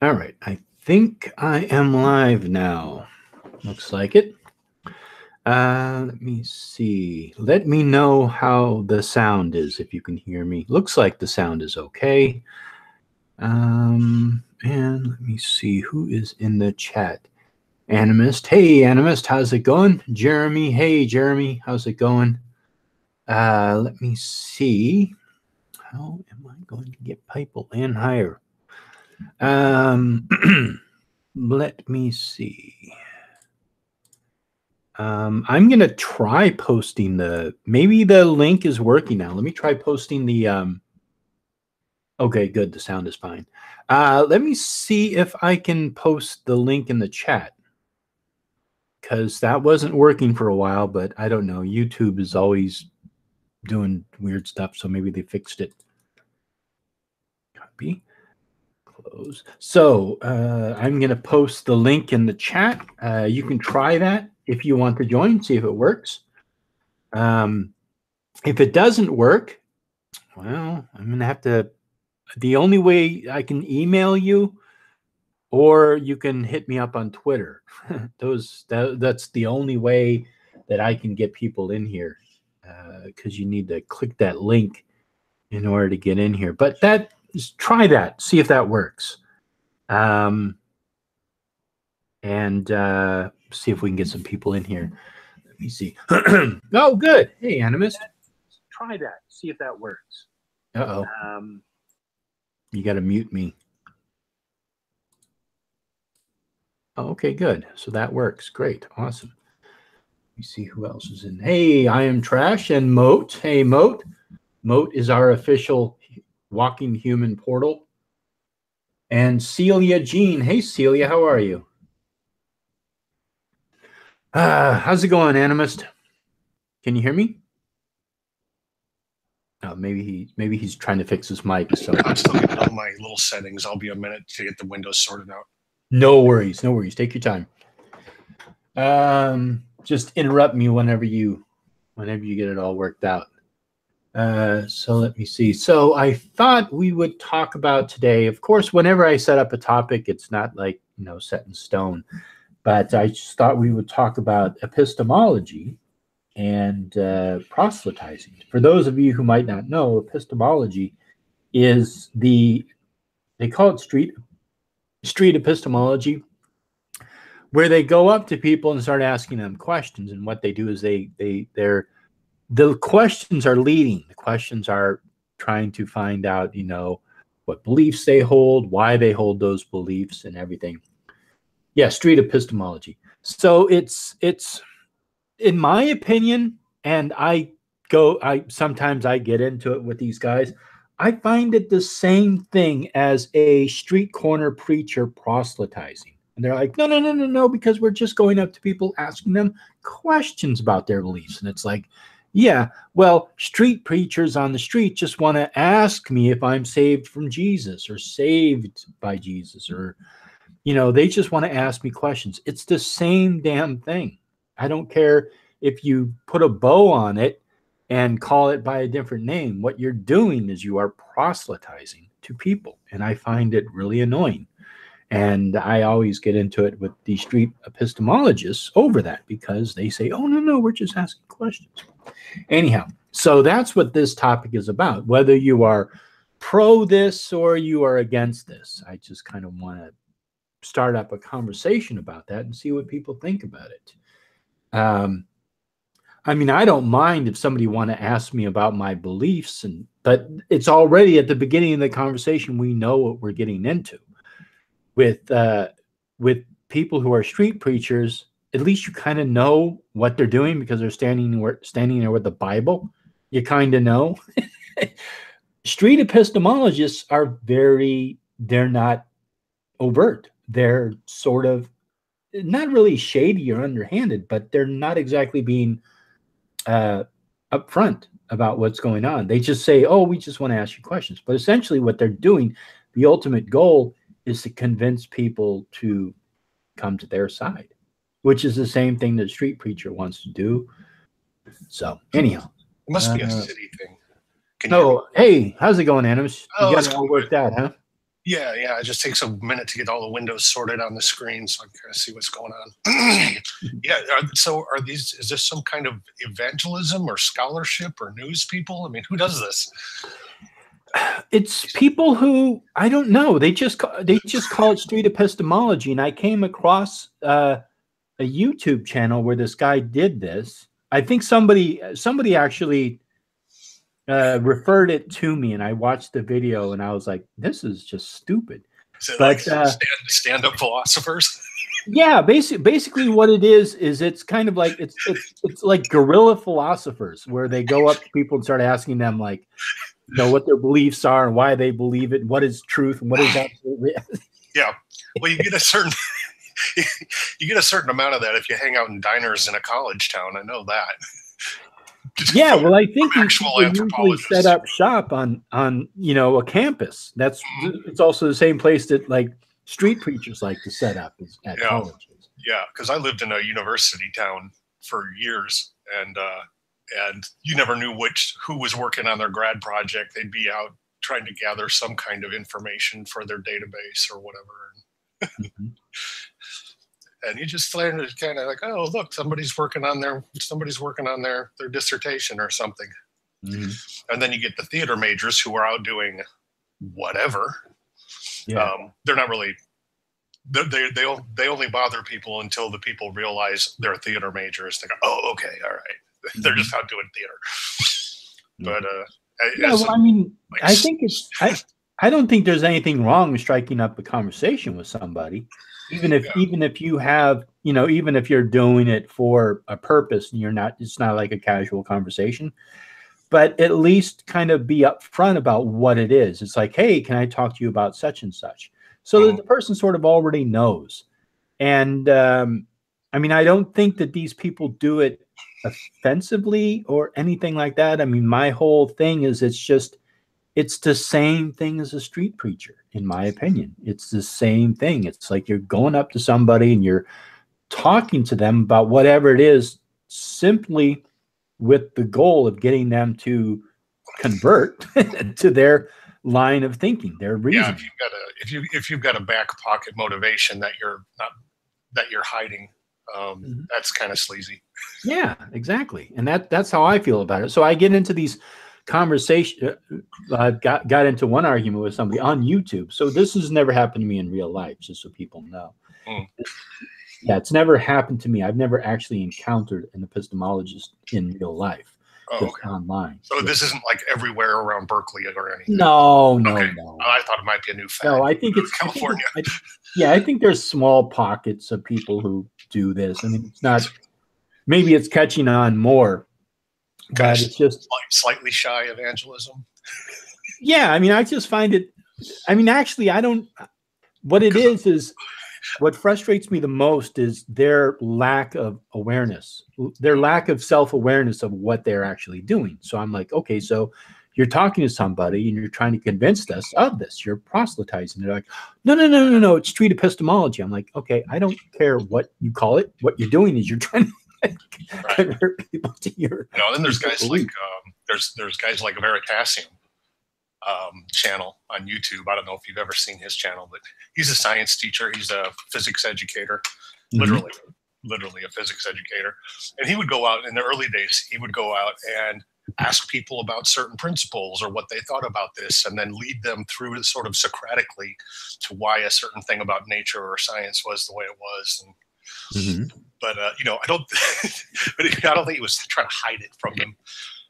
All right, I think I am live now. Looks like it. Let me see. Let me know how the sound is, if you can hear me. Looks like the sound is okay. And let me see who is in the chat. Animist. Hey, Animist, how's it going? Jeremy. Hey, Jeremy, how's it going? Let me see. How am I going to get people in higher? Let me see. I'm going to try posting maybe the link is working now. Let me try posting the, okay, good. The sound is fine. Let me see if I can post the link in the chat, because that wasn't working for a while, but I don't know. YouTube is always doing weird stuff, so maybe they fixed it. Copy. Close. So I'm going to post the link in the chat. You can try that if you want to join, see if it works. If it doesn't work, well, I'm going to have to, the only way I can email you, or you can hit me up on Twitter. That's the only way that I can get people in here, because you need to click that link in order to get in here. But try that, see if that works. And see if we can get some people in here. Let me see. Oh, good. Hey, Animist. Try that. See if that works. Uh-oh. You got to mute me. Oh, okay, good. So that works. Great. Awesome. Let me see who else is in. Hey, I am Trash and Moat. Hey, Moat. Moat is our official walking human portal. And Celia Jean. Hey, Celia, how are you? How's it going, Animist? Can you hear me? Oh, maybe he's trying to fix his mic. So I'm still getting all my little settings. I'll be a minute to get the windows sorted out. No worries, no worries. Take your time. Just interrupt me whenever you get it all worked out. So let me see. So I thought we would talk about today. Of course, whenever I set up a topic, it's not like, set in stone. But I just thought we would talk about epistemology and proselytizing. For those of you who might not know, epistemology is they call it street epistemology, where they go up to people and start asking them questions. And what they do is the questions are leading. The questions are trying to find out, what beliefs they hold, why they hold those beliefs, and everything. Yeah, street epistemology. So it's in my opinion, and sometimes I get into it with these guys, I find it the same thing as a street corner preacher proselytizing. And they're like, no, because we're just going up to people asking them questions about their beliefs. And it's like, yeah, well, street preachers on the street just want to ask me if I'm saved from Jesus or saved by Jesus, or, they just want to ask me questions. It's the same damn thing. I don't care if you put a bow on it and call it by a different name. What you're doing is you are proselytizing to people. And I find it really annoying. And I always get into it with the street epistemologists over that, because they say, oh, no, we're just asking questions. Anyhow, so that's what this topic is about. Whether you are pro this or you are against this, I just kind of want to start up a conversation about that and see what people think about it. I mean, I don't mind if somebody want to ask me about my beliefs, but it's already at the beginning of the conversation. We know what we're getting into. With people who are street preachers, at least you kind of know what they're doing, because they're standing there with the Bible. You kind of know. Street epistemologists they're not overt. They're sort of not really shady or underhanded, but they're not exactly being upfront about what's going on. They just say, oh, we just want to ask you questions. But essentially what they're doing, the ultimate goal, is to convince people to come to their side, which is the same thing that a street preacher wants to do. So anyhow. It must be a city thing. Hey, how's it going, Animus? You got it all worked out, huh? Yeah, yeah. It just takes a minute to get all the windows sorted on the screen, so I can kind of see what's going on. Yeah. So, are these? Is this some kind of evangelism or scholarship or news people? I mean, who does this? It's people who, I don't know. They just call it street epistemology, and I came across a YouTube channel where this guy did this. I think somebody actually referred it to me, and I watched the video, and I was like, "This is just stupid." Is it But like stand-up philosophers? yeah, basically what it is it's kind of like it's like guerrilla philosophers, where they go up to people and start asking them, like, you know, what their beliefs are and why they believe it, and what is truth and what is absolute. Yeah. Well, you get a certain amount of that if you hang out in diners in a college town. I know that. Yeah, well, I think actual people usually anthropologists set up shop on you know, a campus. That's it's also the same place that like street preachers like to set up at colleges. Yeah, because I lived in a university town for years, and you never knew who was working on their grad project. They'd be out trying to gather some kind of information for their database or whatever. Mm-hmm. And you just learn to kind of like, oh, look, somebody's working on their dissertation or something. Mm-hmm. And then you get the theater majors who are out doing whatever. Yeah. They're not really. They only bother people until the people realize they're theater majors. They go, oh, okay, all right. Mm-hmm. They're just out doing theater. But yeah, well, I mean, like, I think it's. I don't think there's anything wrong with striking up a conversation with somebody, even if you have, you know, even if you're doing it for a purpose and it's not like a casual conversation, but at least kind of be upfront about what it is. It's like, hey, can I talk to you about such and such? So that the person sort of already knows. And I mean, I don't think that these people do it offensively or anything like that. I mean, my whole thing is it's the same thing as a street preacher, in my opinion. It's the same thing. It's like you're going up to somebody and you're talking to them about whatever it is, simply with the goal of getting them to convert to their line of thinking, their reason. Yeah, if you've got a back pocket motivation that you're hiding, that's kind of sleazy. Yeah, exactly. And that's how I feel about it. So I get into these conversation. I've got into one argument with somebody on YouTube. So this has never happened to me in real life, just so people know. Yeah, it's never happened to me. I've never actually encountered an epistemologist in real life, just online. So this isn't like everywhere around Berkeley or anything. No. I thought it might be a new fact. No, I think it's California. I think there's small pockets of people who do this. I mean, it's not. Maybe it's catching on more. But it's just slightly shy evangelism. Yeah, I mean, I just find it. I mean, actually, I don't. What it is what frustrates me the most is their lack of awareness, their lack of self-awareness of what they're actually doing. So I'm like, okay, so you're talking to somebody and you're trying to convince us of this. You're proselytizing. They're like, no, it's street epistemology. I'm like, okay, I don't care what you call it. What you're doing is you're trying to convert people to your. Then there's guys like there's guys like Veritasium channel on YouTube. I don't know if you've ever seen his channel, but he's a science teacher. He's a physics educator, literally a physics educator. And he would go out in the early days. He would go out and ask people about certain principles or what they thought about this, and then lead them through sort of Socratically to why a certain thing about nature or science was the way it was. And But I don't. But I don't think he was trying to hide it from them.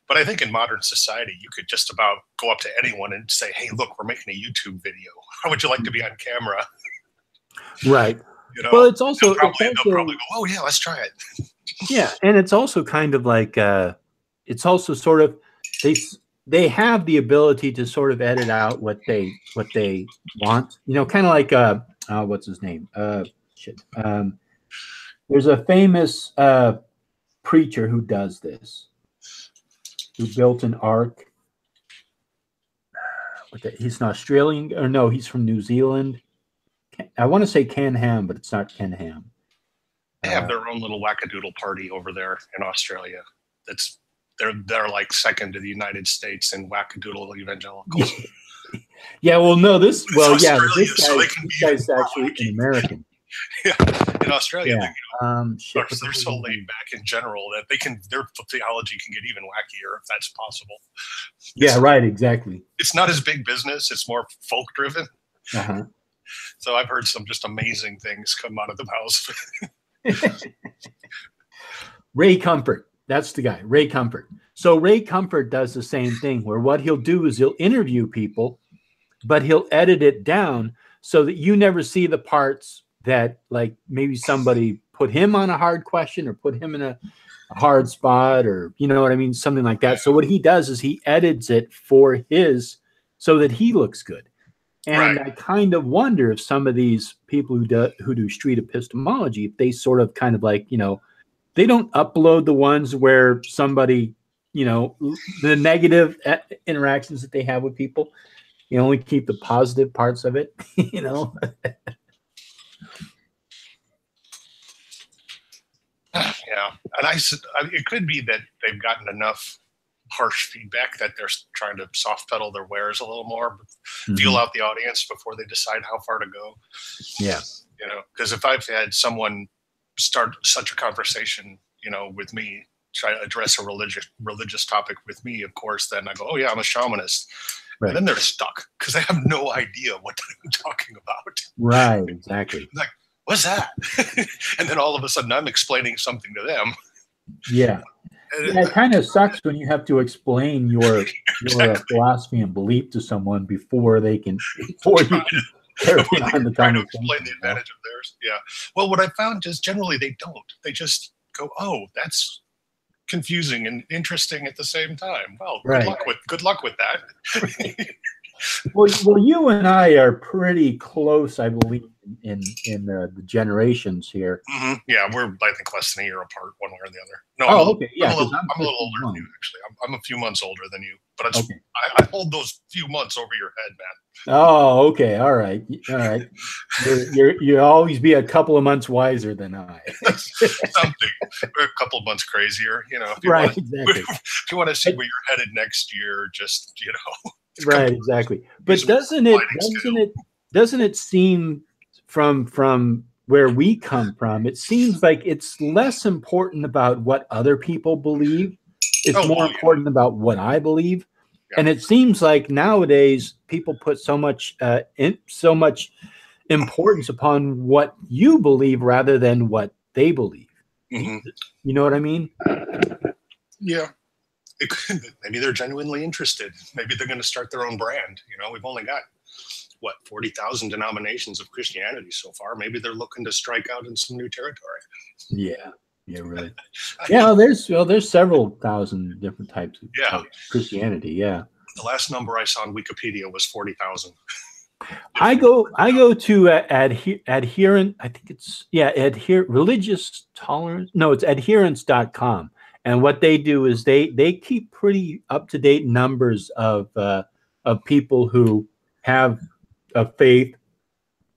But I think in modern society, you could just about go up to anyone and say, "Hey, look, we're making a YouTube video. How would you like to be on camera?" Right. Well, it's also they'll probably go, "Oh yeah, let's try it." Yeah, and it's also kind of like it's also sort of they have the ability to sort of edit out what they want. Kind of like what's his name? There's a famous preacher who does this, who built an ark. He's an Australian, or no, he's from New Zealand. I want to say Ken Ham, but it's not Ken Ham. They have their own little wackadoodle party over there in Australia. They're like second to the United States in wackadoodle evangelicals. Yeah, well, no, this, well, yeah, this so guy, this guy's actually an American. Yeah, in Australia, Yeah. they're so laid back in general that their theology can get even wackier if that's possible. Yeah, right, exactly. It's not as big business; it's more folk driven. Uh-huh. So I've heard some just amazing things come out of the house. Ray Comfort, that's the guy, Ray Comfort. So Ray Comfort does the same thing, where what he'll do is he'll interview people, but he'll edit it down so that you never see the parts that, like, maybe somebody put him on a hard question or put him in a hard spot, or, you know what I mean, something like that. So what he does is he edits it for his, so that he looks good. And I kind of wonder if some of these people who do street epistemology, if they sort of kind of like, you know, they don't upload the ones where somebody, you know, the negative interactions that they have with people. You only keep the positive parts of it, you know. Yeah, and it could be that they've gotten enough harsh feedback that they're trying to soft pedal their wares a little more, feel out the audience before they decide how far to go. Yeah, you know, because if I've had someone start such a conversation, you know, with me, try to address a religious topic with me, of course, then I go, oh yeah, I'm a shamanist. Right. And then they're stuck because they have no idea what I'm talking about. Right, exactly. Like, what's that? And then all of a sudden I'm explaining something to them. Yeah. Yeah, it kind of sucks when you have to explain your philosophy and belief to someone before you can carry on the conversation. Explain the advantage of theirs. Yeah. Well, what I found is generally they don't. They just go, oh, that's confusing and interesting at the same time. Well, good luck with that. Well, you and I are pretty close, I believe, in the generations here. Mm-hmm. Yeah, we're, I think, less than a year apart, one way or the other. No, okay. Yeah, I'm a little older than you, actually. I'm a few months older than you, but I hold those few months over your head, man. Oh, okay. All right. You always be a couple of months wiser than I. Something. We're a couple of months crazier, you know. Exactly. If you want to see where you're headed next year, just, you know. Right, exactly. But doesn't it seem from where we come from, it seems like it's less important about what other people believe. It's more important about what I believe. Yeah. And it seems like nowadays people put so much importance upon what you believe rather than what they believe. Mm-hmm. You know what I mean? Yeah. Maybe they're genuinely interested. Maybe they're going to start their own brand. You know, we've only got 40,000 denominations of Christianity so far. Maybe they're looking to strike out in some new territory. Yeah, really. Yeah, there's several thousand different types of Christianity. Yeah. The last number I saw on Wikipedia was 40,000. I go to adherent. I think it's religious tolerance. No, it's adherence.com. And what they do is they keep pretty up-to-date numbers of people who have a faith,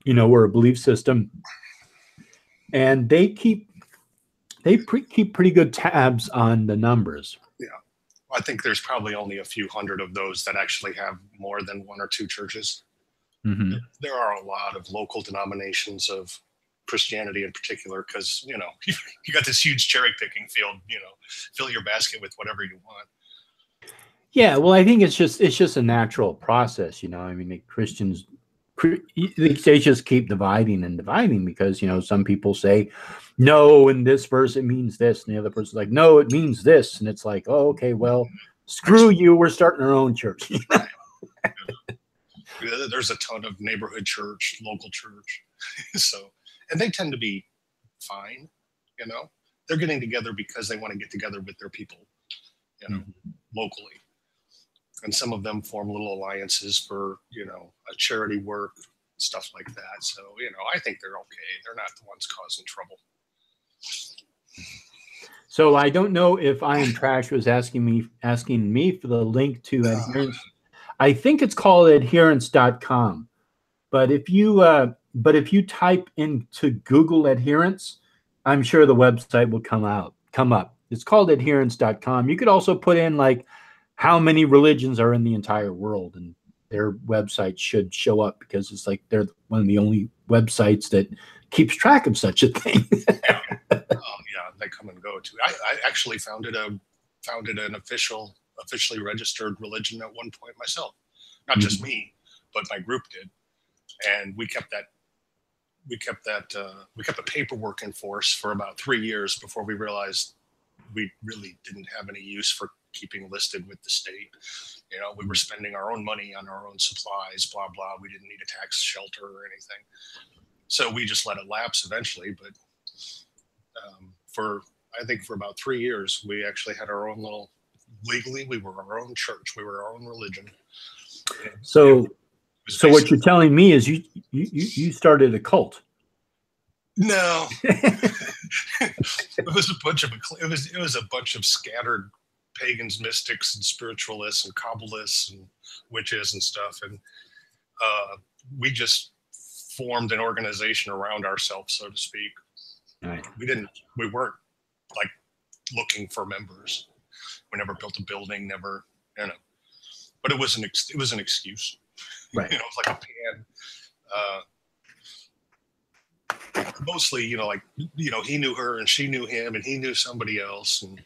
you know, or a belief system, and they keep pretty good tabs on the numbers. Yeah, I think there's probably only a few hundred of those that actually have more than one or two churches. Mm-hmm. There are a lot of local denominations of Christianity in particular, because, you know, you got this huge cherry picking field, you know, fill your basket with whatever you want. Yeah, well, I think it's just a natural process, you know. I mean, the Christians, they just keep dividing because, you know, some people say, no, in this verse it means this, and the other person's like, no, it means this, and it's like, oh, okay, well, screw you, we're starting our own church. There's a ton of neighborhood church, local church, and they tend to be fine, you know. They're getting together because they want to get together with their people, you know, locally. And some of them form little alliances for, you know, a charity work, stuff like that. So, you know, I think they're okay. They're not the ones causing trouble. So I don't know if I Am Trash was asking me for the link to adherence. I think it's called adherence.com. But if you type into Google adherence, I'm sure the website will come up. It's called adherence.com. You could also put in like how many religions are in the entire world, and their website should show up, because it's like they're one of the only websites that keeps track of such a thing. Yeah. Yeah, they come and go too. I actually founded an officially registered religion at one point myself. Not just me, but my group did, and we kept the paperwork in force for about 3 years before we realized we really didn't have any use for keeping listed with the state. You know, we were spending our own money on our own supplies, blah, blah. We didn't need a tax shelter or anything. So we just let it lapse eventually. But I think for about 3 years, we actually had our own little, legally, we were our own church. We were our own religion. So what you're telling me is you started a cult. No, it was a bunch of scattered pagans, mystics, and spiritualists, and Kabbalists, and witches and stuff, and we just formed an organization around ourselves, so to speak. Right. We weren't like looking for members. We never built a building, never, you know. But it was an excuse. Right. You know, it's like a pan. Mostly, you know, like, you know, he knew her and she knew him and he knew somebody else. And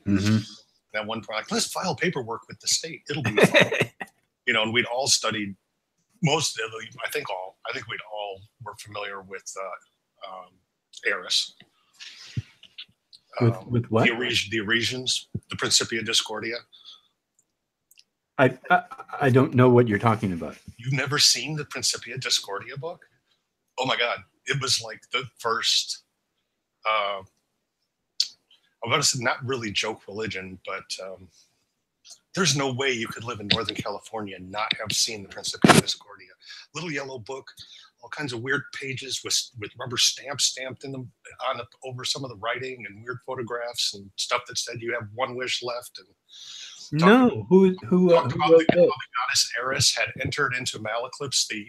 at one point, like, let's file paperwork with the state. It'll be fun. You know, and we'd all studied I think we'd all were familiar with Eris. With what? The Eresians, the Principia Discordia. I don't know what you're talking about. You've never seen the Principia Discordia book? Oh my God. It was like the first, I'm going to say not really joke religion, but there's no way you could live in Northern California and not have seen the Principia Discordia. Little yellow book, all kinds of weird pages with rubber stamps stamped in them over some of the writing, and weird photographs and stuff that said you have one wish left. And who wrote the goddess Eris had entered into Malaclips the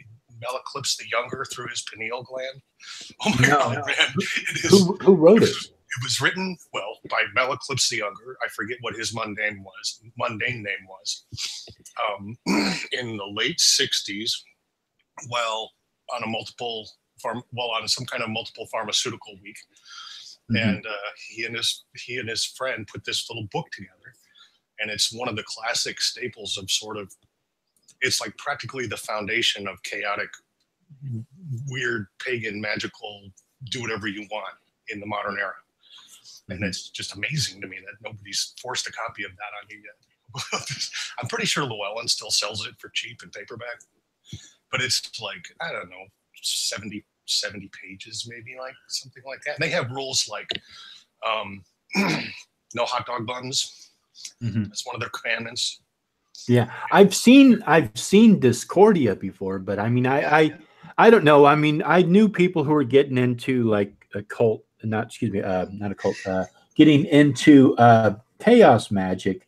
Younger through his pineal gland. Oh my God, man! Who wrote it? It was written, well, by Malaclips the Younger. I forget what his mundane name was. In the late '60s, while on some kind of multiple pharmaceutical week, and he and his friend put this little book together, and it's one of the classic staples of sort of. It's like practically the foundation of chaotic, weird, pagan, magical, do whatever you want in the modern era. And it's just amazing to me that nobody's forced a copy of that on me yet. I'm pretty sure Llewellyn still sells it for cheap in paperback. But it's like, I don't know, 70 pages, maybe, like something like that. And they have rules like no hot dog buns. That's one of their commandments. Yeah, I've seen Discordia before, but I mean, I don't know. I mean, I knew people who were getting into like a cult, not a cult, getting into chaos magic.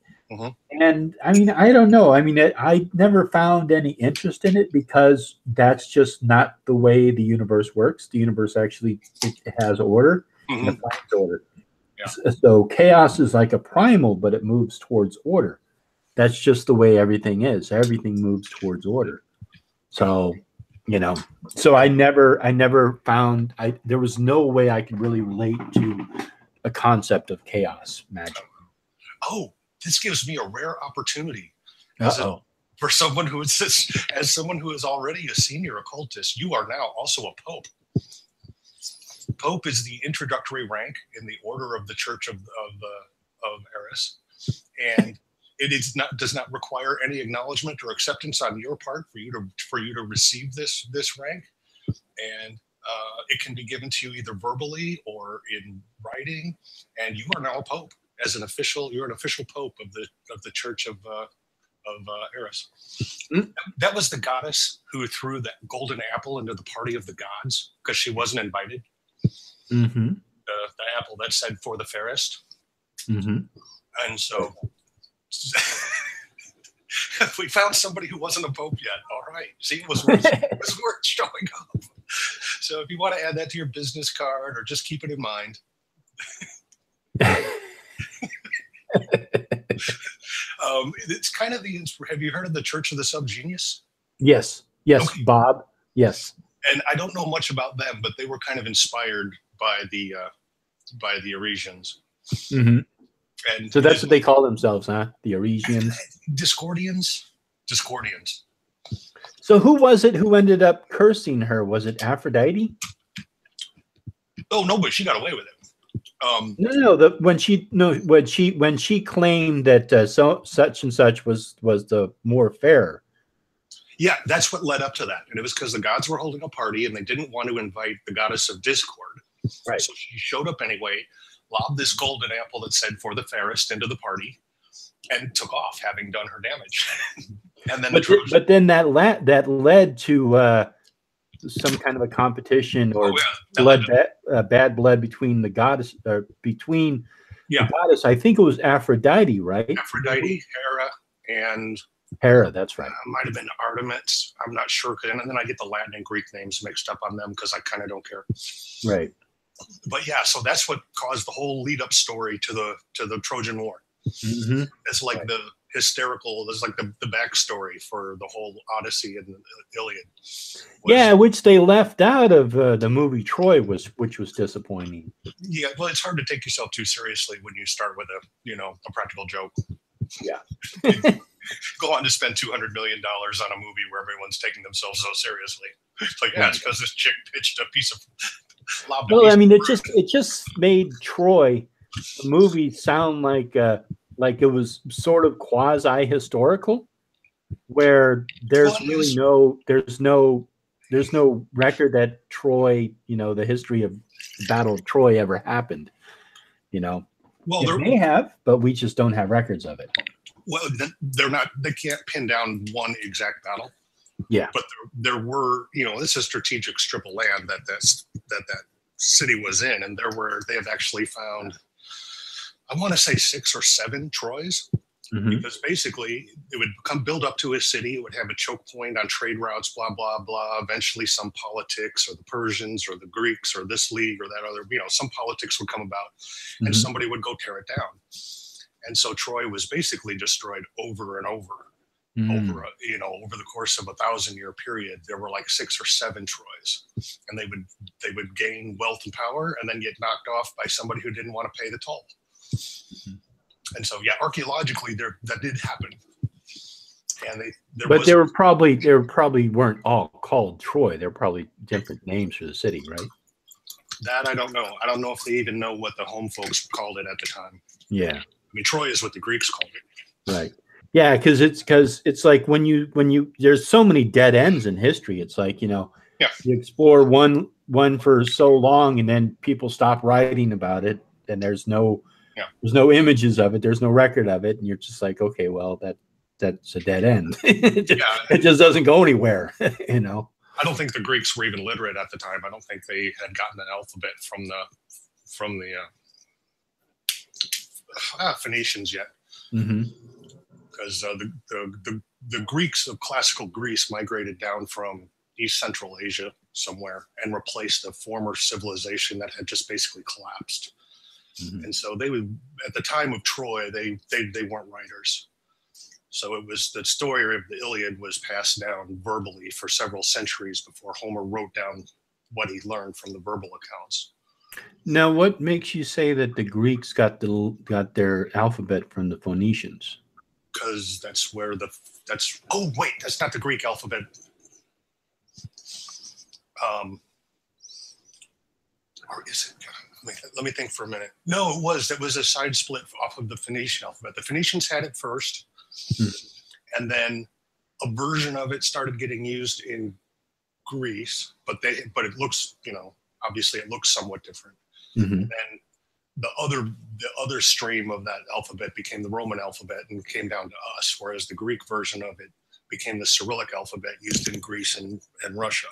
And I mean, I don't know. I mean, I never found any interest in it because that's just not the way the universe works. The universe actually it has order and it finds order. Yeah. So chaos is like a primal, but it moves towards order. That's just the way everything is. Everything moves towards order. So, you know, so I never found, there was no way I could really relate to a concept of chaos magic. Oh, this gives me a rare opportunity. For someone who is as someone who is already a senior occultist, you are now also a pope. Pope is the introductory rank in the order of the Church of Eris, and it does not require any acknowledgement or acceptance on your part for you to receive this rank, and it can be given to you either verbally or in writing, and you are now a pope. As an official, you're an official pope of the Church of Eris. That was the goddess who threw that golden apple into the party of the gods because she wasn't invited. The apple that said "for the fairest," and so. We found somebody who wasn't a pope yet. All right. See, it was worth showing up. So if you want to add that to your business card or just keep it in mind. It's kind of have you heard of the Church of the Subgenius? Yes. Yes. Okay. Bob. Yes. And I don't know much about them, but they were kind of inspired by the Aresians. Mm-hmm. And So that's what they call themselves, huh? The Aresians. Discordians. So who was it who ended up cursing her? Was it Aphrodite? Oh no, but she got away with it. When she claimed that such and such was the more fair. Yeah, that's what led up to that, and it was because the gods were holding a party and they didn't want to invite the goddess of discord. Right. So she showed up anyway, lobbed this golden apple that said "for the fairest" into the party, and took off, having done her damage. And then but then that led to some kind of a competition or bad blood between the goddess the goddess. I think it was Aphrodite, right? Aphrodite, Hera, and Hera. That's right. Might have been Artemis. I'm not sure. And then I get the Latin and Greek names mixed up on them because I kind of don't care. Right. But yeah, so that's what caused the whole lead up story to the Trojan War. Mm-hmm. It's like the hysterical. It's like the backstory for the whole Odyssey and the Iliad. Which they left out of the movie Troy, which was disappointing. Yeah, well, it's hard to take yourself too seriously when you start with a practical joke. Yeah. Go on to spend $200 million on a movie where everyone's taking themselves so seriously. It's like, it's because this chick pitched a piece of. I mean, it just made Troy, the movie, sound like it was sort of quasi historical, where there's no record that Troy, the history of the Battle of Troy ever happened. Well, they may have, but we just don't have records of it. Well, they can't pin down one exact battle. Yeah. But there were, this is a strategic strip of land that city was in. And they have actually found, I want to say 6 or 7 Troys, because basically it would build up to a city. It would have a choke point on trade routes, blah, blah, blah. Eventually some politics or the Persians or the Greeks or this league or that other, some politics would come about and somebody would go tear it down. And so Troy was basically destroyed over and over. Over the course of a 1,000-year period, there were like 6 or 7 Troys, and they would gain wealth and power, and then get knocked off by somebody who didn't want to pay the toll. And so, archaeologically, that did happen. And they probably weren't all called Troy. They're probably different names for the city, right? That I don't know. I don't know if they even know what the home folks called it at the time. Yeah. I mean, Troy is what the Greeks called it. Right. Yeah, because it's like when you there's so many dead ends in history. It's like, you explore one for so long and then people stop writing about it and there's no images of it, there's no record of it, and you're just like, okay, well, that's a dead end. It just doesn't go anywhere, I don't think the Greeks were even literate at the time. I don't think they had gotten an alphabet from the Phoenicians yet. Because the Greeks of classical Greece migrated down from East Central Asia somewhere and replaced a former civilization that had just basically collapsed. And so they would, at the time of Troy, they weren't writers. So it was the story of the Iliad was passed down verbally for several centuries before Homer wrote down what he learned from the verbal accounts. Now, what makes you say that the Greeks got their alphabet from the Phoenicians? Because that's where that's not the Greek alphabet. Or is it? Let me think for a minute. No, it was a side split off of the Phoenician alphabet. The Phoenicians had it first, and then a version of it started getting used in Greece. But it looks, obviously it looks somewhat different. And then the other stream of that alphabet became the Roman alphabet and came down to us, whereas the Greek version of it became the Cyrillic alphabet used in Greece and Russia.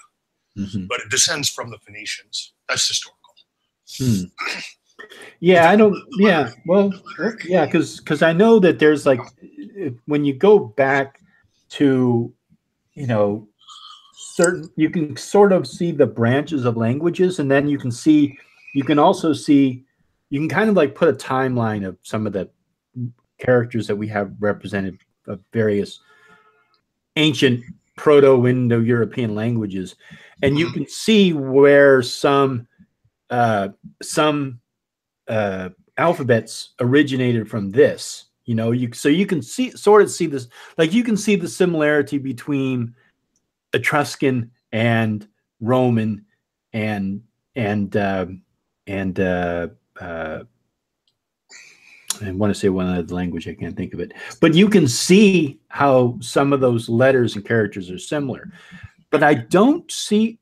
But it descends from the Phoenicians. That's historical. Yeah, I don't. Yeah, well, yeah, because I know that there's like, when you go back to, certain, you can sort of see the branches of languages, and then you can also see. You can kind of like put a timeline of some of the characters that we have represented of various ancient Proto-Indo-European languages, and you can see where some alphabets originated from this. You know, so you can sort of see this, like you can see the similarity between Etruscan and Roman and I want to say one other language, I can't think of it. But you can see how some of those letters and characters are similar. But I don't see,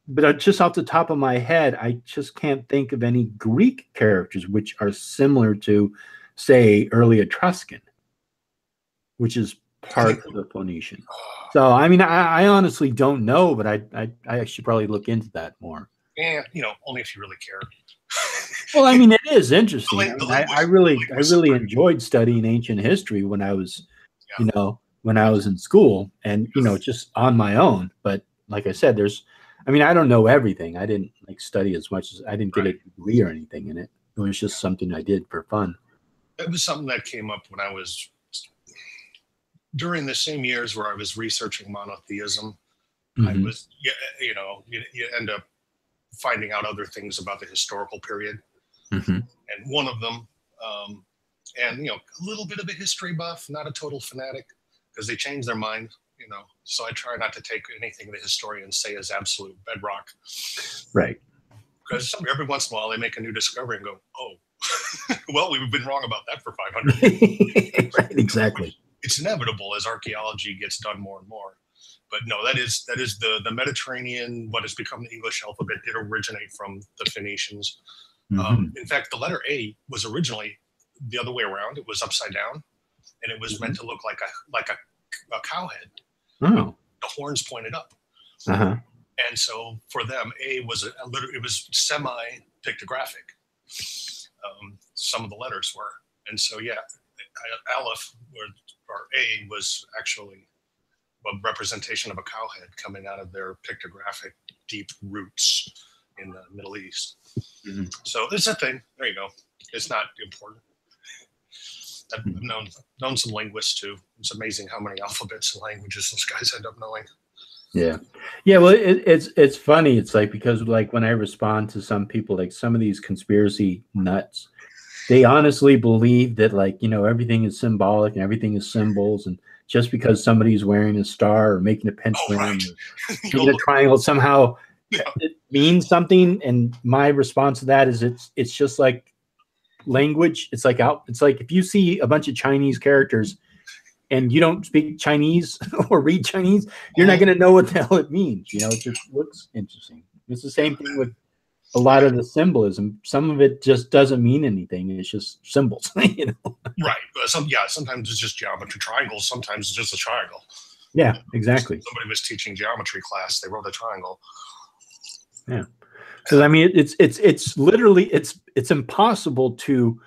but just off the top of my head, I just can't think of any Greek characters which are similar to, say, early Etruscan, which is part of the Phoenician. So, I mean, I honestly don't know, but I should probably look into that more. Yeah, you know, only if you really care. Well, I mean, it is interesting. I really enjoyed studying ancient history when I was, you know, when I was in school, and you know, just on my own. But like I said, I mean, I don't know everything. I didn't like study as much as I didn't get a degree or anything in it. It was just something I did for fun. It was something that came up when I was during the same years where I was researching monotheism. I was, you know, you end up finding out other things about the historical period. And one of them, and, you know, a little bit of a history buff, not a total fanatic, because they change their mind, you know. So I try not to take anything the historians say as absolute bedrock. Right. Because every once in a while they make a new discovery and go, oh, well, we've been wrong about that for 500 years. Right, exactly. It's inevitable as archaeology gets done more and more. But no, that is the Mediterranean, what has become the English alphabet, did originate from the Phoenicians. In fact, the letter A was originally the other way around. It was upside down, and it was meant to look like a cow head. The horns pointed up. And so for them, A was it was semi-pictographic. Some of the letters were, and so yeah, Aleph or A was actually a representation of a cow head coming out of their pictographic deep roots in the Middle East. So it's a thing. There you go. It's not important. I've known some linguists too. It's amazing how many alphabets and languages those guys end up knowing. Yeah. Well, it's funny. It's like, because like when I respond to some people, like some of these conspiracy nuts, they honestly believe that, like, you know, everything is symbolic and everything is symbols, and just because somebody's wearing a star or making a pentagram or making a triangle, somehow it means something. And my response to that is it's just like language. It's like if you see a bunch of Chinese characters and you don't speak Chinese or read Chinese, you're not going to know what the hell it means. You know, it just looks interesting. It's the same thing with a lot of the symbolism. Some of it just doesn't mean anything. It's just symbols, you know? Right. Sometimes it's just geometry triangles. Sometimes it's just a triangle. Yeah, exactly. Somebody was teaching geometry class. They wrote a triangle. Yeah. So I mean, it's literally it's impossible to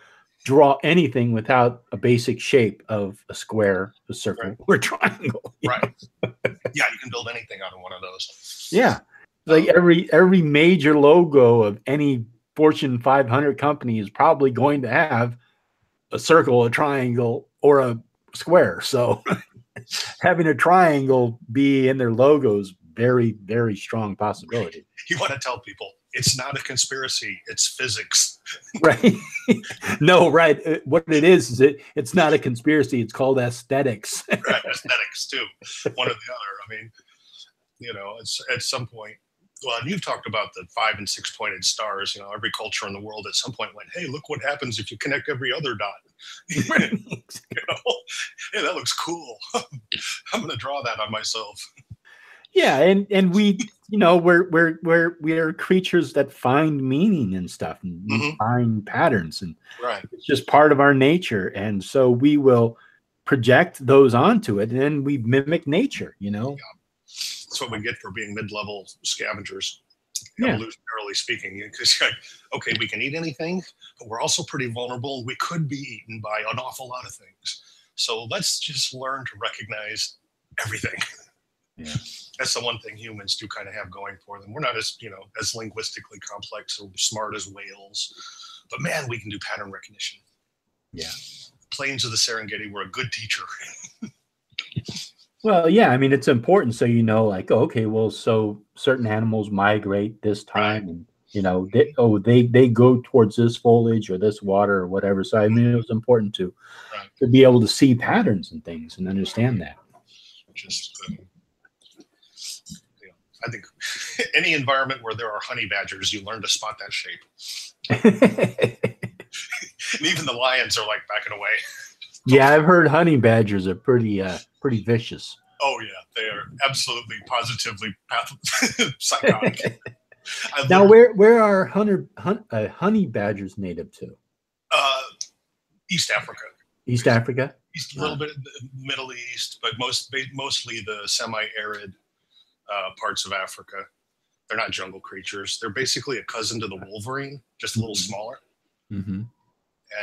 draw anything without a basic shape of a square, a circle, or a triangle. Right. Yeah, you can build anything out of one of those. Yeah. Like every major logo of any Fortune 500 company is probably going to have a circle, a triangle, or a square. So having a triangle be in their logos, very, very strong possibility. You want to tell people it's not a conspiracy, it's physics. Right. No, right. What it is it's not a conspiracy, it's called aesthetics. Right, aesthetics too. One or the other. I mean, you know, it's at some point. Well, and you've talked about the 5- and 6-pointed stars. You know, every culture in the world at some point went, "Hey, look what happens if you connect every other dot." You know, hey, that looks cool. I'm going to draw that on myself. Yeah, and we, you know, we are creatures that find meaning and stuff, and we find patterns, and it's just part of our nature, and so we will project those onto it, and then we mimic nature. You know. Yeah. That's what we get for being mid-level scavengers, evolutionarily speaking. Because like, okay, we can eat anything, but we're also pretty vulnerable. We could be eaten by an awful lot of things. So let's just learn to recognize everything. Yeah, that's the one thing humans do kind of have going for them. We're not as, you know, as linguistically complex or smart as whales, but man, we can do pattern recognition. Yeah, Plains of the Serengeti were a good teacher. Well, yeah, I mean, it's important so you know, like, oh, okay, well, so certain animals migrate this Right. time, and they go towards this foliage or this water or whatever. So I mean, it was important Right. to be able to see patterns and things and understand that. Just, I think any environment where there are honey badgers, you learn to spot that shape. And even the lions are like backing away. Yeah, I've heard honey badgers are pretty vicious. Oh yeah, they are absolutely, positively psychotic. Now, where are honey badgers native to? East Africa. East Africa? A little bit in the Middle East, but mostly the semi-arid parts of Africa. They're not jungle creatures. They're basically a cousin to the wolverine, just a little smaller. Mm-hmm.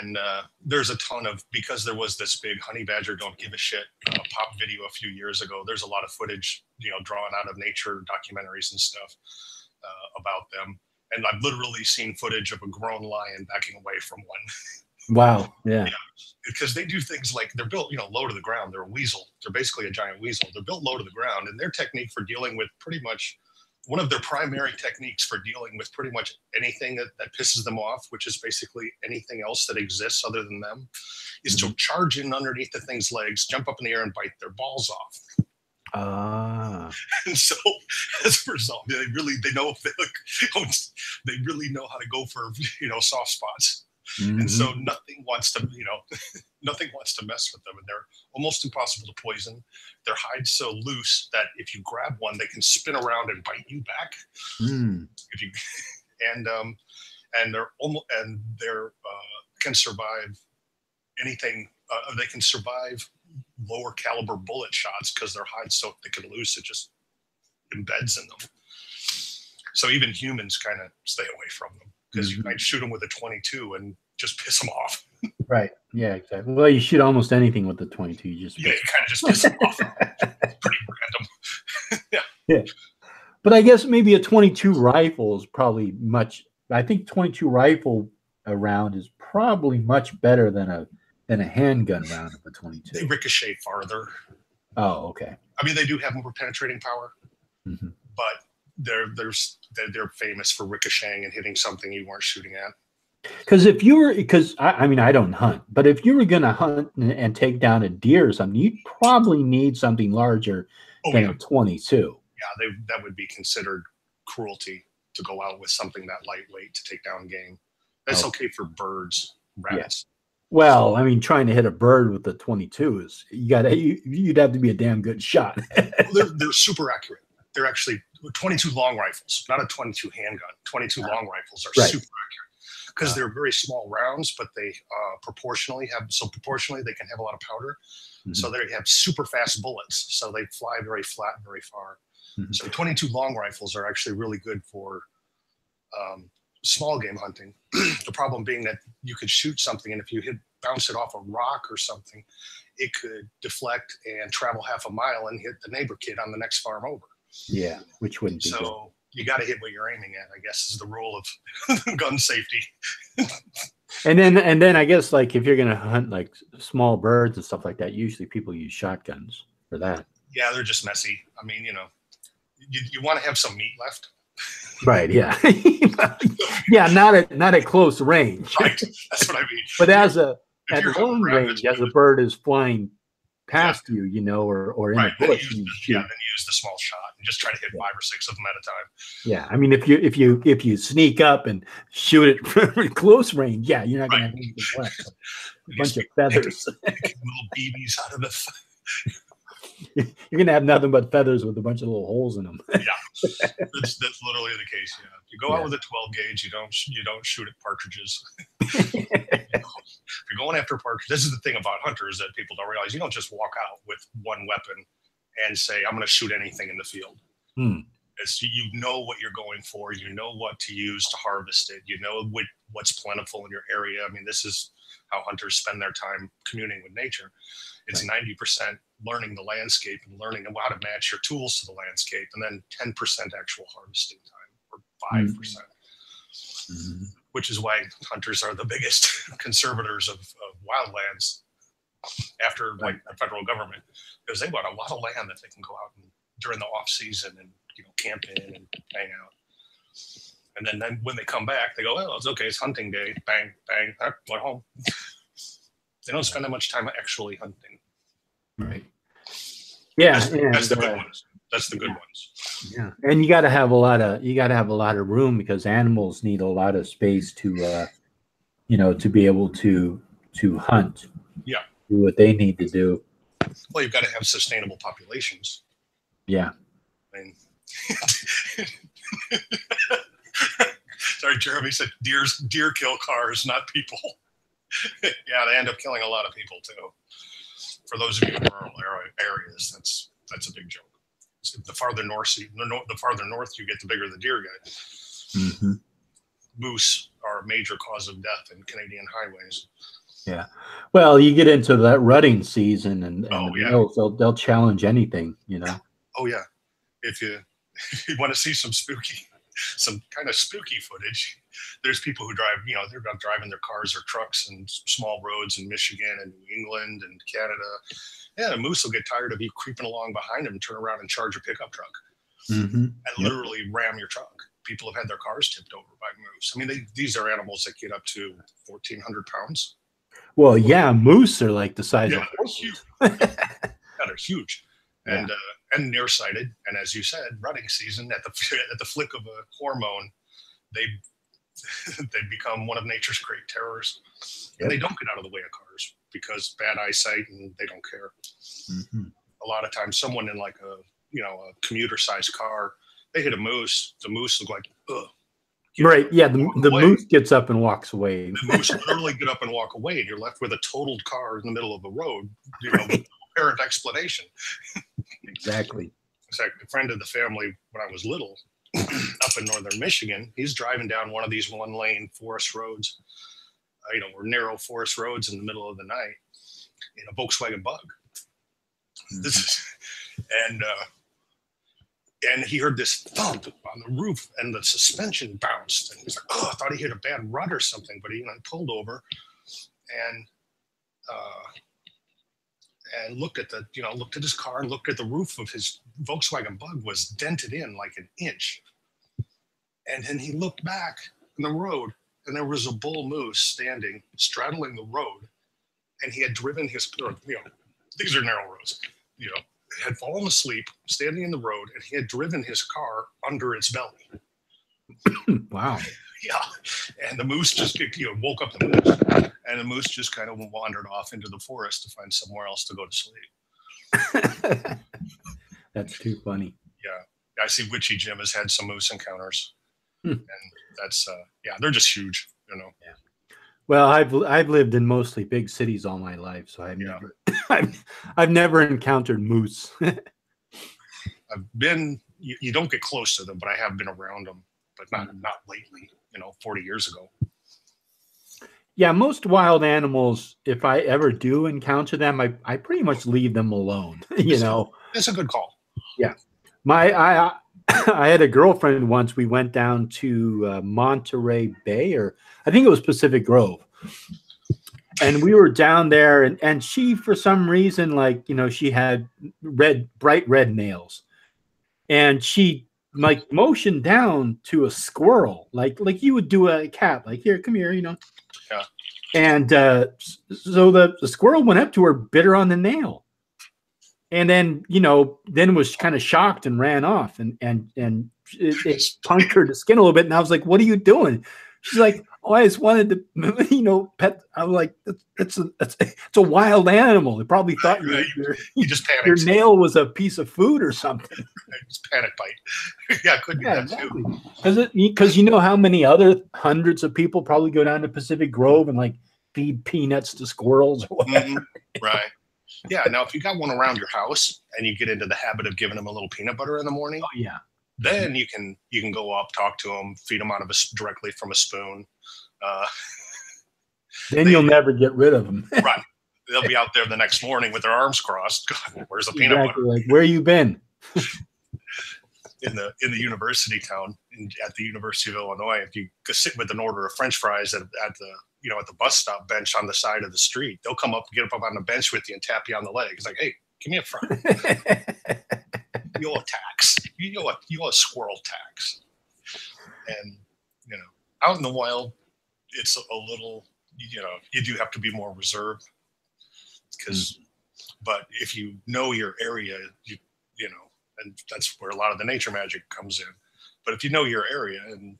And there's a ton of, because there was this big honey badger don't give a shit pop video a few years ago. There's a lot of footage, drawn out of nature documentaries and stuff about them. And I've literally seen footage of a grown lion backing away from one. Wow. Yeah. Because they do things like they're built, low to the ground. They're a weasel. They're basically a giant weasel. They're built low to the ground, and their technique for dealing with pretty much one of their primary techniques for dealing with pretty much anything that pisses them off, which is basically anything else that exists other than them, is to charge in underneath the thing's legs, jump up in the air, and bite their balls off. And so, as a result, they really know how to go for soft spots. Mm-hmm. And so nothing wants to mess with them, and they're almost impossible to poison. Their hide's so loose that if you grab one, they can spin around and bite you back. If you and they're can survive anything. They can survive lower caliber bullet shots because their hide's so thick and loose it just embeds in them. So even humans kind of stay away from them, because you might shoot them with a 22 and just piss them off. Right. Yeah, exactly. Well, you shoot almost anything with the 22. You kind of just piss them off. It's pretty random. Yeah. But I guess maybe a 22 rifle is probably I think 22 rifle round is probably much better than a handgun round of a 22. They ricochet farther. Oh, okay. I mean, they do have more penetrating power, but they're famous for ricocheting and hitting something you weren't shooting at. Because I mean, I don't hunt, but if you were going to hunt and take down a deer or something, you'd probably need something larger than a 22. Yeah, that would be considered cruelty to go out with something that lightweight to take down game. That's okay for birds, rabbits. Yeah. Well, I mean, trying to hit a bird with a 22 is you'd have to be a damn good shot. They're super accurate. They're actually 22 long rifles, not a 22 handgun. 22 long rifles are super accurate because they're very small rounds, but they proportionally they can have a lot of powder. So they have super fast bullets. So they fly very flat, very far. So 22 long rifles are actually really good for small game hunting. The problem being that you could shoot something, and if you bounce it off a rock or something, it could deflect and travel half a mile and hit the neighbor kid on the next farm over. Yeah, which wouldn't be good. You got to hit what you're aiming at, I guess, is the rule of gun safety. And then I guess, like, if you're going to hunt like small birds and stuff like that, usually people use shotguns for that. Yeah, they're just messy. I mean, you want to have some meat left. Right. Yeah. Yeah. Not at close range. Right. That's what I mean. But at long range, as a bird is flying past you, or in the bush, then use the small shot and just try to hit 5 or 6 of them at a time. Yeah. I mean, if you sneak up and shoot it from close range, yeah, you're not going to have anything left. A bunch of feathers. Little BBs out of the. You're going to have nothing but feathers with a bunch of little holes in them. Yeah, that's literally the case. Yeah, if you go out with a 12 gauge, you don't shoot at partridges. If you're going after partridges, this is the thing about hunters that people don't realize. You don't just walk out with one weapon and say, "I'm going to shoot anything in the field." It's, you know what you're going for. You know what to use to harvest it. You know what's plentiful in your area. I mean, this is how hunters spend their time communing with nature. It's 90% learning the landscape and learning how to match your tools to the landscape, and then 10% actual harvesting time, or 5%, which is why hunters are the biggest conservators of wildlands. after like the federal government, because they've got a lot of land that they can go out and during the off season and camp in and hang out. And then when they come back, they go, well, it's okay, it's hunting day. Bang, bang, we're home. They don't spend that much time actually hunting. Right. Yeah, that's the good ones. That's the good ones. Yeah, and you got to have a lot of room, because animals need a lot of space to to be able to hunt. Yeah. Do what they need to do. Well, you've got to have sustainable populations. Yeah. I mean, sorry, Jeremy said deer kill cars, not people. Yeah, they end up killing a lot of people too. For those of you in rural areas, that's a big joke. The farther north you get, the bigger the deer get. Mm-hmm. Moose are a major cause of death in Canadian highways. Yeah. Well, you get into that rutting season, and they'll challenge anything, Oh yeah. If you want to see some kind of spooky footage, there's people who drive, they're driving their cars or trucks and small roads in Michigan and New England and Canada. Yeah, a moose will get tired of you creeping along behind them and turn around and charge a pickup truck and literally ram your truck. People have had their cars tipped over by moose. I mean, these are animals that get up to 1,400 pounds. Well, yeah, moose are like the size of horses. They're huge. And nearsighted, and as you said, rutting season, at the flick of a hormone, they become one of nature's great terrors. And they don't get out of the way of cars because bad eyesight, and they don't care. Mm-hmm. A lot of times, someone in like a commuter-sized car, they hit a moose. The moose look like, ugh. Right? Yeah, the moose gets up and walks away. The moose literally get up and walk away, and you're left with a totaled car in the middle of the road. With apparent explanation. Exactly. In fact, a friend of the family when I was little, up in northern Michigan, he's driving down one of these one-lane forest roads, or narrow forest roads in the middle of the night in a Volkswagen Bug. And he heard this thump on the roof, and the suspension bounced, and he's like, "Oh, I thought he hit a bad rut or something." But he pulled over, and looked at his car and looked at the roof of his Volkswagen Bug was dented in like an inch. And then he looked back in the road, and there was a bull moose standing, straddling the road. And he had driven his, these are narrow roads, had fallen asleep, standing in the road, and he had driven his car under its belly. Wow. Yeah. And the moose just, woke up the moose. And the moose just kind of wandered off into the forest to find somewhere else to go to sleep. That's too funny. Yeah. I see Witchy Jim has had some moose encounters. And that's, they're just huge, Yeah. Well, I've lived in mostly big cities all my life, so I've never encountered moose. I've been, you don't get close to them, but I have been around them, but not lately, 40 years ago. Yeah, most wild animals, if I ever do encounter them, I pretty much leave them alone. It's a good call. Yeah, I had a girlfriend once. We went down to Monterey Bay, or I think it was Pacific Grove, and we were down there, and she, for some reason, she had bright red nails, and she motioned down to a squirrel, like you would do a cat, like, here, come here, Yeah. And so the squirrel went up to her, bit her on the nail, and then then was kind of shocked and ran off, and it punctured the skin a little bit. And I was like, "What are you doing?" She's like, "Oh, I just wanted to, pet." I was like, "It's a wild animal. They probably thought you just panicked. Your nail was a piece of food or something." It's panic bite. Yeah, it could be that exactly. too. Because how many other hundreds of people probably go down to Pacific Grove and feed peanuts to squirrels or whatever. Mm-hmm. Right. Yeah. Now, if you got one around your house and you get into the habit of giving them a little peanut butter in the morning, then you can go up, talk to them, feed them directly from a spoon. Then you'll never get rid of them. Right. They'll be out there the next morning with their arms crossed. God, where's the peanut butter? Like, where you been? in the university town at the University of Illinois, if you go sit with an order of French fries at the at the bus stop bench on the side of the street, they'll get up on the bench with you and tap you on the leg. It's like, hey, give me a fry. You owe a tax. You owe a squirrel tax. And out in the wild, it's a little, you do have to be more reserved but if you know your area, and that's where a lot of the nature magic comes in. But if you know your area and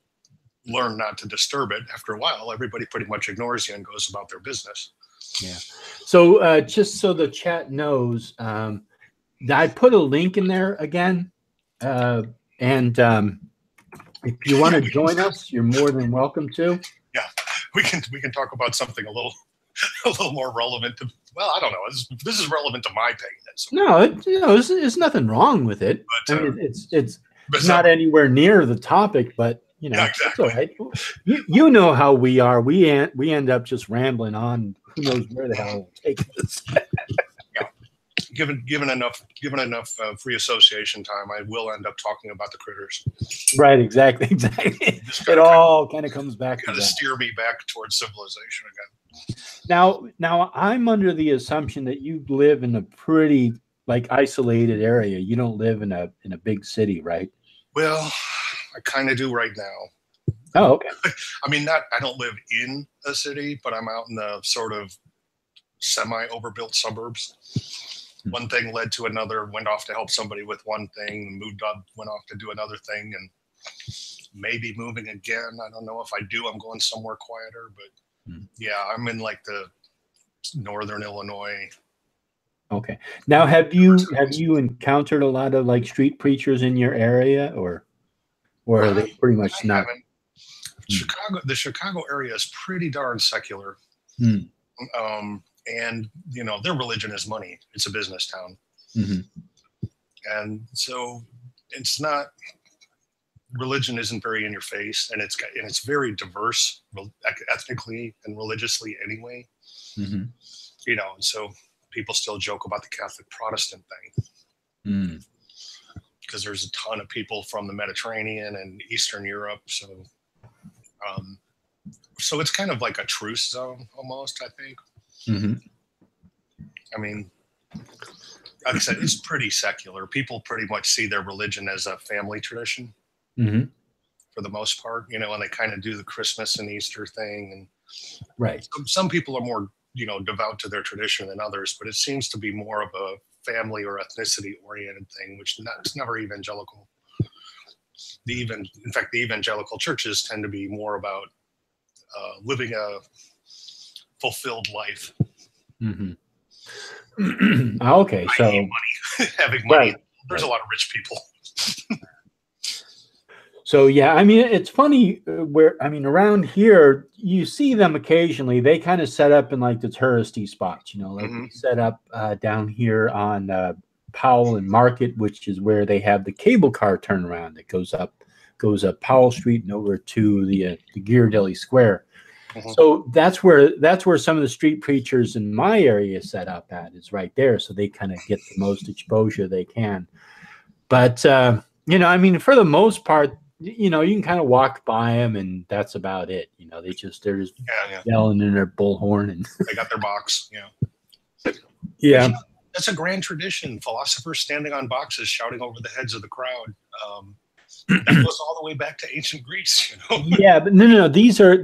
learn not to disturb it, after a while, everybody pretty much ignores you and goes about their business. Yeah. So just so the chat knows, I put a link in there again. And if you want to join us, you're more than welcome to. Yeah, we can talk about something a little more relevant to. Well, I don't know. This is relevant to my pain. No, there's nothing wrong with it. But, I mean, it's not anywhere near the topic, but yeah, exactly. It's all right. You know how we are. We end up just rambling on. Who knows where the hell we'll take this? Yeah. Given enough free association time, I will end up talking about the critters. Right. Exactly. It all kind of comes back. Got to steer me back towards civilization again. Now I'm under the assumption that you live in a pretty isolated area. You don't live in a big city, right? Well, I kind of do right now. Oh, okay. I mean, I don't live in a city, but I'm out in the sort of semi-overbuilt suburbs. One thing led to another, went off to help somebody with one thing, moved up, went off to do another thing, and maybe moving again. I don't know if I do. I'm going somewhere quieter, but yeah, I'm in the northern Illinois. Okay. Now, have you encountered a lot of street preachers in your area, or are they pretty much not? The Chicago area is pretty darn secular. And their religion is money. It's a business town. And so it's not, religion isn't very in your face, and it's very diverse ethnically and religiously anyway. And so people still joke about the Catholic Protestant thing because there's a ton of people from the Mediterranean and Eastern Europe. So it's kind of like a truce zone almost, I think. I mean, like I said, it's pretty secular. People pretty much see their religion as a family tradition for the most part, and they kind of do the Christmas and Easter thing. And right. Some people are more, devout to their tradition than others, but it seems to be more of a family or ethnicity oriented thing, which it's never evangelical. In fact, the evangelical churches tend to be more about living a fulfilled life. Okay, so having money. Right. There's a lot of rich people. So yeah, I mean, it's funny around here you see them occasionally. They kind of set up in the touristy spots, they set up down here on Powell and Market, which is where they have the cable car turnaround that goes up Powell Street and over to the Ghirardelli Square. So that's where some of the street preachers in my area set up at, is right there. So they kind of get the most exposure they can. But for the most part, you can kind of walk by them and that's about it. They're just yelling in their bullhorn and they got their box. Yeah. That's a grand tradition. Philosophers standing on boxes, shouting over the heads of the crowd. That goes all the way back to ancient Greece. Yeah, but no. These are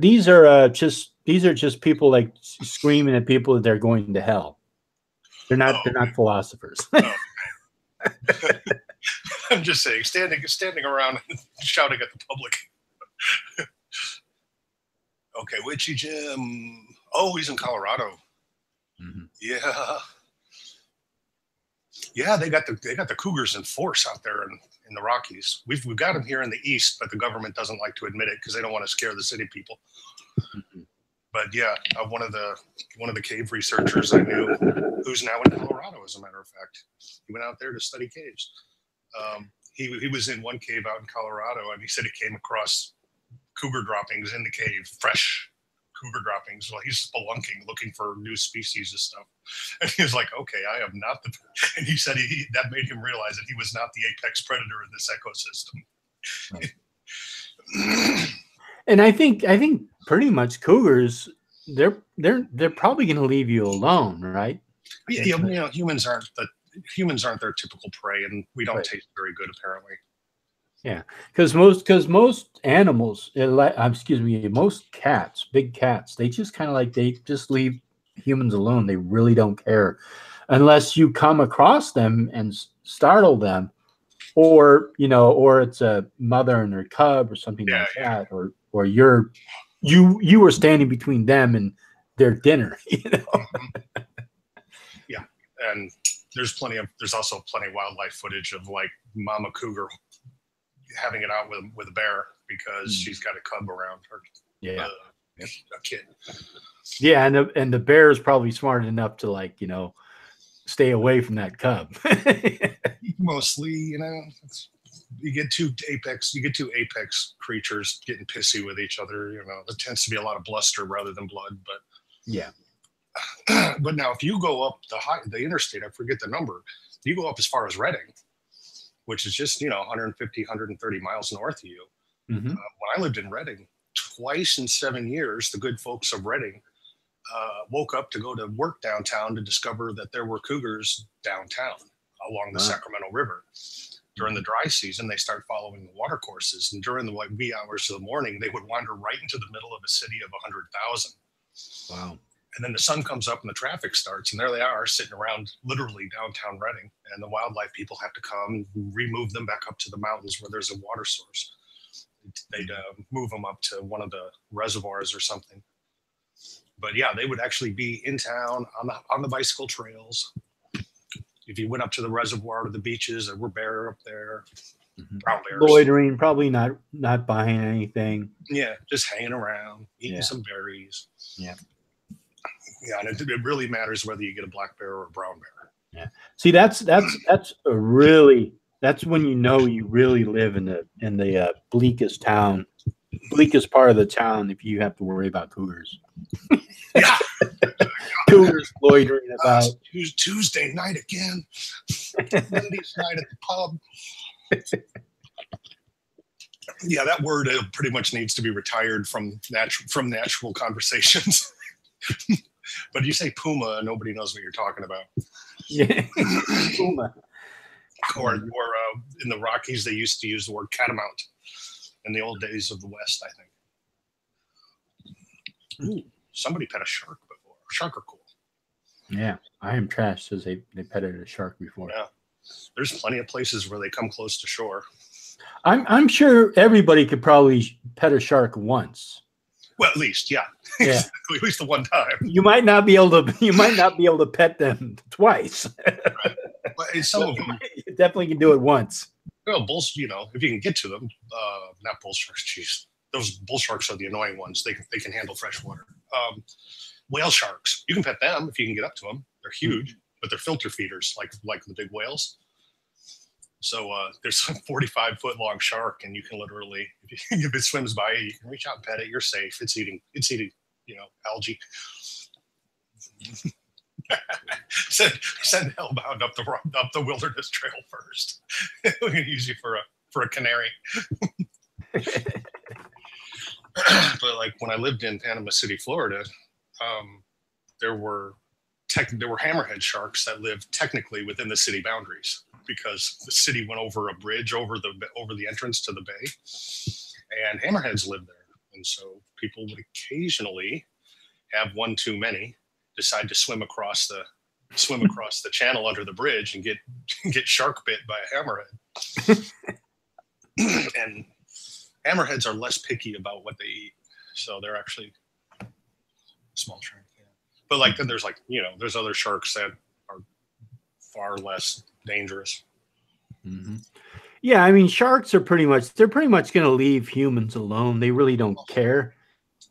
just people screaming at people that they're going to hell. They're not philosophers. I'm just saying, standing around and shouting at the public. Okay, Witchy Jim. Oh, he's in Colorado. Yeah, they got the cougars in force out there in the Rockies. We've got them here in the east, but the government doesn't like to admit it because they don't want to scare the city people. But yeah, one of the cave researchers I knew, who's now in Colorado, as a matter of fact, he went out there to study caves. He was in one cave out in Colorado, and he said he came across cougar droppings in the cave, fresh cougar droppings. Well, he's spelunking, looking for new species of stuff. And he was like, okay, I am not the, and he said that made him realize that he was not the apex predator in this ecosystem. Right. And I think pretty much cougars, they're probably going to leave you alone, right? Yeah, you know, humans aren't their typical prey, and we don't taste very good, apparently. Yeah, because most animals, excuse me, most cats, big cats, they just kind of like, they just leave humans alone. They really don't care unless you come across them and startle them, or or it's a mother and her cub or something like that, or you were standing between them and their dinner, Yeah, and there's also plenty of wildlife footage of like mama cougar having it out with a bear because she's got a cub around her. Yeah, a kid. Yeah, and the bear is probably smart enough to stay away from that cub. Mostly, you get two apex creatures getting pissy with each other. There tends to be a lot of bluster rather than blood. But yeah. But now, if you go up the interstate, I forget the number. You go up as far as Reading, which is just 150, 130 miles north of you. Mm-hmm. When I lived in Reading, twice in 7 years, the good folks of Reading woke up to go to work downtown to discover that there were cougars downtown along the Sacramento River. During the dry season, they start following the water courses, and during the wee hours of the morning, they would wander right into the middle of a city of 100,000. Wow. And then the sun comes up and the traffic starts, and there they are sitting around literally downtown Reading. And the wildlife people have to come remove them back up to the mountains where there's a water source. They'd move them up to one of the reservoirs or something. But yeah, they would actually be in town on the bicycle trails. If you went up to the reservoir or the beaches, there were bear up there, brown bears. Loitering, probably not buying anything. Yeah, just hanging around, eating some berries. Yeah. Yeah, and it really matters whether you get a black bear or a brown bear. Yeah. See, that's when you really live in the bleakest part of the town if you have to worry about cougars. Yeah. Cougars loitering about. Tuesday night again. Monday's night at the pub. Yeah, that word pretty much needs to be retired from natural conversations. But you say puma, nobody knows what you're talking about. Yeah, puma. Or in the Rockies, they used to use the word catamount in the old days of the West, I think. Ooh, somebody pet a shark before. Shark are cool. Yeah, I am trash says they petted a shark before. Yeah, there's plenty of places where they come close to shore. I'm sure everybody could probably pet a shark once. Well, at least, yeah. Yeah. At least the one time. You might not be able to pet them twice. Right. But some of them, you definitely can do it once. Well, bulls, if you can get to them, not bull sharks. Jeez, those bull sharks are the annoying ones. They can handle fresh water. Whale sharks, you can pet them if you can get up to them. They're huge, but they're filter feeders, like the big whales. So there's a 45-foot long shark, and you can literally, if it swims by you, you can reach out and pet it. You're safe. It's eating, algae. Send hellbound up the wilderness trail first. We're gonna use you for a canary. But like when I lived in Panama City, Florida, there were hammerhead sharks that lived technically within the city boundaries, because the city went over a bridge over the entrance to the bay, and hammerheads lived there. And so people would occasionally have one too many, decide to swim across the channel under the bridge and get shark bit by a hammerhead. And hammerheads are less picky about what they eat, so they're actually small shark. Yeah. But then there's other sharks that are far less dangerous. Mm-hmm. Yeah, I mean, sharks are pretty much going to leave humans alone. They really don't care.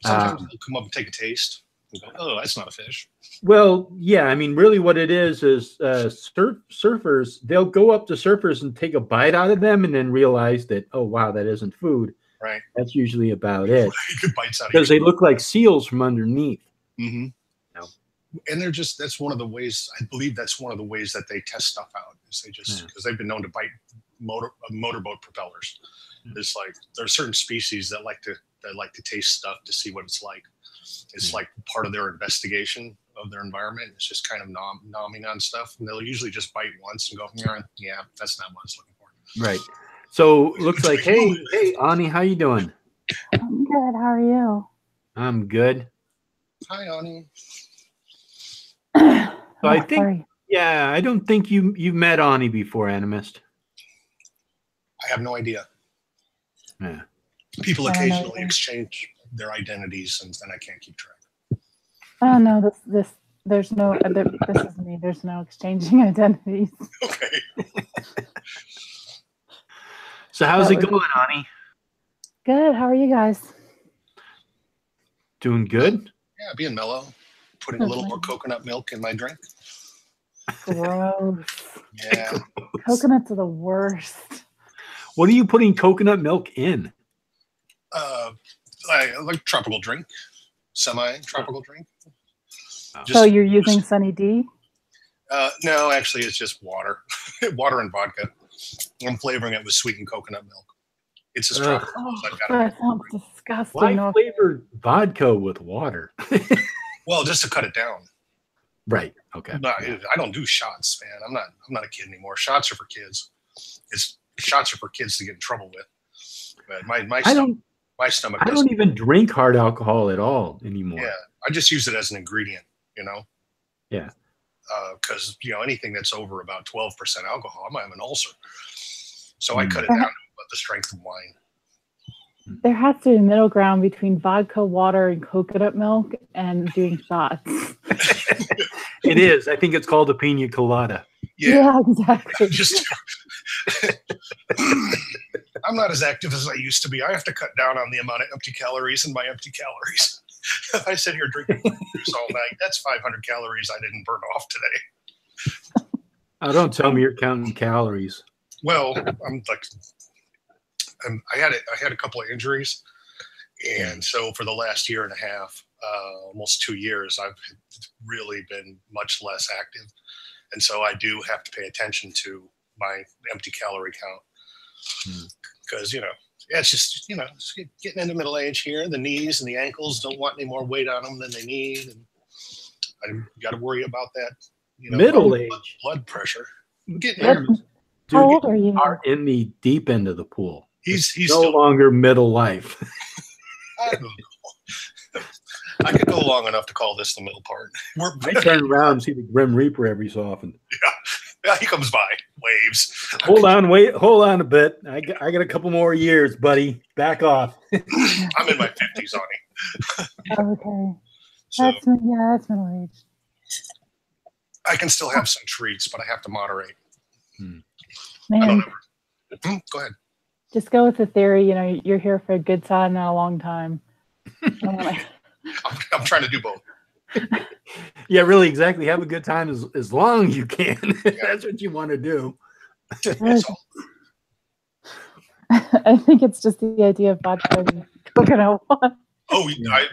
Sometimes they'll come up and take a taste and go, "Oh, that's not a fish." Well, yeah, I mean, really what it is surfers, they'll go up to surfers and take a bite out of them and then realize that, oh, wow, that isn't food. Right. That's usually about it. Good bites out of Because they look like seals from underneath. Mm-hmm. No. And they're just, that's one of the ways, I believe that's one of the ways that they test stuff out, is they just, because they've been known to bite motorboat propellers. It's like, there are certain species that like to taste stuff to see what it's like. It's like part of their investigation of their environment. It's just kind of nomming on stuff. And they'll usually just bite once and go, yeah, that's not what I was looking for. Right. So looks like, hey, Ani, how you doing? I'm good. How are you? I'm good. Hi, Ani. So I think, yeah, I don't think you've met Ani before, Animist. I have no idea. Yeah. People occasionally exchange their identities, and then I can't keep track. Oh no, there's no. This is me. There's no exchanging identities. Okay. So how's it going, Ani? Good. How are you guys? Doing good? Yeah, being mellow. Putting a little more coconut milk in my drink. Gross. Yeah. Coconuts are the worst. What are you putting coconut milk in? Like tropical drink. Semi-tropical drink. So you're using Sunny D? No, actually, it's just water. Water and vodka. I'm flavoring it with sweetened coconut milk. It's as tropical as I've got it. That sounds disgusting. Why flavor vodka with water? Well, just to cut it down. Right. Okay. No, I don't do shots, man. I'm not a kid anymore. Shots are for kids. Shots are for kids to get in trouble with. But my stomach. I don't even drink hard alcohol at all anymore. Yeah, I just use it as an ingredient. Yeah. Because anything that's over about 12% alcohol, I might have an ulcer. So I cut it down to about the strength of wine. There has to be a middle ground between vodka, water, and coconut milk and doing shots. It is. I think it's called a pina colada. Yeah, exactly. I'm not as active as I used to be. I have to cut down on the amount of empty calories in my empty calories. If I sit here drinking juice all night, that's 500 calories I didn't burn off today. Oh, don't tell me you're counting calories. Well, I had a couple of injuries, and so for the last year and a half, almost 2 years, I've really been much less active, and so I do have to pay attention to my empty calorie count because it's just getting into middle age here. The knees and the ankles don't want any more weight on them than they need, and I got to worry about that. Middle age blood pressure. Getting How old are you? Are in the deep end of the pool. He's no still longer middle life. I don't know. I could go long enough to call this the middle part. I turn around and see the Grim Reaper every so often. Yeah, he comes by, waves. Hold on a bit. I got a couple more years, buddy. Back off. I'm in my 50s, Ani. Okay. So That's middle age. I can still have some treats, but I have to moderate. Man, Go ahead. just go with the theory. You're here for a good time, not a long time. I'm trying to do both. Yeah, really, exactly. Have a good time as long as you can. That's what you want to do. I think it's just the idea of vodka and coconut water. Oh,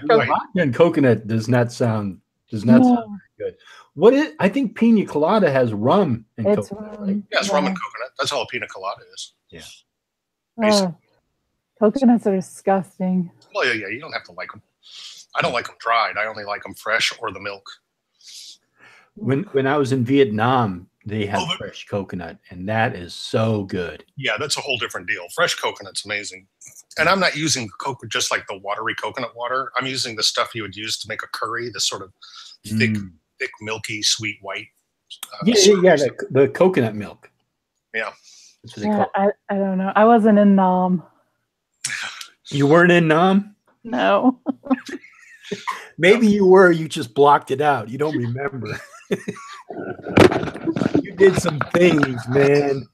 Vodka and coconut does not sound very good. I think pina colada has rum and It's coconut. rum. Right? Yeah, it's rum and coconut. That's all a pina colada is. Yeah. Coconuts are disgusting. Well, yeah, you don't have to like them. I don't like them dried. I only like them fresh or the milk. When I was in Vietnam, they had fresh coconut, and that is so good. Yeah, that's a whole different deal. Fresh coconut's amazing. And I'm not using coconut just like the watery coconut water. I'm using the stuff you would use to make a curry, the sort of thick, milky, sweet white. The coconut milk. Yeah. That's what they call it. I don't know. I wasn't in Nam. You weren't in Nam? No. Maybe you were. You just blocked it out. You don't remember. You did some things, man.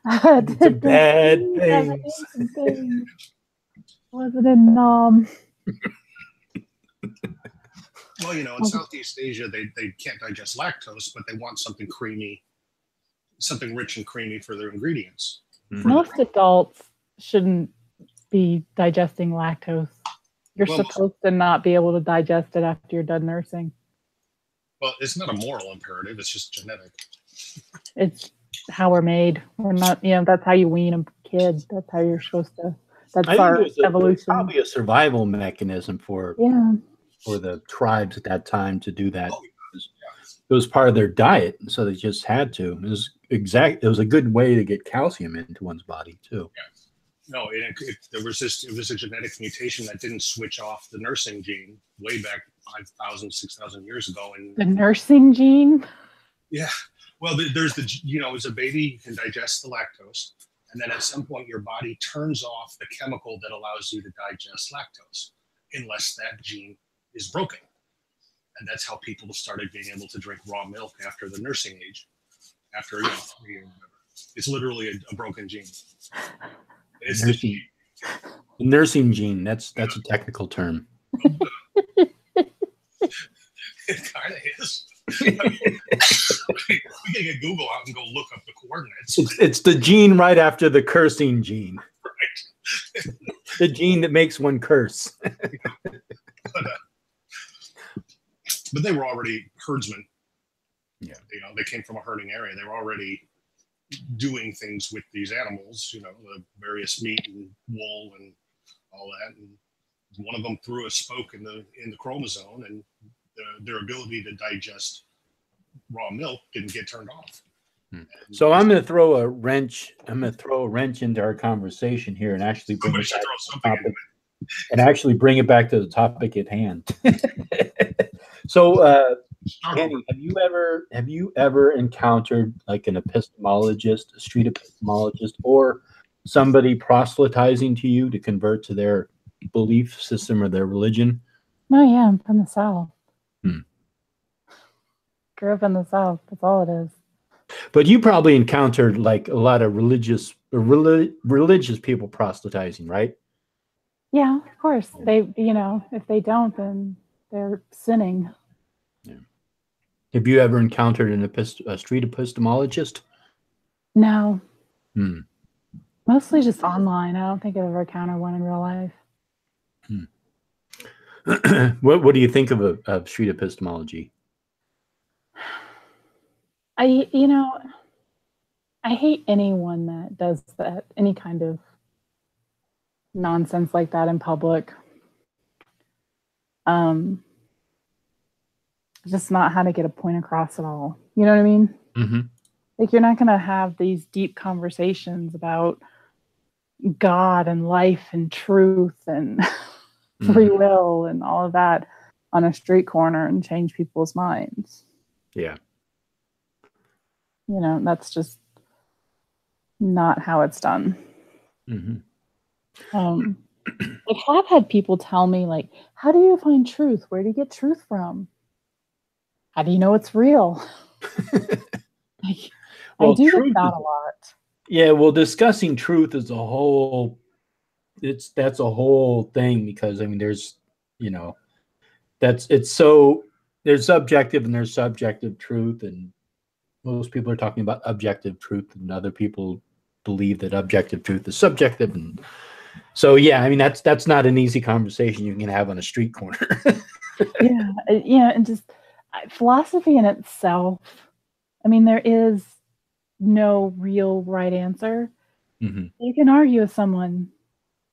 I did some bad things. Wasn't in Nam. Well, in Southeast Asia, they can't digest lactose, but they want something creamy, something rich and creamy for their ingredients. Most adults shouldn't be digesting lactose. You're supposed to not be able to digest it after you're done nursing. Well, it's not a moral imperative. It's just genetic. It's how we're made. We're not, that's how you wean a kid. That's how you're supposed to. That's our evolution. It's probably a survival mechanism for the tribes at that time to do that. It was part of their diet, so they just had to. It was a good way to get calcium into one's body too. Yeah. No, it was a genetic mutation that didn't switch off the nursing gene way back 5,000, 6,000 years ago. And the nursing gene? Yeah. Well, there's as a baby, you can digest the lactose. And then at some point, your body turns off the chemical that allows you to digest lactose, unless that gene is broken. And that's how people started being able to drink raw milk after the nursing age. After 3 years, it's literally a broken gene. It's the nursing gene. That's a technical term. It kind of is. We can get Google out and go look up the coordinates. It's the gene right after the cursing gene. Right. The gene that makes one curse. But they were already herdsmen. Yeah. They came from a herding area. They were already doing things with these animals, the various meat and wool and all that. And one of them threw a spoke in the chromosome, and their ability to digest raw milk didn't get turned off. So I'm going to throw a wrench. I'm going to throw a wrench into our conversation here and actually bring it back to the topic at hand. So, Kenny, have you ever encountered like an epistemologist, a street epistemologist, or somebody proselytizing to you to convert to their belief system or their religion? Oh yeah, I'm from the South. Grew up in the South. That's all it is. But you probably encountered like a lot of religious people proselytizing, right? Yeah, of course. They, if they don't, then they're sinning. Yeah. Have you ever encountered a street epistemologist? No. Mostly just online. I don't think I've ever encountered one in real life. What do you think of street epistemology? I hate anyone that does that, any kind of nonsense like that in public. Just not how to get a point across at all. You know what I mean? Mm-hmm. Like, you're not going to have these deep conversations about God and life and truth and free will and all of that on a street corner and change people's minds. Yeah. That's just not how it's done. I have had people tell me, like, how do you find truth? Where do you get truth from? How do you know it's real? I do get that a lot. Yeah, well, discussing truth is a whole. That's a whole thing, because there's, there's subjective and there's subjective truth, and most people are talking about objective truth, and other people believe that objective truth is subjective, and so that's not an easy conversation you can have on a street corner. And just philosophy in itself. There is no real right answer. You can argue with someone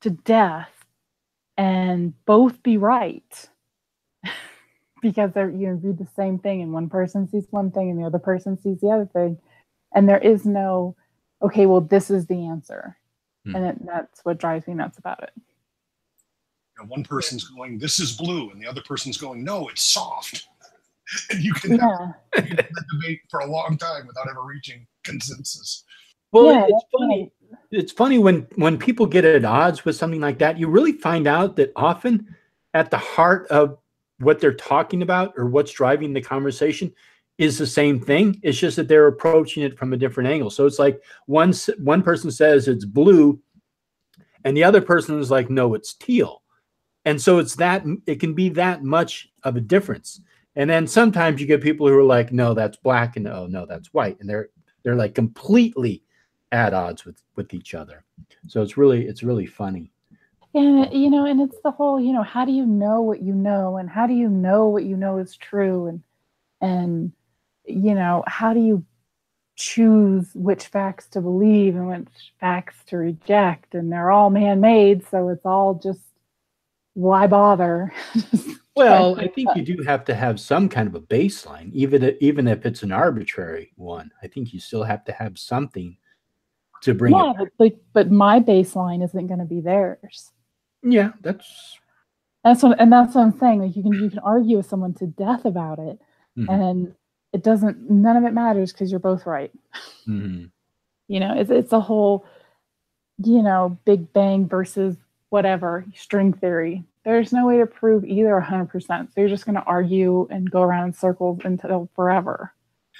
to death and both be right, because they're read the same thing, and one person sees one thing and the other person sees the other thing, and there is no, okay, well, this is the answer. And that's what drives me nuts about it. One person's going, this is blue, and the other person's going, no, it's soft. And you can have that debate for a long time without ever reaching consensus. Well, it's funny. It's funny when people get at odds with something like that, you really find out that often at the heart of what they're talking about or what's driving the conversation is the same thing. It's just that they're approaching it from a different angle. So it's like one person says it's blue and the other person is like, no, it's teal. And so it can be that much of a difference. And then sometimes you get people who are like, no, that's black, and oh, no, that's white. And they're like completely at odds with each other. So it's really funny. And, and it's the whole, how do you know what you know? And how do you know what you know is true? And how do you choose which facts to believe and which facts to reject? And they're all man-made, so it's all just, why bother? Well, I think you do have to have some kind of a baseline, even if it's an arbitrary one. I think you still have to have something to bring it. But my baseline isn't going to be theirs. Yeah, that's what I'm saying. Like you can argue with someone to death about it, and it doesn't. None of it matters because you're both right. It's a whole, Big Bang versus whatever string theory. There's no way to prove either 100%. So you're just going to argue and go around in circles until forever.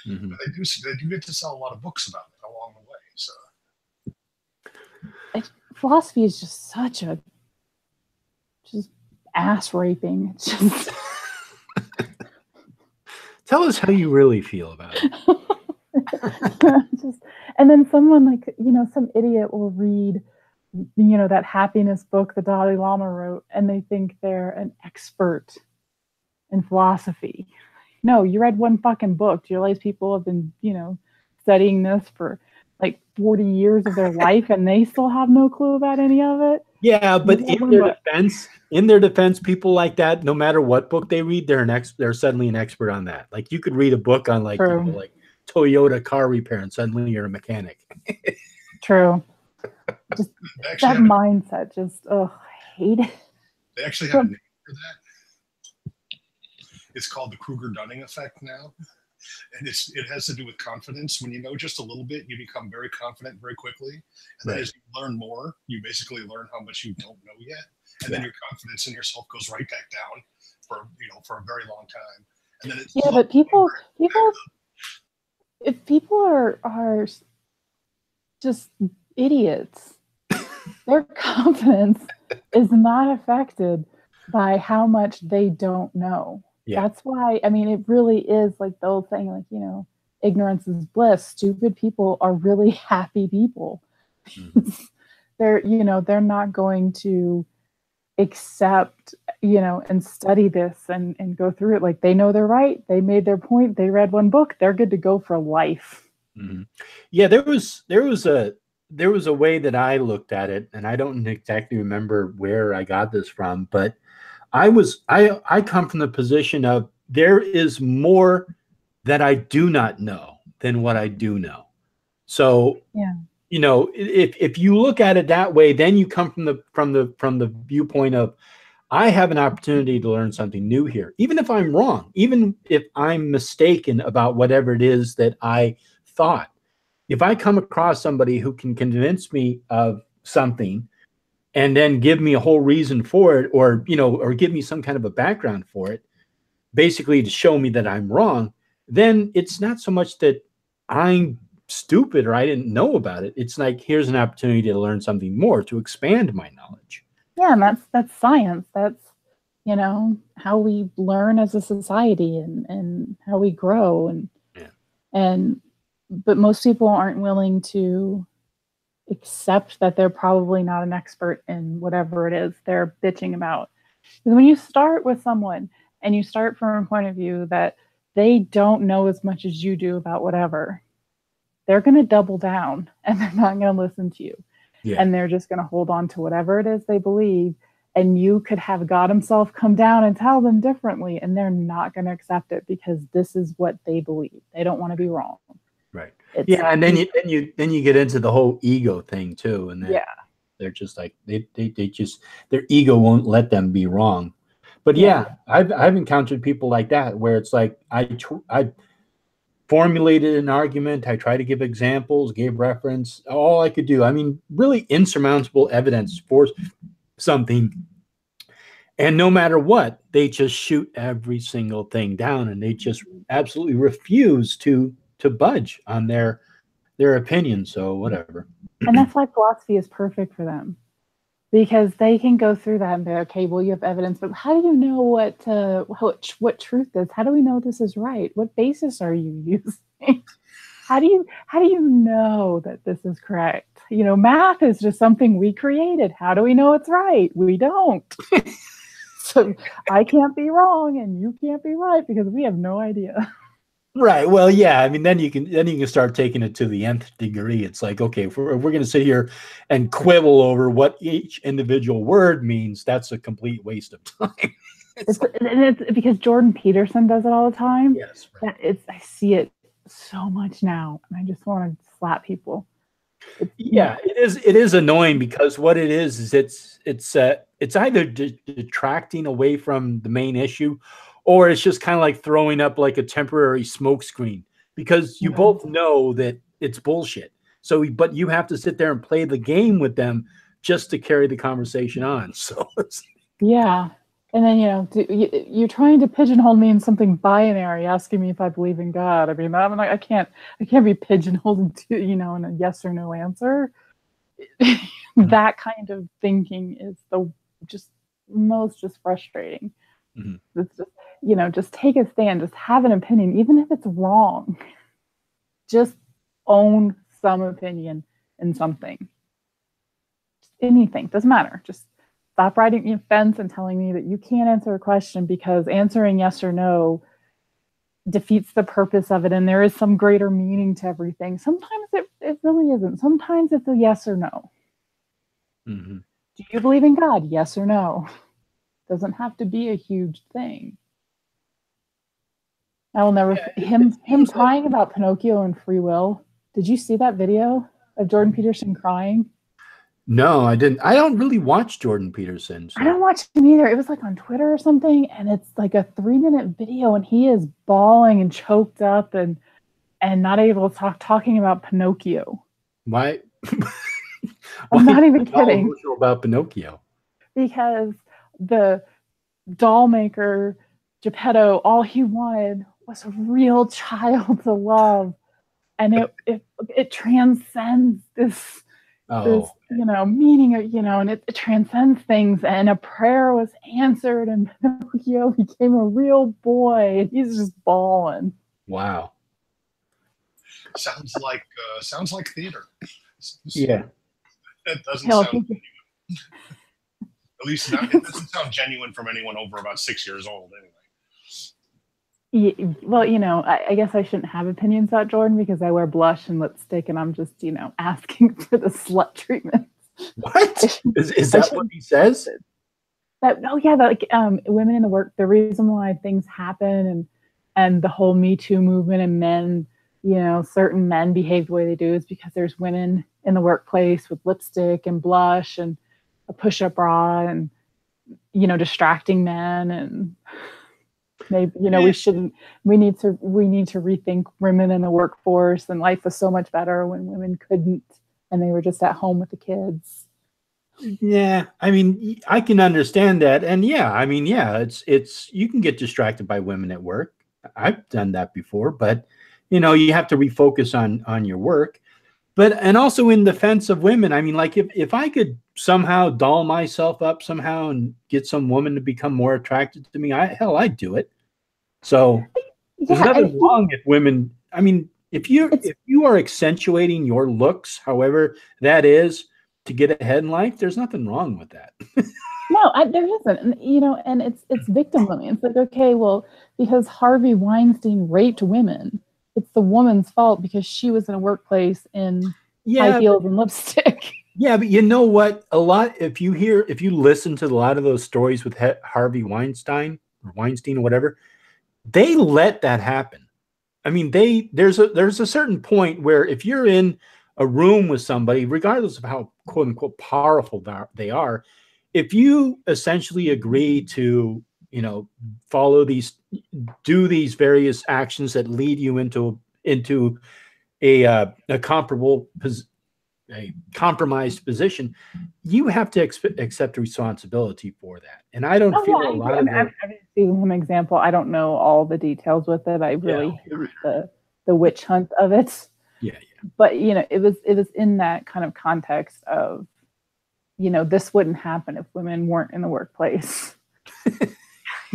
They do get to sell a lot of books about it along the way. So philosophy is just such a ass raping. It's just tell us how you really feel about it. And then someone some idiot will read that happiness book the Dalai Lama wrote, and they think they're an expert in philosophy. No, you read one fucking book. Do you realize people have been, studying this for like 40 years of their life, and they still have no clue about any of it? Yeah, but in their defense, people like that, no matter what book they read, they're suddenly an expert on that. Like you could read a book on like Toyota car repair, and suddenly you're a mechanic. True. Just that mindset, I hate it. They actually have a name for that. It's called the Kruger-Dunning effect now. And it has to do with confidence. When you know just a little bit, you become very confident very quickly. And then as you learn more, you basically learn how much you don't know yet. And then your confidence in yourself goes right back down for a very long time. And then but if people are just idiots, their confidence is not affected by how much they don't know. That's why, it really is like the old saying, ignorance is bliss. Stupid people are really happy people. They're not going to accept, and study this and go through it. Like they know they're right. They made their point. They read one book. They're good to go for life. Yeah, there was a way that I looked at it, and I don't exactly remember where I got this from, but I come from the position of there is more that I do not know than what I do know. So, if you look at it that way, then you come from the viewpoint of I have an opportunity to learn something new here, even if I'm wrong, even if I'm mistaken about whatever it is that I thought. If I come across somebody who can convince me of something and then give me a whole reason for it, or give me some kind of a background for it, basically to show me that I'm wrong, then it's not so much that I'm stupid or I didn't know about it. It's like, here's an opportunity to learn something more, to expand my knowledge. Yeah, and that's science. That's, how we learn as a society and how we grow. But most people aren't willing to accept that they're probably not an expert in whatever it is they're bitching about. Because when you start with someone and you start from a point of view that they don't know as much as you do about whatever, they're going to double down and they're not going to listen to you. And they're just going to hold on to whatever it is they believe. And you could have God himself come down and tell them differently, and they're not going to accept it because this is what they believe. They don't want to be wrong. Right. And then you get into the whole ego thing too, and then they're just like they just, their ego won't let them be wrong. But I've encountered people like that where it's like I formulated an argument, I tried to give examples, gave reference, all I could do. Really insurmountable evidence for something, and no matter what, they just shoot every single thing down, and they just absolutely refuse to budge on their opinion. So whatever. And that's why philosophy is perfect for them, because they can go through that and be okay, well, you have evidence, but how do you know what truth is? How do we know this is right? What basis are you using? How do you know that this is correct? math is just something we created. How do we know it's right? We don't. So I can't be wrong and you can't be right because we have no idea. Right. Well, yeah. I mean, then you can start taking it to the nth degree. It's like, okay, if we're going to sit here and quibble over what each individual word means, that's a complete waste of time. It's because Jordan Peterson does it all the time. Yes. Right. I see it so much now, and I just want to slap people. It is annoying because what it is it's either detracting away from the main issue, or it's just kind of like throwing up like a temporary smoke screen because you both know that it's bullshit. So, but you have to sit there and play the game with them just to carry the conversation on. So, yeah. And then, you're trying to pigeonhole me in something binary, asking me if I believe in God. I mean, I'm like, I can't be pigeonholed into, in a yes or no answer. That kind of thinking is just frustrating. Mm-hmm. It's just, just take a stand, just have an opinion, even if it's wrong. Just own some opinion in something. Just anything, doesn't matter. Just stop riding the fence and telling me that you can't answer a question because answering yes or no defeats the purpose of it, and there is some greater meaning to everything. Sometimes it really isn't. Sometimes it's a yes or no. Mm-hmm. Do you believe in God? Yes or no. Doesn't have to be a huge thing. I will never him crying about Pinocchio and free will. Did you see that video of Jordan Peterson crying? No, I didn't. I don't really watch Jordan Peterson. So. I don't watch him either. It was like on Twitter or something, and it's like a 3-minute video, and he is bawling and choked up and not able to talking about Pinocchio. Why? I'm not even kidding. About Pinocchio. Because the doll maker, Geppetto, all he wanted was a real child to love, and it transcends this. This, meaning of, and it transcends things, and a prayer was answered, and Pinocchio became a real boy, and he's just bawling. Wow. Sounds like theater. Yeah. That doesn't sound genuine. At least it doesn't sound genuine from anyone over about 6 years old, anyway. Yeah, well, I guess I shouldn't have opinions about Jordan because I wear blush and lipstick, and I'm just, asking for the slut treatment. What? Is that what he says? Women in the work, the reason why things happen and the whole Me Too movement and men, certain men behave the way they do is because there's women in the workplace with lipstick and blush and a push-up bra and, distracting men, and maybe we need to rethink women in the workforce, and life was so much better when women couldn't and they were just at home with the kids. Yeah, I mean, I can understand that, and it's you can get distracted by women at work. I've done that before, but you have to refocus on your work. And also in defense of women, I mean, like if I could somehow doll myself up somehow and get some woman to become more attracted to me, I'd do it. So there's nothing wrong with women. I mean, if you are accentuating your looks, however that is, to get ahead in life, there's nothing wrong with that. No, there isn't. And it's victim blaming. It's like, okay, well, because Harvey Weinstein raped women, it's the woman's fault because she was in a workplace in high heels and lipstick. Yeah, but you know what? If you listen to a lot of those stories with Harvey Weinstein or whatever, they let that happen. I mean, there's a certain point where if you're in a room with somebody, regardless of how quote unquote powerful they are, if you essentially agree to, do these various actions that lead you into a compromised position, you have to accept responsibility for that. And I don't feel a lot of I'm giving him an example. I don't know all the details with it. I really hate the witch hunt of it. Yeah. But it was in that kind of context of, this wouldn't happen if women weren't in the workplace.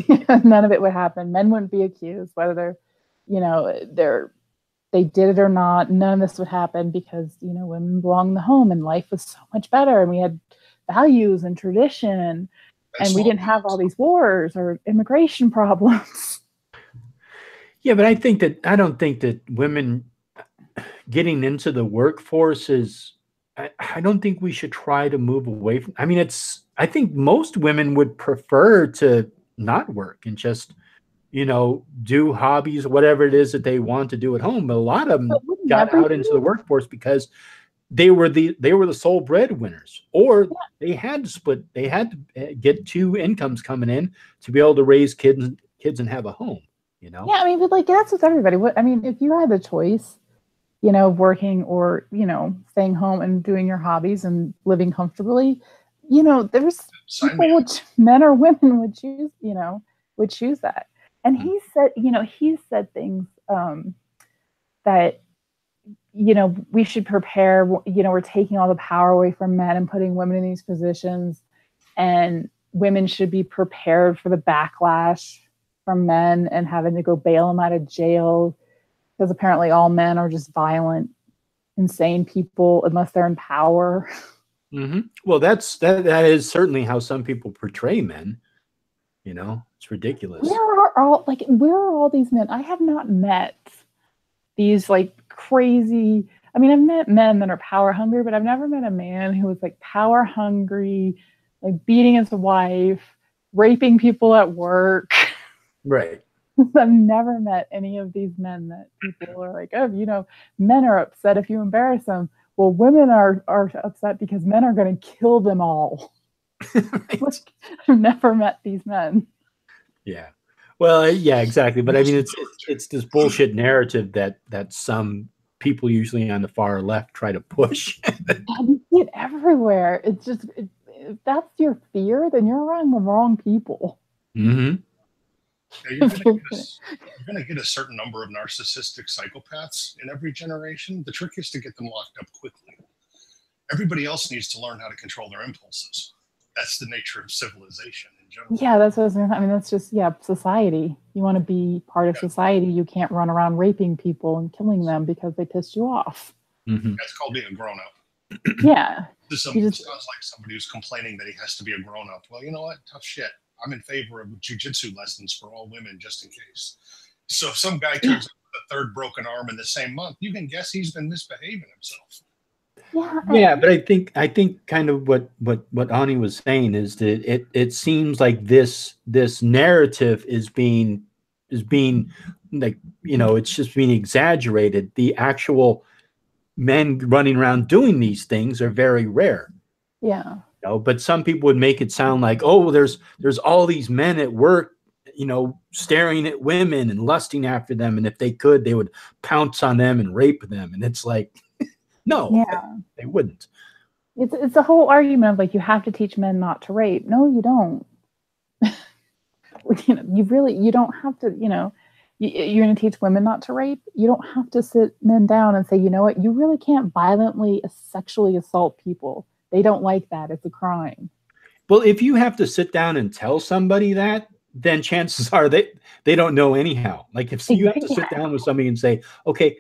None of it would happen. Men wouldn't be accused, whether they're they did it or not, none of this would happen because, you know, women belong in the home and life was so much better. And we had values and tradition and we didn't have all these wars or immigration problems. Yeah, but I don't think that women getting into the workforce is, I don't think we should try to move away from, I mean, I think most women would prefer to not work and just, you know, do hobbies, whatever it is that they want to do at home. But a lot of them got out into the workforce because they were the sole breadwinners, or they had to get two incomes coming in to be able to raise kids and have a home, you know? Yeah, I mean, but like that's with everybody. I mean, if you had the choice, you know, working or, you know, staying home and doing your hobbies and living comfortably, you know, there's people, men or women would choose, you know, would choose that. And he said things that, you know, we should prepare, you know, we're taking all the power away from men and putting women in these positions, and women should be prepared for the backlash from men and having to go bail them out of jail, because apparently all men are just violent, insane people unless they're in power. Mm-hmm. Well, that is certainly how some people portray men. You know, it's ridiculous. Where are all these men? I have not met these like crazy. I mean, I've met men that are power hungry, but I've never met a man who was like power hungry, like beating his wife, raping people at work. Right. I've never met any of these men that people are like, oh, you know, men are upset if you embarrass them. Well, women are upset because men are going to kill them all. Right. Like, I've never met these men. Yeah. Well, yeah, exactly. But I mean, it's this bullshit narrative that some people, usually on the far left, try to push. You see it everywhere. It's just, if that's your fear, then you're around the wrong people. Mm-hmm. Yeah, you're going to get a certain number of narcissistic psychopaths in every generation. The trick is to get them locked up quickly. Everybody else needs to learn how to control their impulses. That's the nature of civilization in general. Yeah, that's what I was going to say. I mean, that's just, society. You want to be part of society. You can't run around raping people and killing them because they pissed you off. Mm-hmm. That's called being a grown-up. Yeah. This sounds like somebody who's complaining that he has to be a grown-up. Well, you know what? Tough shit. I'm in favor of jujitsu lessons for all women, just in case. So if some guy turns up with a third broken arm in the same month, you can guess he's been misbehaving himself. Yeah, but I think kind of what Ani was saying is that it seems like this narrative is being like, you know, it's just being exaggerated. The actual men running around doing these things are very rare. Yeah. You know, but some people would make it sound like, oh, there's all these men at work, you know, staring at women and lusting after them, and if they could, they would pounce on them and rape them. And it's like, no, they wouldn't. It's a whole argument of like, you have to teach men not to rape. No, you don't. You know, you don't have to, you know, you're going to teach women not to rape. You don't have to sit men down and say, you know what, you really can't violently sexually assault people. They don't like that. It's a crime. Well, if you have to sit down and tell somebody that, then chances are they don't know anyhow. Like if you have to sit down with somebody and say, okay,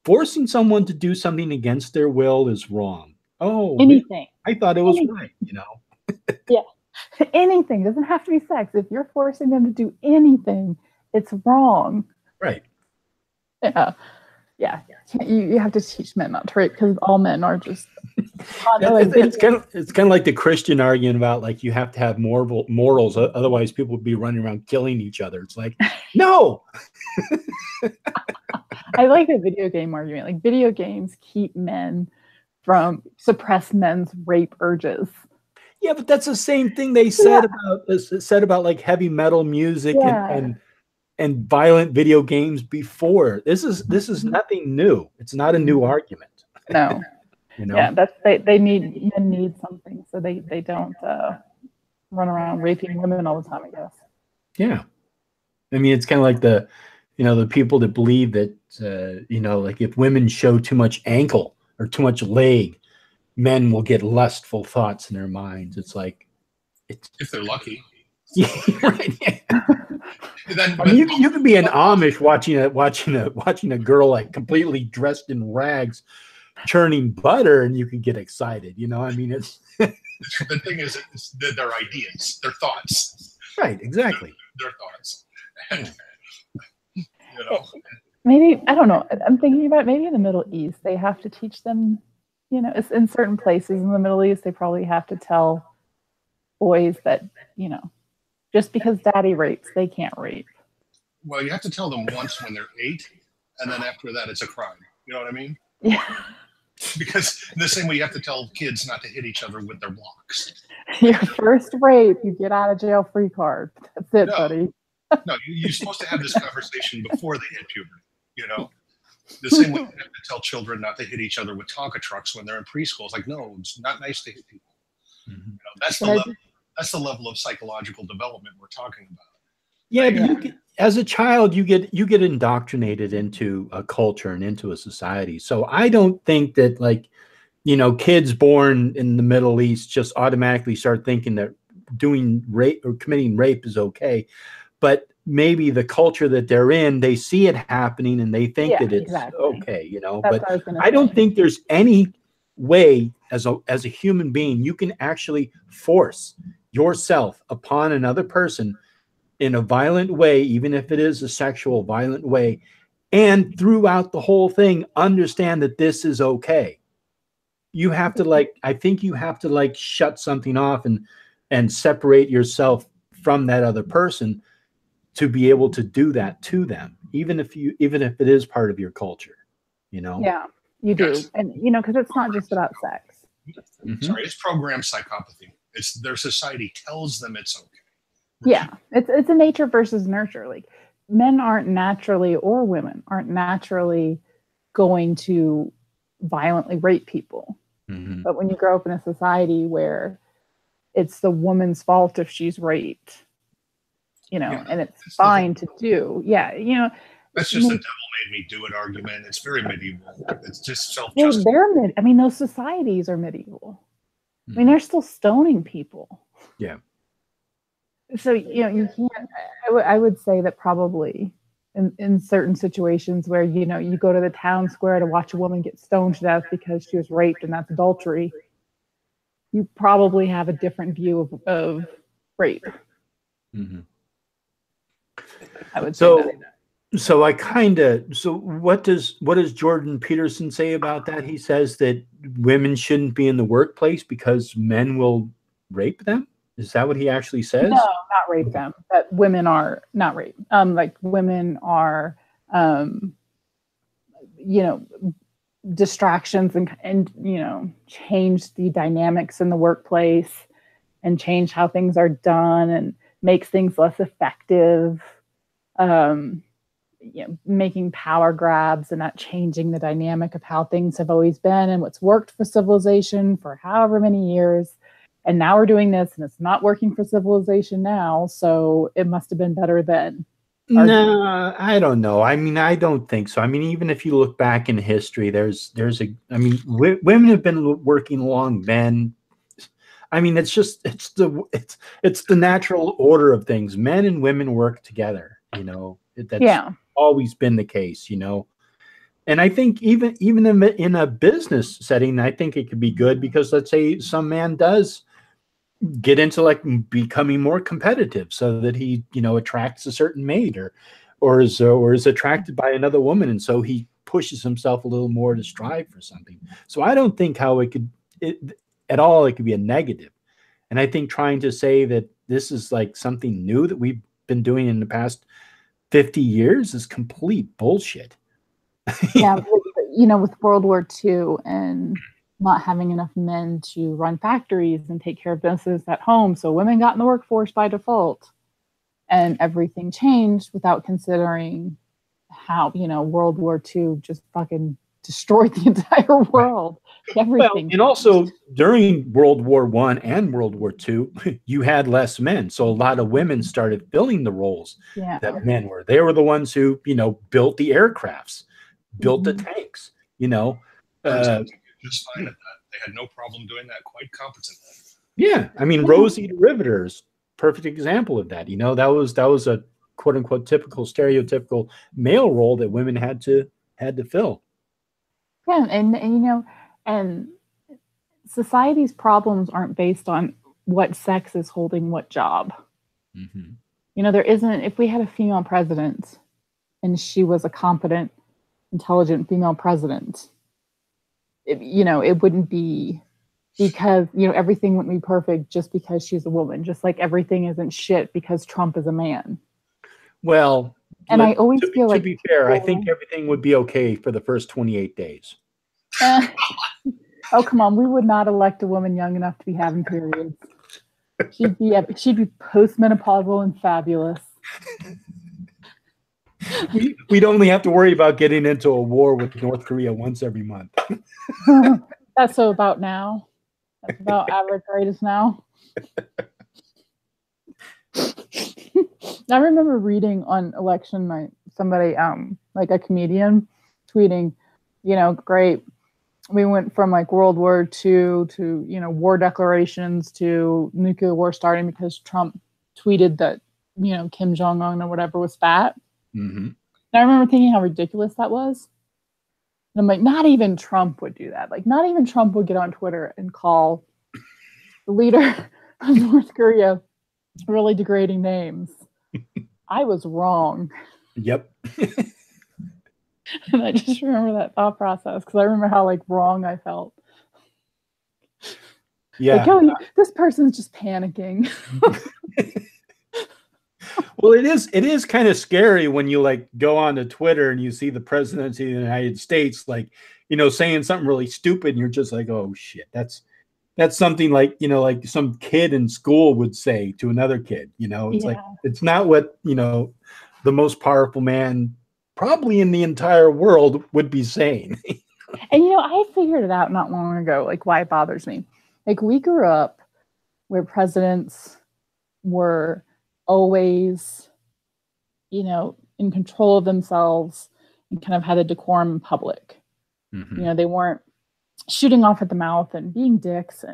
forcing someone to do something against their will is wrong. Oh, anything. I thought it was right, you know. Yeah. Anything. It doesn't have to be sex. If you're forcing them to do anything, it's wrong. Right. Yeah. Yeah. You have to teach men not to rape because all men are just it's kind of like the Christian argument about like you have to have morals, otherwise people would be running around killing each other. It's like, no. I like the video game argument. Like video games keep men from suppress men's rape urges. Yeah, but that's the same thing they said about like heavy metal music and violent video games before. This is nothing new. It's not a new argument. No. You know? Yeah, that's men need something, so they don't run around raping women all the time, I guess. Yeah. I mean, it's kind of like the people that believe that like if women show too much ankle or too much leg, men will get lustful thoughts in their minds. It's like, if they're lucky. Yeah, right. Yeah. I mean, you could be an Amish watching a girl like completely dressed in rags churning butter, and you could get excited. You know, I mean, it's the thing is, their ideas, their thoughts. Right, exactly. Their thoughts. And, you know. Maybe, I don't know. I'm thinking about maybe in the Middle East, they have to teach them, you know, it's in certain places in the Middle East, they probably have to tell boys that, you know, just because daddy rapes, they can't rape. Well, you have to tell them once when they're 8, and then after that, it's a crime. You know what I mean? Yeah. Because in the same way, you have to tell kids not to hit each other with their blocks. Your first rape, you get out of jail free card. That's it, buddy. No, you're supposed to have this conversation before they hit puberty. You know, the same way you have to tell children not to hit each other with Tonka trucks when they're in preschool. It's like, no, it's not nice to hit people. You know, that's the level of psychological development we're talking about. Yeah, but as a child, you get indoctrinated into a culture and into a society. So I don't think that, like, you know, kids born in the Middle East just automatically start thinking that doing rape or committing rape is okay. But maybe the culture that they're in, they see it happening and they think that it's okay, you know. That's but I don't think there's any way as a human being you can actually force yourself upon another person in a violent way, even if it is a sexual violent way, and throughout the whole thing understand that this is okay. You have to I think you have to shut something off and separate yourself from that other person to be able to do that to them, even if it is part of your culture, you know? Yeah, you do. And, you know, because it's not just about sex. Sorry, it's programmed psychopathy. It's their society tells them it's okay. Yeah, it's a nature versus nurture. Like, men aren't naturally, or women aren't naturally going to violently rape people. But when you grow up in a society where it's the woman's fault if she's raped, you know, and it's fine to do. Yeah, you know. That's just a devil made me do it argument. It's very medieval. It's just self-justice. I mean, those societies are medieval. I mean, they're still stoning people. Yeah. So, you know, you can't, I would say that probably in certain situations where, you know, you go to the town square to watch a woman get stoned to death because she was raped and that's adultery, you probably have a different view of rape. I would say that. So what does Jordan Peterson say about that? He says that women shouldn't be in the workplace because men will rape them. Is that what he actually says? No, not rape them. That women are not rape. Like women are, you know, distractions and you know, change the dynamics in the workplace and change how things are done and makes things less effective. You know, making power grabs and not changing the dynamic of how things have always been and what's worked for civilization for however many years. And now we're doing this and it's not working for civilization now. So it must have been better then. No, I don't know. I mean, I don't think so. I mean, even if you look back in history, women have been working along men. I mean, it's the natural order of things. Men and women work together, you know, that's always been the case, you know. And I think even in a business setting, I think it could be good because let's say some man does get into becoming more competitive so that he, you know, attracts a certain mate or is attracted by another woman. And so he pushes himself a little more to strive for something. So I don't think how it could be a negative. And I think trying to say that this is like something new that we've been doing in the past 50 years is complete bullshit. Yeah, you know, with World War II and not having enough men to run factories and take care of businesses at home, so women got in the workforce by default, and everything changed without considering how, you know, World War II just fucking destroyed the entire world. Everything. Well, and also during World War I and World War II, you had less men, so a lot of women started filling the roles that men were. They were the ones who, you know, built the aircrafts, built the tanks, you know. Just fine at that. They had no problem doing that quite competently. Yeah, I mean, Rosie the Riveter is perfect example of that. You know, that was a quote unquote typical stereotypical male role that women had to fill. Yeah, and you know, and society's problems aren't based on what sex is holding what job. Mm-hmm. You know, there isn't, if we had a female president and she was a competent, intelligent female president, you know, it wouldn't be because, you know, everything wouldn't be perfect just because she's a woman, just like everything isn't shit because Trump is a man. Well, and I always feel like, to be fair, I think everything would be okay for the first 28 days. Oh, come on. We would not elect a woman young enough to be having periods. She'd be postmenopausal and fabulous. We'd only have to worry about getting into a war with North Korea once every month. That's so about now. That's about average rate is now. I remember reading on election night, somebody, like a comedian tweeting, you know, great. We went from like World War II to, you know, war declarations to nuclear war starting because Trump tweeted that, you know, Kim Jong-un or whatever was fat. Mm-hmm. And I remember thinking how ridiculous that was. And I'm like, not even Trump would do that. Like, not even Trump would get on Twitter and call the leader of North Korea really degrading names. I was wrong. Yep. And I just remember that thought process because I remember how like wrong I felt. Yeah. Like, oh, this person's just panicking. Well, it is kind of scary when you like go onto Twitter and you see the president of the United States, like, you know, saying something really stupid, and you're just like, oh shit, that's something like, you know, like some kid in school would say to another kid. You know, it's like, it's not what, you know, the most powerful man probably in the entire world would be saying. And, you know, I figured it out not long ago, like why it bothers me. Like, we grew up where presidents were always, you know, in control of themselves and kind of had a decorum in public. Mm-hmm. You know, they weren't shooting off at the mouth and being dicks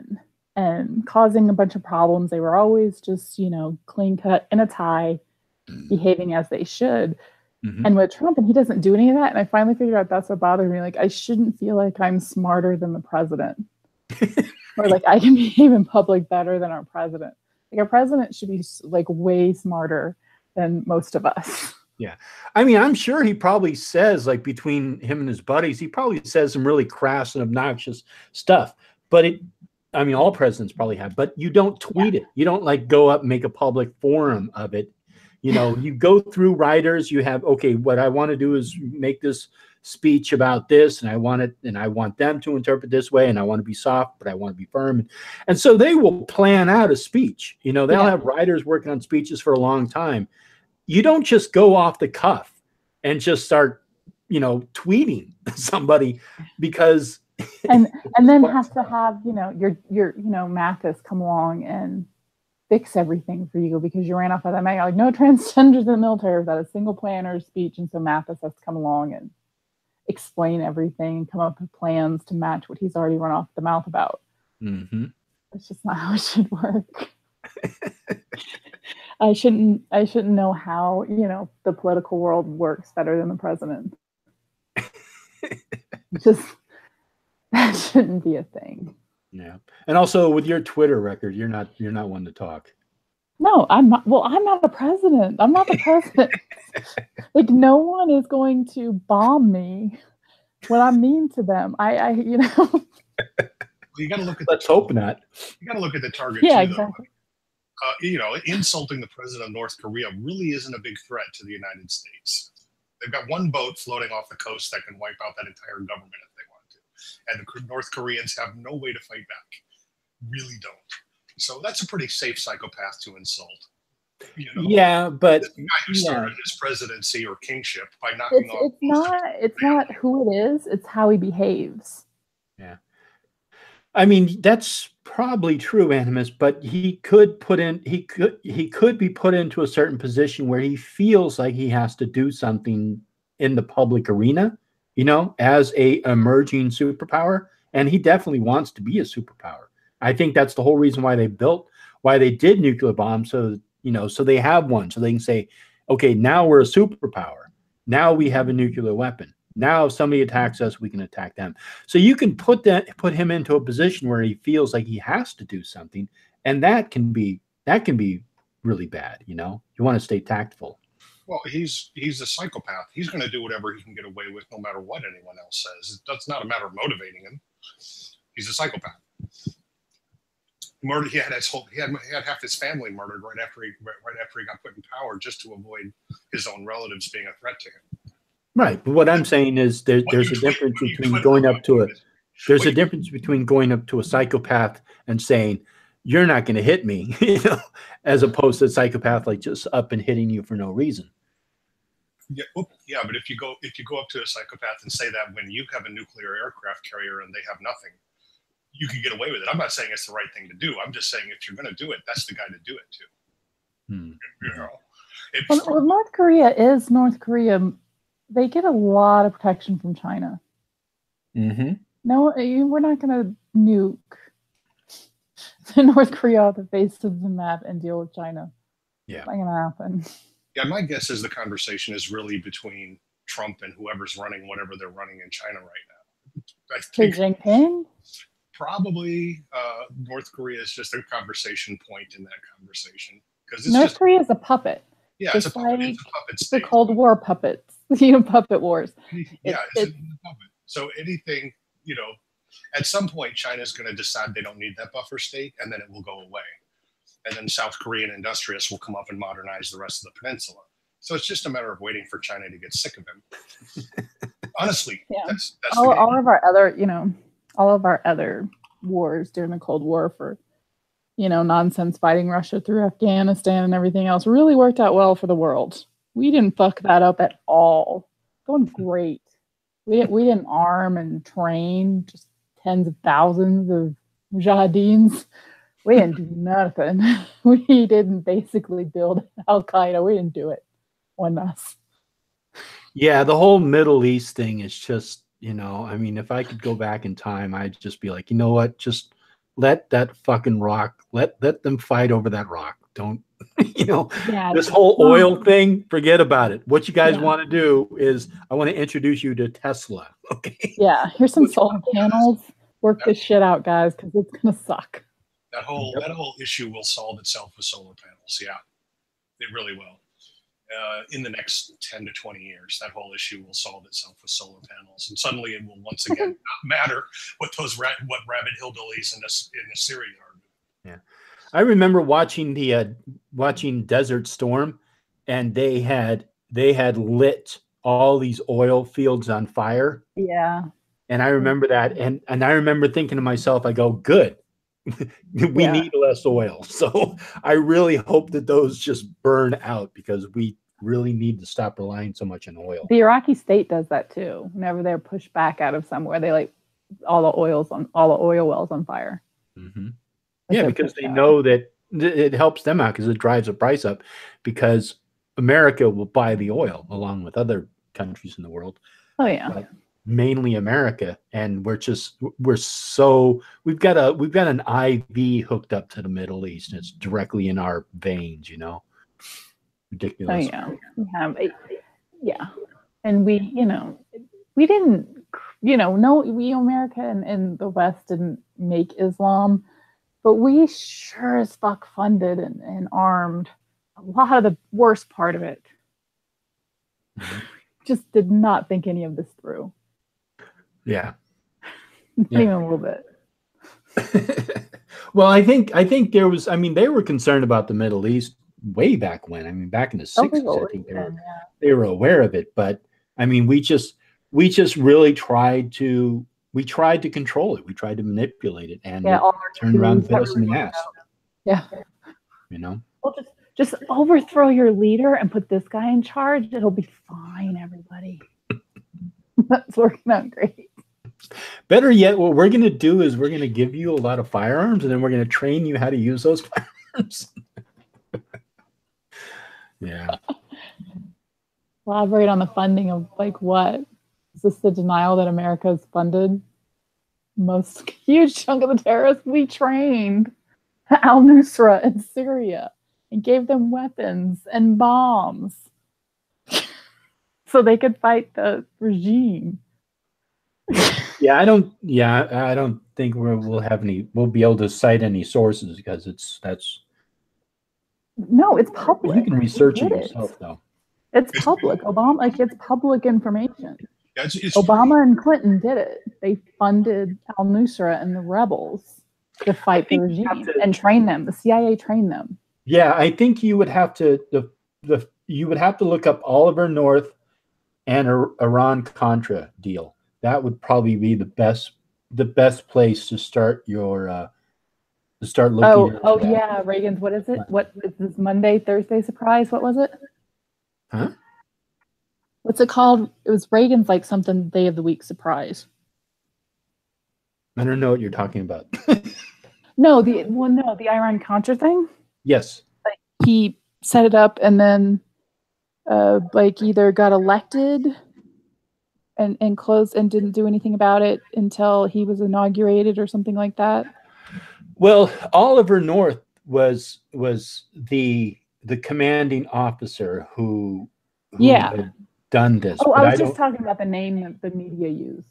and causing a bunch of problems. They were always just, you know, clean cut in a tie, behaving as they should. Mm-hmm. And with Trump, and he doesn't do any of that. And I finally figured out that's what bothered me. Like, I shouldn't feel like I'm smarter than the president. Or like I can behave in public better than our president. Like, our president should be like way smarter than most of us. Yeah. I mean, I'm sure he probably says, like, between him and his buddies, he probably says some really crass and obnoxious stuff. But I mean, all presidents probably have, but you don't tweet it. You don't like go up and make a public forum of it. You know, you go through writers, you have, okay, what I want to do is make this speech about this, and I want them to interpret this way, and I want to be soft, but I want to be firm. And so they will plan out a speech. You know, they'll have writers working on speeches for a long time. You don't just go off the cuff and just start, you know, tweeting somebody because and then have to have, you know, your you know, Mathis come along and fix everything for you because you ran off of that. Like, no transgenders in the military without a single plan or speech. And so Mathis has to come along and explain everything and come up with plans to match what he's already run off the mouth about. Mm-hmm. It's just not how it should work. I shouldn't know how, you know, the political world works better than the president. Just, that shouldn't be a thing. Yeah. And also with your Twitter record, you're not one to talk. No, I'm not. Well, I'm not the president. I'm not the president. Like, no one is going to bomb me when I'm mean to them. I you know. Well, you got to look at. Let's hope not. You got to look at the target. Yeah, too, exactly. You know, insulting the president of North Korea really isn't a big threat to the United States. They've got one boat floating off the coast that can wipe out that entire government if they want to. And the North Koreans have no way to fight back. Really don't. So that's a pretty safe psychopath to insult. You know? Yeah, but this guy who started his presidency or kingship by knocking off. It's not who it is, it's how he behaves. Yeah. I mean, that's probably true, Animus, but he could be put into a certain position where he feels like he has to do something in the public arena, you know, as a emerging superpower. And he definitely wants to be a superpower. I think that's the whole reason why they did nuclear bombs. So, you know, so they have one, so they can say, Okay, now we're a superpower. Now we have a nuclear weapon. Now if somebody attacks us, we can attack them. So you can put him into a position where he feels like he has to do something, and that can be really bad. You know, you want to stay tactful. Well, he's a psychopath. He's going to do whatever he can get away with, no matter what anyone else says. That's not a matter of motivating him. He's a psychopath. He had half his family murdered right after he got put in power, just to avoid his own relatives being a threat to him. Right, but what I'm saying is there's a difference between going up to a psychopath and saying you're not going to hit me, you know, as opposed to a psychopath like just up and hitting you for no reason. Yeah, but if you go up to a psychopath and say that when you have a nuclear aircraft carrier and they have nothing, you can get away with it. I'm not saying it's the right thing to do. I'm just saying if you're going to do it, that's the guy to do it to. You know, well, North Korea is North Korea. They get a lot of protection from China. Mm-hmm. No, we're not going to nuke North Korea off the face of the map and deal with China. Yeah, it's not going to happen. Yeah, my guess is the conversation is really between Trump and whoever's running whatever they're running in China right now. I think Xi Jinping? Probably North Korea is just a conversation point in that conversation, because North Korea is a puppet. Yeah, it's a puppet. It's a puppet state. The Cold War puppets, you know, puppet wars. Yeah, it's a puppet. So anything, you know, at some point China's going to decide they don't need that buffer state, and then it will go away, and then South Korean industrialists will come up and modernize the rest of the peninsula. So it's just a matter of waiting for China to get sick of him. Honestly, yeah. That's all of our other, you know, all of our other wars during the Cold War for, you know, nonsense fighting Russia through Afghanistan and everything else really worked out well for the world. We didn't fuck that up at all. Going great. We didn't arm and train just tens of thousands of mujahideen. We didn't do nothing. We didn't basically build Al Qaeda. We didn't do it. Wasn't us. Yeah, the whole Middle East thing is just, you know, I mean, if I could go back in time, I'd just be like, you know what? Just let that fucking rock, let them fight over that rock. Don't, you know, this whole oil thing, forget about it. What you guys want to do is I want to introduce you to Tesla. Okay. Yeah, here's some solar panels. Work this shit out, guys, because it's going to suck. That whole issue will solve itself with solar panels. Yeah, it really will. In the next 10 to 20 years, that whole issue will solve itself with solar panels, and suddenly it will once again not matter what those what rabid hillbillies in Assyria are doing. Yeah, I remember watching Desert Storm, and they had lit all these oil fields on fire. Yeah, and I remember that, and I remember thinking to myself, I go, good. We need less oil. So I really hope that those just burn out, because we really need to stop relying so much on oil. The Iraqi state does that too. Whenever they're pushed back out of somewhere, they light all the oil wells on fire. Mm-hmm. Yeah, because they know that it helps them out, because it drives the price up, because America will buy the oil along with other countries in the world. Oh yeah. But mainly America, and we've got an IV hooked up to the Middle East, and it's directly in our veins, you know. Ridiculous. Oh yeah, we have and we didn't, we America and the West didn't make Islam, but we sure as fuck funded and armed a lot of the worst part of it. Just did not think any of this through. Yeah. Not even a little bit. Well, I think they were concerned about the Middle East way back when. I mean, back in the 60s, I think they were aware of it. But I mean, we just really tried to control it. We tried to manipulate it, and turn around and bit us in the ass. Yeah. You know? Well, just overthrow your leader and put this guy in charge. It'll be fine, everybody. That's working out great. Better yet, what we're going to do is we're going to give you a lot of firearms, and then we're going to train you how to use those firearms. Yeah. Elaborate on the funding of what? Is this the denial that America has funded most huge chunk of the terrorists? We trained al-Nusra in Syria and gave them weapons and bombs. so they could fight the regime. Yeah, I don't think we'll be able to cite any sources because that's. No, it's public. You can research it yourself, though. It's public. Obama, like, it's public information. Yeah, it's Obama and Clinton did it. They funded al-Nusra and the rebels to fight the regime and train them. The CIA trained them. Yeah, I think you would have to you would have to look up Oliver North and Iran-Contra deal. That would probably be the best place to start your to start looking. Oh yeah, Reagan's. What is it? What is this Monday, Thursday surprise? What was it? Huh? What's it called? It was Reagan's like something day of the week surprise. I don't know what you're talking about. No, the Iran-Contra thing. Yes. Like, he set it up and then like either got elected and closed and didn't do anything about it until he was inaugurated or something like that. Well, Oliver North was the commanding officer who had done this. Oh, I was just talking about the name that the media used.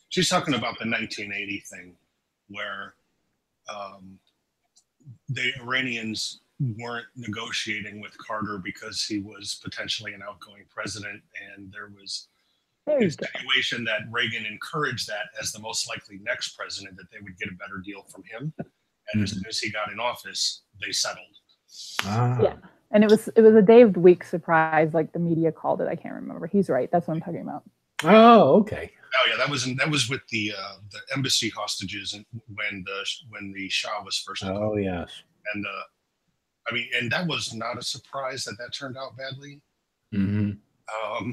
She's talking about the 1980 thing where the Iranians weren't negotiating with Carter because he was potentially an outgoing president, and there was a situation that Reagan encouraged that as the most likely next president, that they would get a better deal from him. And as soon as he got in office, they settled. Yeah. And it was a day of the week surprise, like the media called it. I can't remember. He's right. That's what I'm talking about. Oh, okay. Oh yeah, that was with the embassy hostages and when the Shah was first. Oh yes. And I mean, and that was not a surprise that turned out badly. Mm-hmm.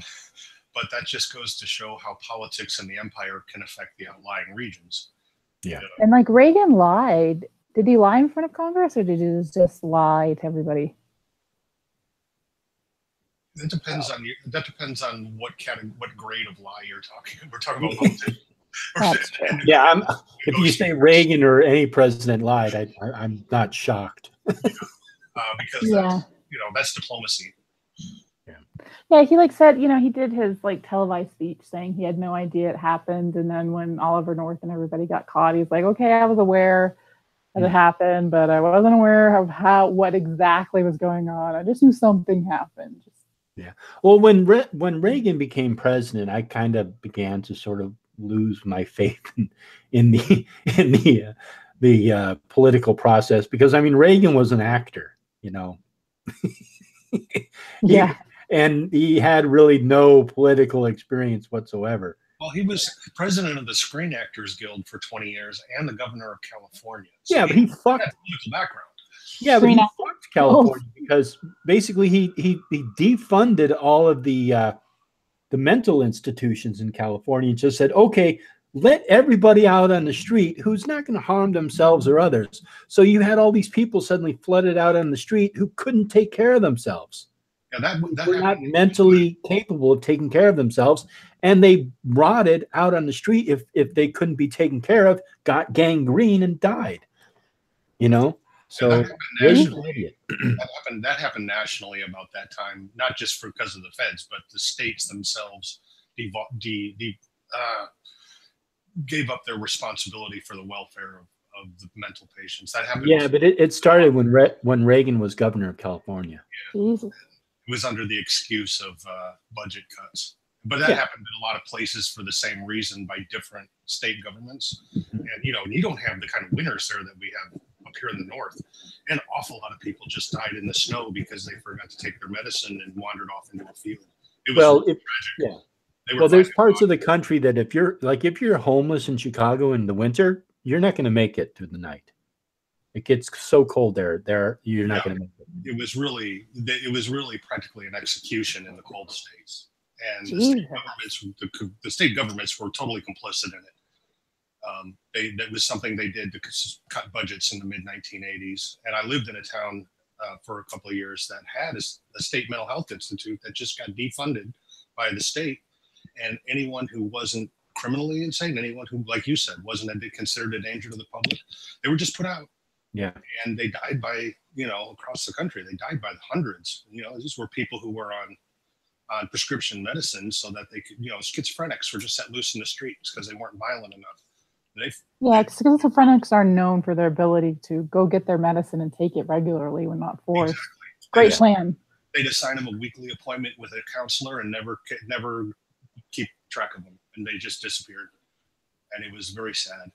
But that just goes to show how politics and the empire can affect the outlying regions. Yeah. And like Reagan lied. Did he lie in front of Congress, or did he just lie to everybody? That depends on what grade of lie you're talking. We're talking about politics. Yeah, if you say Reagan or any president lied, I'm not shocked. Because that's diplomacy. Yeah, he said, he did his televised speech saying he had no idea it happened, and then when Oliver North and everybody got caught, he's like, okay, I was aware that it happened, but I wasn't aware of what exactly was going on. I just knew something happened. Yeah. Well, when Reagan became president, I kind of began to sort of lose my faith in the political process, because I mean Reagan was an actor, Yeah. And he had really no political experience whatsoever. Well, he was president of the Screen Actors Guild for 20 years and the governor of California. So yeah, but he fucked political background. Yeah, but he fucked California because basically he defunded all of the mental institutions in California and just said, okay, let everybody out on the street who's not going to harm themselves or others. So you had all these people suddenly flooded out on the street who couldn't take care of themselves. Yeah, were not mentally capable of taking care of themselves, and they rotted out on the street if they couldn't be taken care of, got gangrene and died. So that happened nationally about that time, not just because of the feds, but the states themselves gave up their responsibility for the welfare of the mental patients. That happened. Yeah, but it started when Reagan was governor of California. Yeah. It was under the excuse of budget cuts. But that happened in a lot of places for the same reason by different state governments. And, you don't have the kind of winters there that we have up here in the north. And an awful lot of people just died in the snow because they forgot to take their medicine and wandered off into a field. It was tragic. Yeah. Well, there's parts of the country that if you're homeless in Chicago in the winter, you're not going to make it through the night. It gets so cold there. You're not going to make it. It was really practically an execution in the cold states, and the state governments were totally complicit in it. That was something they did to cut budgets in the mid 1980s. And I lived in a town for a couple of years that had a state mental health institute that just got defunded by the state, and anyone who wasn't criminally insane, anyone who, like you said, wasn't considered a danger to the public, they were just put out. Yeah. And they died by, across the country, they died by the hundreds. These were people who were on on prescription medicine so that they could, schizophrenics were just set loose in the streets because they weren't violent enough. Yeah, schizophrenics are known for their ability to go get their medicine and take it regularly when not forced. Exactly. Great plan. They'd assign them a weekly appointment with a counselor and never keep track of them, and they just disappeared. And it was very sad.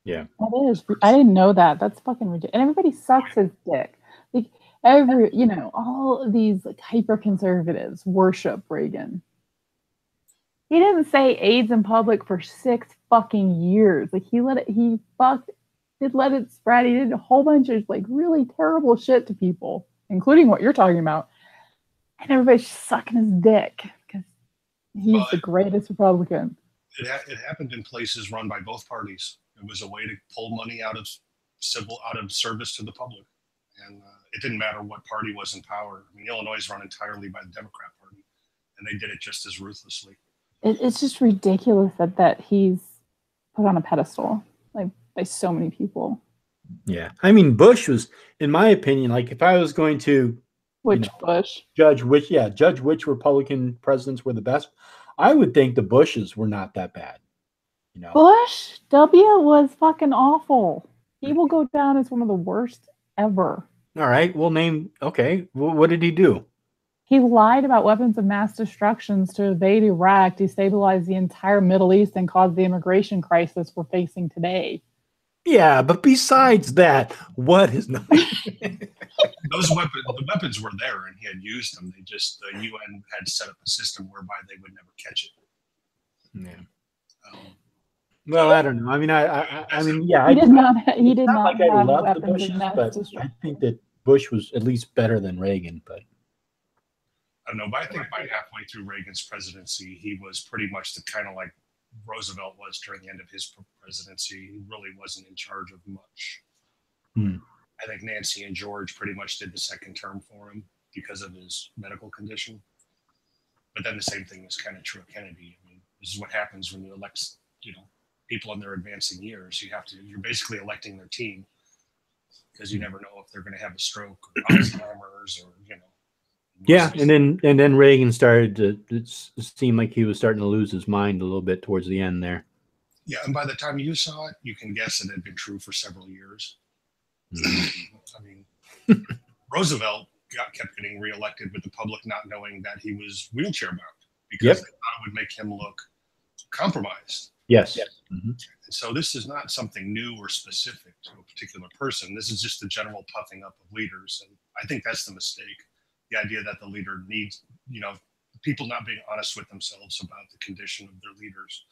Yeah, that is. I didn't know that. That's fucking ridiculous. And everybody sucks his dick. Like all of these like hyper conservatives worship Reagan. He didn't say AIDS in public for 6 fucking years. Like he let it spread. He did a whole bunch of like really terrible shit to people, including what you're talking about. And everybody's sucking his dick because he's the greatest Republican. It happened in places run by both parties. It was a way to pull money out of service to the public. And it didn't matter what party was in power. I mean, Illinois is run entirely by the Democrat Party, and they did it just as ruthlessly. It's just ridiculous that he's put on a pedestal like by so many people. Yeah, I mean, Bush was, in my opinion, like if I was going to Bush judge which Republican presidents were the best, I would think the Bushes were not that bad. Bush W was fucking awful. He will go down as one of the worst ever. All right, we'll name. Okay, what did he do? He lied about weapons of mass destruction to invade Iraq, destabilize the entire Middle East, and cause the immigration crisis we're facing today. Yeah, but besides that, what is not? The weapons were there, and he had used them. The UN had set up a system whereby they would never catch it. Yeah. Well, I don't know. I mean, I mean, yeah. He did not like I have love the weapons Bushes, of mass but destruction. I think that Bush was at least better than Reagan. But I don't know. But I think by halfway through Reagan's presidency, he was pretty much the kind of like Roosevelt was during the end of his presidency. He really wasn't in charge of much. I think Nancy and George pretty much did the second term for him because of his medical condition. But then the same thing was kind of true of Kennedy. I mean, this is what happens when you elect, people in their advancing years. You're basically electing their team because you never know if they're going to have a stroke or Alzheimer's or, yeah, and then Reagan started to seem like he was starting to lose his mind a little bit towards the end there. Yeah, and by the time you saw it, you can guess it had been true for several years. I mean, Roosevelt kept getting reelected with the public not knowing that he was wheelchair bound because they thought it would make him look compromised. Yes. Mm-hmm. And so this is not something new or specific to a particular person. This is just the general puffing up of leaders. And I think that's the mistake. The idea that the leader needs, people not being honest with themselves about the condition of their leaders.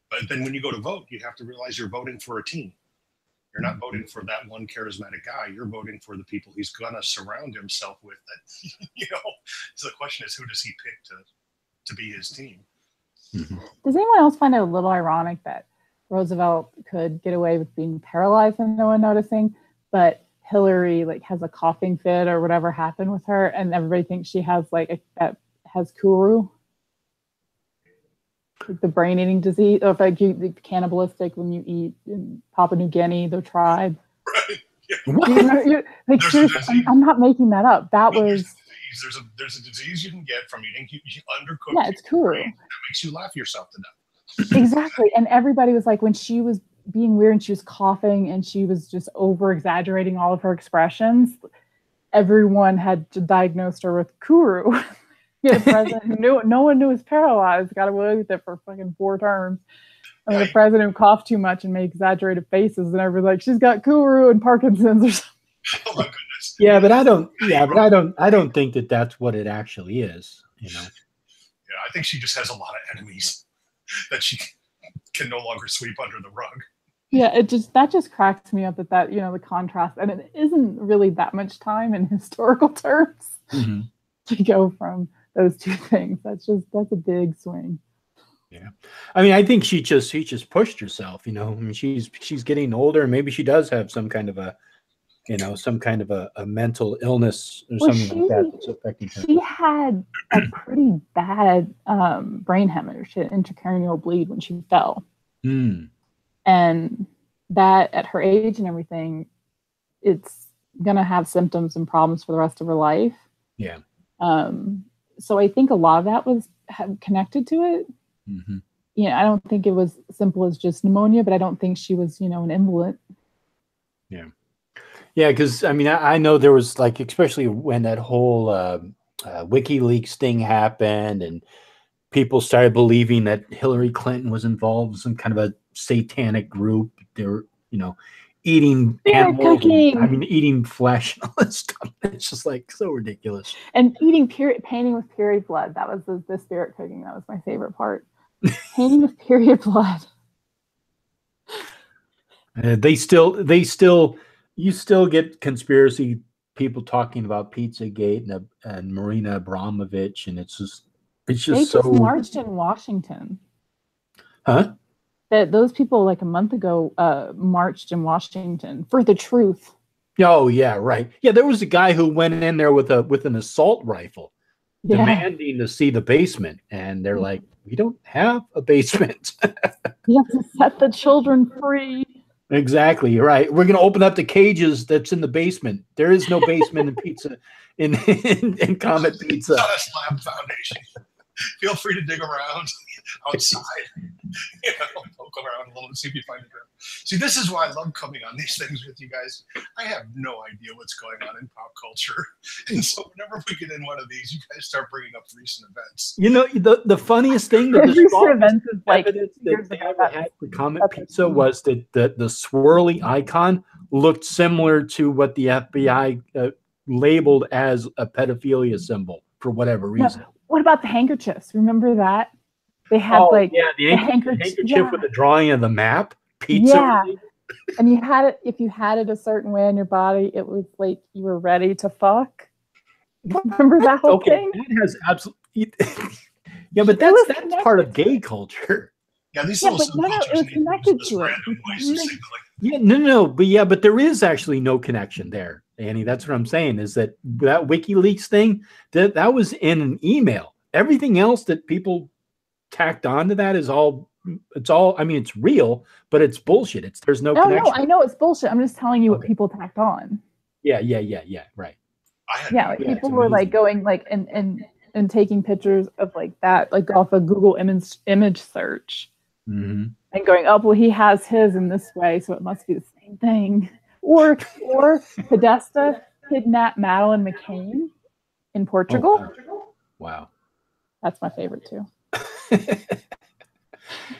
But then when you go to vote, you have to realize you're voting for a team. You're not voting for that one charismatic guy. You're voting for the people he's going to surround himself with. That, so the question is, who does he pick to be his team? Mm-hmm. Does anyone else find it a little ironic that Roosevelt could get away with being paralyzed and no one noticing, but Hillary has a coughing fit or whatever happened with her, and everybody thinks she has has Kuru, the brain eating disease, or the cannibalistic when you eat in Papua New Guinea, the tribe. Right. Yeah. I'm not making that up. That was. There's a disease you can get from eating undercooked. Yeah, it's Kuru. That makes you laugh yourself to death. Exactly, and everybody was like, when she was being weird and she was coughing and she was just over exaggerating all of her expressions, everyone had diagnosed her with Kuru. The president who no one knew was paralyzed got away with it for fucking 4 terms. And the president who coughed too much and made exaggerated faces, and everybody's like, she's got Kuru and Parkinson's or something. Oh my goodness. Yeah, but I don't think that that's what it actually is. Yeah, I think she just has a lot of enemies that she can no longer sweep under the rug. Yeah, that just cracks me up that the contrast, and it isn't really that much time in historical terms to go from those two things. That's a big swing. Yeah, I mean, I think she just pushed herself. I mean, she's getting older, and maybe she does have some kind of a mental illness or something like that that's affecting her. She had a pretty bad brain hemorrhage, intracranial bleed when she fell. And that at her age and everything, it's gonna have symptoms and problems for the rest of her life. Yeah. so I think a lot of that was connected to it. I don't think it was simple as just pneumonia, but I don't think she was, an invalid. Yeah. Yeah, because I mean, I know there was like, especially when that whole WikiLeaks thing happened and people started believing that Hillary Clinton was involved in some kind of a satanic group. They were, eating animals, eating flesh and all that stuff. It's just like so ridiculous. And painting with period blood. That was the spirit cooking. That was my favorite part. Painting with period blood. You still get conspiracy people talking about Pizzagate and Marina Abramovich, and it's just they just marched in Washington. Huh? That those people like a month ago marched in Washington for the truth. Oh yeah, right. Yeah, there was a guy who went in there with an assault rifle, demanding to see the basement, and they're like, "We don't have a basement. You have to set the children free." Exactly right. We're going to open up the cages that's in the basement. There is no basement in pizza in Comet Pizza. It's not a slab foundation. Feel free to dig around outside. Poke around a little and see if you find it. See, this is why I love coming on these things with you guys. I have no idea what's going on in pop culture, and so whenever we get in one of these, you guys start bringing up recent events. The funniest thing that recent events is like that they ever had for Comet Pizza was that the swirly icon looked similar to what the FBI labeled as a pedophilia symbol for whatever reason. No. What about the handkerchiefs? Remember that? They had the handkerchief with the drawing of the map. Pizza. Yeah. And you had it, if you had it a certain way on your body, it was like you were ready to fuck. Remember that whole thing? That has absolutely yeah, but that's part of gay culture. Yeah, these little it was connected to it. But there is actually no connection there, Annie. That's what I'm saying, is that WikiLeaks thing, that was in an email. Everything else that people tacked onto that is all I mean, it's real, but it's bullshit. There's no connection. No, I know it's bullshit. I'm just telling you what people tacked on. Yeah, right. People were like going like and taking pictures of like that, like off a Google image search. And going, oh, well, he has his in this way, so it must be the same thing. Or Podesta kidnapped Madeleine McCain in Portugal. Wow. That's my favorite too.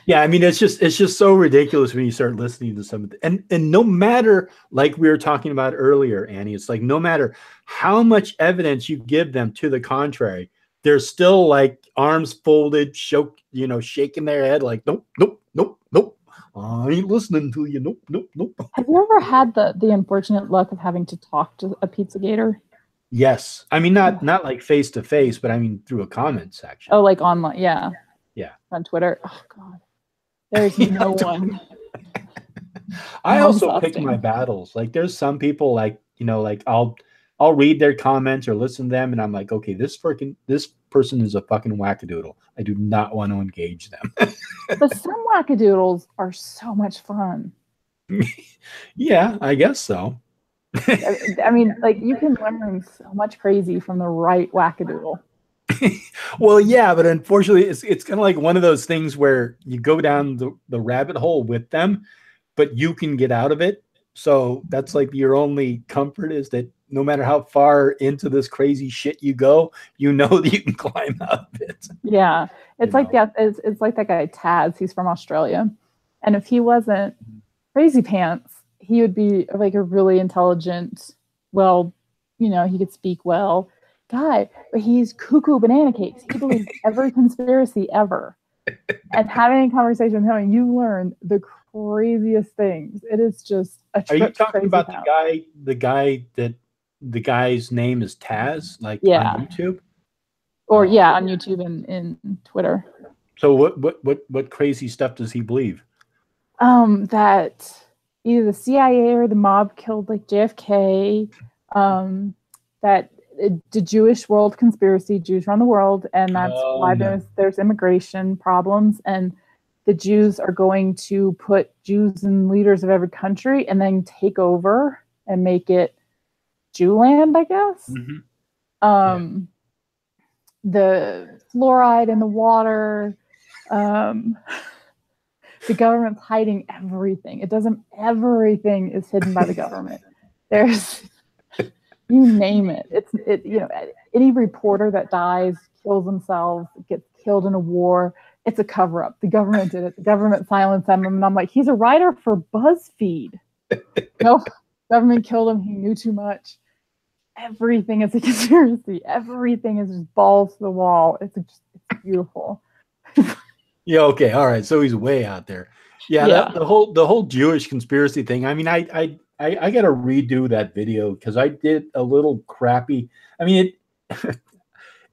Yeah, I mean, it's just so ridiculous when you start listening to some of it. And no matter, like we were talking about earlier, Annie, it's like no matter how much evidence you give them to the contrary, they're still like arms folded, shaking their head like, nope. I ain't listening to you. Nope. Have you ever had the unfortunate luck of having to talk to a Pizzagator? Yes. I mean, not like face to face, but I mean through a comment section. Oh, like online. Yeah. Yeah. On Twitter. Oh God. There's no one. I also pick my battles. Like there's some people like I'll read their comments or listen to them and I'm like, okay, this person is a fucking wackadoodle. I do not want to engage them. But some wackadoodles are so much fun. Yeah, I guess so. I mean, like you can learn so much crazy from the right wackadoodle. Well, yeah, but unfortunately, it's kind of like one of those things where you go down the rabbit hole with them, but you can get out of it. So that's like your only comfort, is that no matter how far into this crazy shit you go, you know that you can climb out of it. Yeah, it's like it's like that guy Taz. He's from Australia, and if he wasn't crazy pants, he would be like a really intelligent, he could speak well guy, but he's cuckoo banana cakes. He believes every conspiracy ever. And having a conversation with him, you learn the craziest things. It is just a trip. Are you talking about the guy that the guy's name is Taz, like on YouTube? Or on YouTube and in Twitter. So what crazy stuff does he believe? That either the CIA or the mob killed like JFK, that the Jewish world conspiracy, Jews run the world, and that's why there's immigration problems, and the Jews are going to put Jews in leaders of every country and then take over and make it Jewland, I guess. the fluoride in the water. The government's hiding everything. Everything is hidden by the government. There's, you name it. Any reporter that dies, kills themselves, gets killed in a war, it's a cover-up. The government did it. The government silenced them. And I'm like, he's a writer for BuzzFeed. No, government killed him. He knew too much. Everything is a conspiracy. Everything is just balls to the wall. It's beautiful. Yeah. Okay. All right. So he's way out there. Yeah. The whole Jewish conspiracy thing. I mean, I got to redo that video because I did a little crappy. I mean,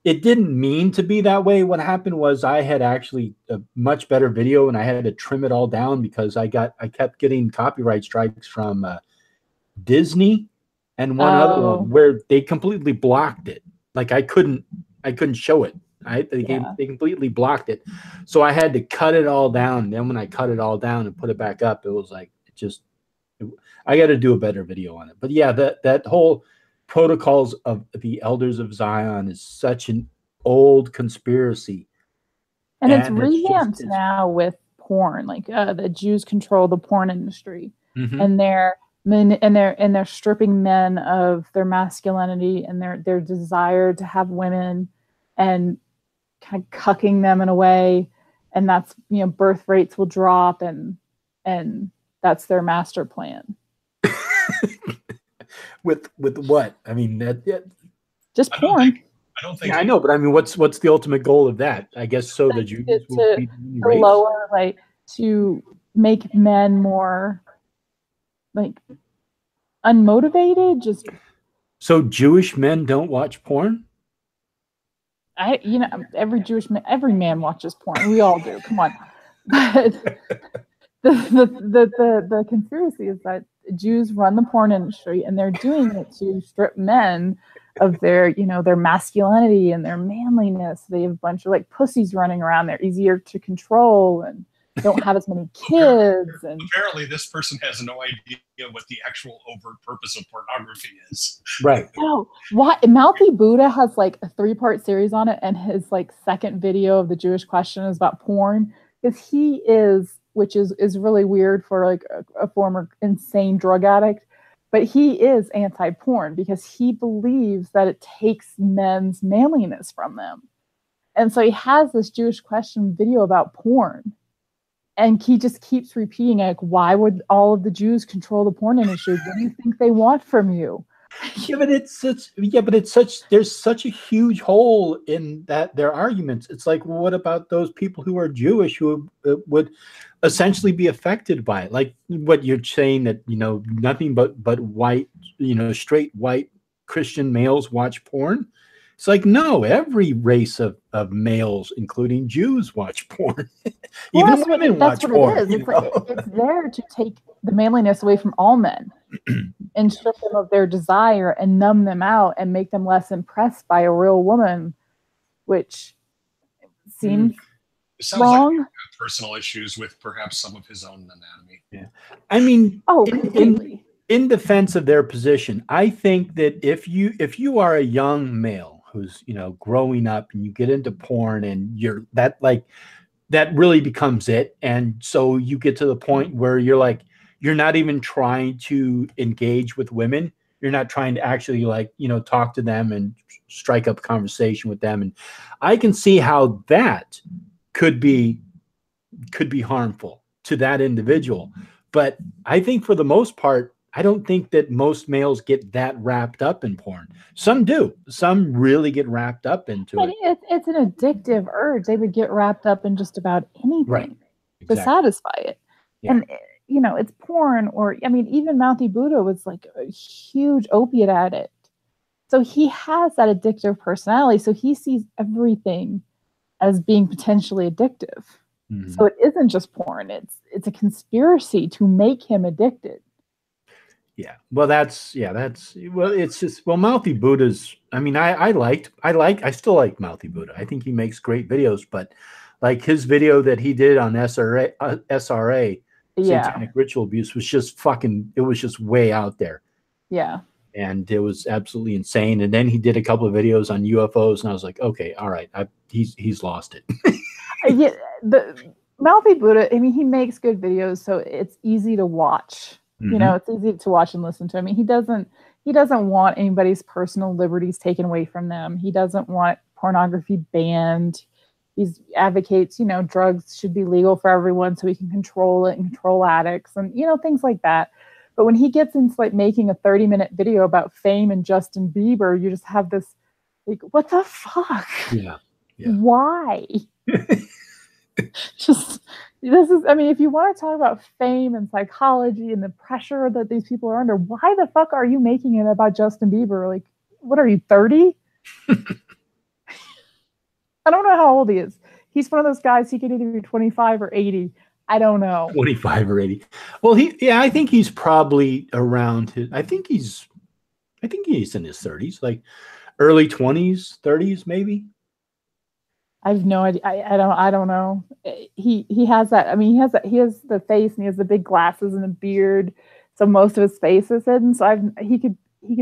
it didn't mean to be that way. What happened was I had actually a much better video and I had to trim it all down because I kept getting copyright strikes from Disney and one other one where they completely blocked it. Like I couldn't show it. They completely blocked it. So I had to cut it all down. Then when I cut it all down and put it back up, it was like, I got to do a better video on it. But yeah, that whole protocols of the elders of Zion is such an old conspiracy. And it's revamped now with porn. Like the Jews control the porn industry. Mm-hmm. And they're stripping men of their masculinity and their desire to have women and kind of cucking them in a way, and that's birth rates will drop and that's their master plan. with what? I mean just porn. I don't think I know, but I mean what's the ultimate goal of that? I guess so that you to lower, like, to make men more like unmotivated. Just so Jewish men don't watch porn? Every man watches porn. We all do. Come on. But the conspiracy is that Jews run the porn industry and they're doing it to strip men of their masculinity and their manliness. They have a bunch of like pussies running around. They're easier to control and don't have as many kids. And apparently this person has no idea what the actual overt purpose of pornography is. Right. No, Mouthy Buddha has like a 3-part series on it, and his like second video of the Jewish question is about porn, because he is, which is really weird for like a former insane drug addict, but he is anti-porn because he believes that it takes men's manliness from them. And so he has this Jewish question video about porn. And he just keeps repeating, like, why would all of the Jews control the porn industry? What do you think they want from you? There's such a huge hole in their arguments. It's like, well, what about those people who are Jewish who would essentially be affected by it? Like what you're saying, that, nothing but white, straight white Christian males watch porn. It's like, no, every race of males, including Jews, watch porn. Even women watch porn. It is. It's there to take the manliness away from all men and strip them of their desire and numb them out and make them less impressed by a real woman, which seems wrong. Like personal issues with perhaps some of his own anatomy. Yeah, I mean, completely. In defense of their position, I think that if you are a young male who's growing up and you get into porn and that really becomes it, and so you get to the point where you're not even trying to engage with women, you're not trying to actually talk to them and strike up conversation with them, and I can see how that could be harmful to that individual. But I think for the most part, I don't think that most males get that wrapped up in porn. Some do. Some really get wrapped up into it. It's an addictive urge. They would get wrapped up in just about anything to satisfy it. Yeah. And, it's porn, or, I mean, even Mouthy Buddha was like a huge opiate addict. So he has that addictive personality. So he sees everything as being potentially addictive. Mm-hmm. So it isn't just porn. It's a conspiracy to make him addicted. Yeah. Well, it's just, Mouthy Buddha's, I mean, I still like Mouthy Buddha. I think he makes great videos, but like his video that he did on SRA, satanic ritual abuse, was just it was just way out there. Yeah. and it was absolutely insane. And then he did a couple of videos on UFOs, and I was like, okay, all right, he's lost it. Yeah, the Mouthy Buddha, I mean, he makes good videos, so it's easy to watch. You know, it's easy to watch and listen to. I mean, he doesn't want anybody's personal liberties taken away from them. He doesn't want pornography banned. He advocates, you know, drugs should be legal for everyone so he can control it and control addicts and, you know, things like that. But when he gets into like making a 30-minute video about fame and Justin Bieber, you just have this like, what the fuck? Yeah. Why? Just this is, I mean, if you want to talk about fame and psychology and the pressure that these people are under, why the fuck are you making it about Justin Bieber? Like, what are you, 30? I don't know how old he is. He's one of those guys, he could either be 25 or 80. I don't know. 25 or 80. Well, I think he's probably around I think he's in his 30s, like early 20s, 30s, maybe. I have no idea. I don't know. He has that. I mean, he has the face and he has the big glasses and the beard. So most of his face is hidden. So he could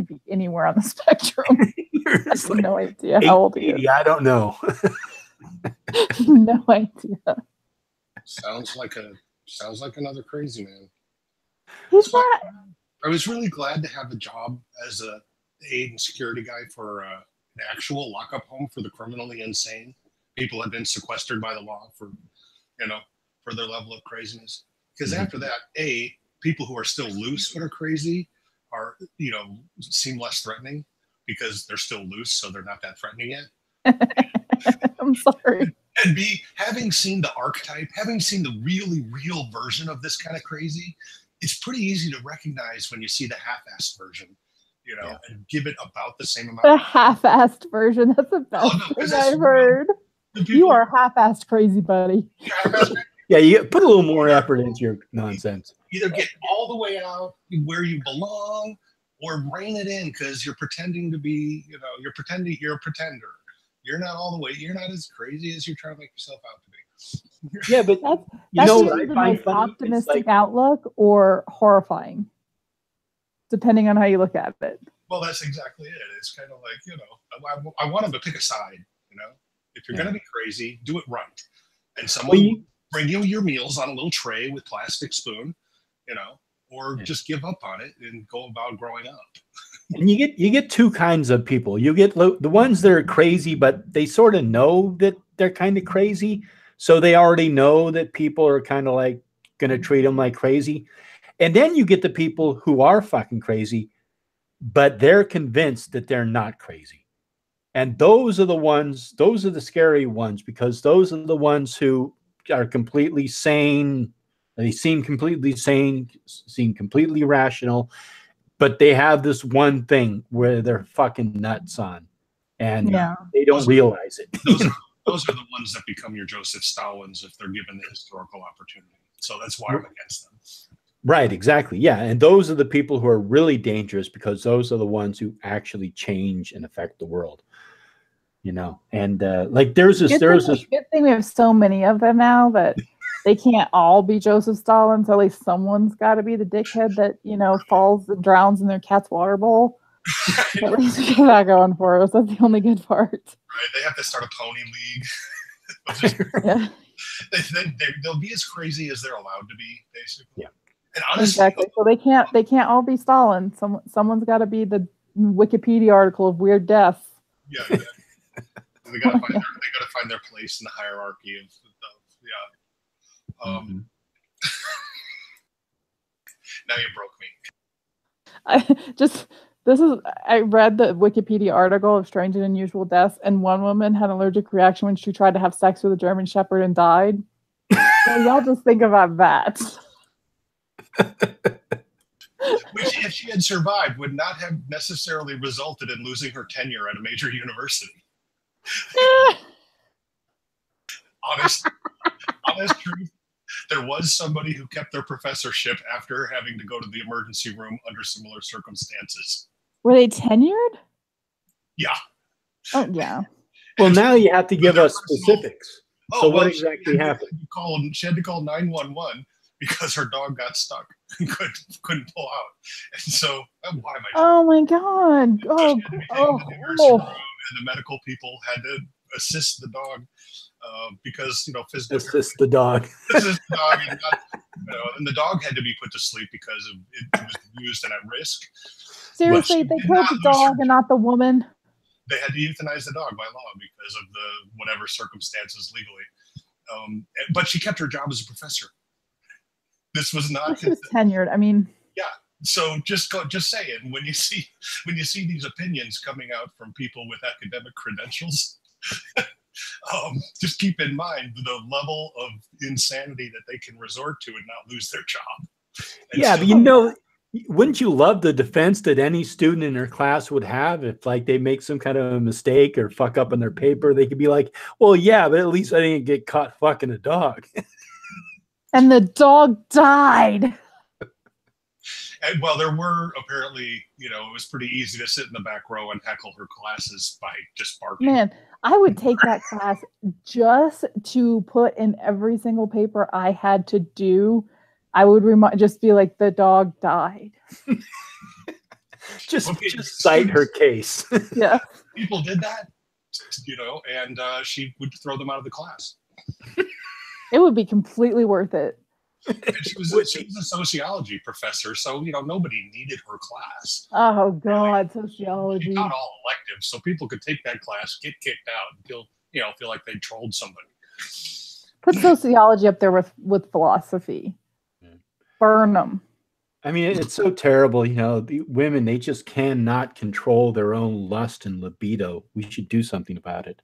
be anywhere on the spectrum. I have no idea how old he is. I don't know. No idea. Sounds like another crazy man. He's not. I was really glad to have a job as a aid and security guy for an actual lockup home for the criminally insane. People had been sequestered by the law for their level of craziness. Because after that, people who are still loose but are crazy are, seem less threatening because they're still loose, so they're not that threatening yet. I'm sorry. And B, having seen the archetype, having seen the really real version of this kind of crazy, it's pretty easy to recognize when you see the half-assed version, and give it about the same amount. The half-assed version. That's the best thing I've heard. You are half-assed crazy, buddy. Yeah, you put a little more effort into your nonsense. Either get all the way out where you belong or rein it in because you're pretending to be, you're a pretender. You're not all the way. You're not as crazy as you're trying to make yourself out to be. Yeah, but that's either the most optimistic outlook or horrifying, depending on how you look at it. Well, that's exactly it. It's kind of like, I want them to pick a side. If you're going to be crazy, do it right. And someone will bring you your meals on a little tray with plastic spoon, or just give up on it and go about growing up. And you get two kinds of people. You get the ones that are crazy, but they sort of know that they're kind of crazy. So they already know that people are kind of like going to treat them like crazy. And then you get the people who are fucking crazy, but they're convinced that they're not crazy. And those are the scary ones, because those are the ones who are completely sane. They seem completely sane, seem completely rational, but they have this one thing where they're fucking nuts on, and they don't realize it. Those are the ones that become your Joseph Stalins if they're given the historical opportunity. So that's why I'm against them. Right, exactly. Yeah, and those are the people who are really dangerous, because those are the ones who actually change and affect the world. And like there's this good thing we have so many of them now that they can't all be Joseph Stalin. So at least someone's got to be the dickhead that falls and drowns in their cat's water bowl. At least we got that going for us. That's the only good part. Right? They have to start a pony league. They'll be as crazy as they're allowed to be, basically. Yeah. And honestly, exactly. So they can't all be Stalin. Someone's got to be the Wikipedia article of weird deaths. Yeah. They gotta find their place in the hierarchy of Now you broke me. I read the Wikipedia article of strange and unusual deaths, and one woman had an allergic reaction when she tried to have sex with a German Shepherd and died. So y'all just think about that. Which, if she had survived, would not have necessarily resulted in losing her tenure at a major university. Honest truth, there was somebody who kept their professorship after having to go to the emergency room under similar circumstances. Were they tenured? Yeah. Oh, yeah. Well, now you have to give us specifics. So what exactly happened? She had to call 911 because her dog got stuck and couldn't pull out. And so, why am I? Oh my God! Oh, and the medical people had to assist the dog because physical assist the dog. Assist the dog, and the dog had to be put to sleep because it was abused and at risk. Seriously, they killed the dog and not the woman. They had to euthanize the dog by law because of the whatever circumstances legally. But she kept her job as a professor. This was not. Well, she was tenured. I mean. Yeah. So just say it. When you see these opinions coming out from people with academic credentials, just keep in mind the level of insanity that they can resort to and not lose their job. And yeah, but wouldn't you love the defense that any student in their class would have if like they make some kind of a mistake or fuck up on their paper? They could be like, well, yeah, but at least I didn't get caught fucking a dog. And the dog died. And, well, there were apparently, it was pretty easy to sit in the back row and heckle her classes by just barking. Man, I would take that class just to put in every single paper I had to do. I would just be like, the dog died. just cite her case. Yeah. People did that, and she would throw them out of the class. It would be completely worth it. And she was a sociology professor, so nobody needed her class. Oh God, sociology. She taught all electives, so people could take that class, get kicked out, and feel like they trolled somebody. Put sociology up there with philosophy. Burn them. I mean, it's so terrible. The women, they just cannot control their own lust and libido. We should do something about it.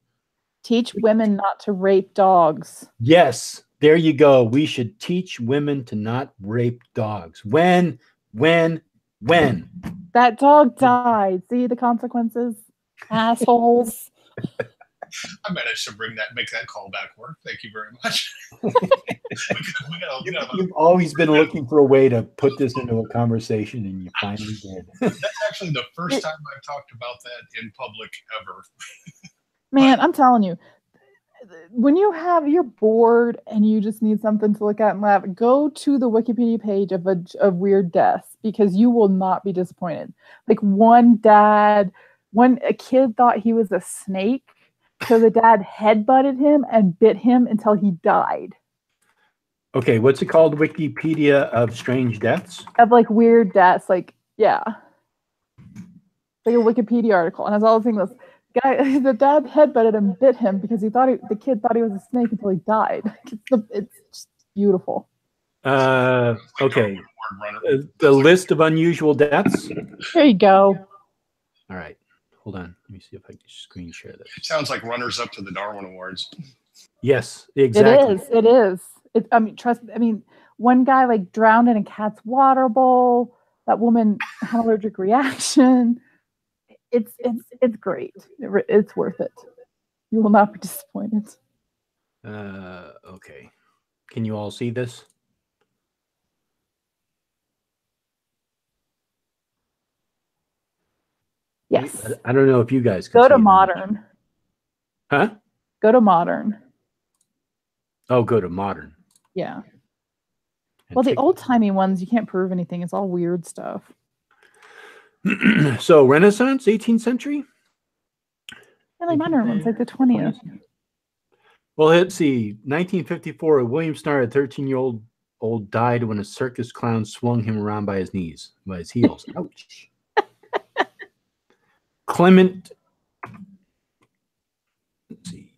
Teach women not to rape dogs. Yes, there you go. We should teach women to not rape dogs. When? That dog died. See the consequences? Assholes. I managed to make that call back work. Thank you very much. You've always been looking for a way to put this into a conversation, and you finally did. That's actually the first time I've talked about that in public ever. Man, I'm telling you, when you're bored and you just need something to look at and laugh, go to the Wikipedia page of weird deaths, because you will not be disappointed. Like a kid thought he was a snake, so the dad headbutted him and bit him until he died. Okay, what's it called? Wikipedia of strange deaths? Of like weird deaths, like yeah. It's like a Wikipedia article, and as all the things was. The dad headbutted and bit him because the kid thought he was a snake until he died. It's just beautiful. Okay. The list of unusual deaths. There you go. All right. Hold on. Let me see if I can screen share this. It sounds like runners up to the Darwin Awards. Yes, exactly. It is. Trust me. I mean, one guy like drowned in a cat's water bowl. That woman had an allergic reaction. It's great. It's worth it. You will not be disappointed. Okay. Can you all see this? Yes. I don't know if you guys can go to modern. Huh? Go to modern. Oh, go to modern. Yeah. Well, the old-timey ones, you can't prove anything. It's all weird stuff. So Renaissance, 18th century? Yeah, like modern ones, like the 20th. Well, let's see. 1954, a William Starr, a 13-year-old died when a circus clown swung him around by his heels. Ouch. Clement, let's see.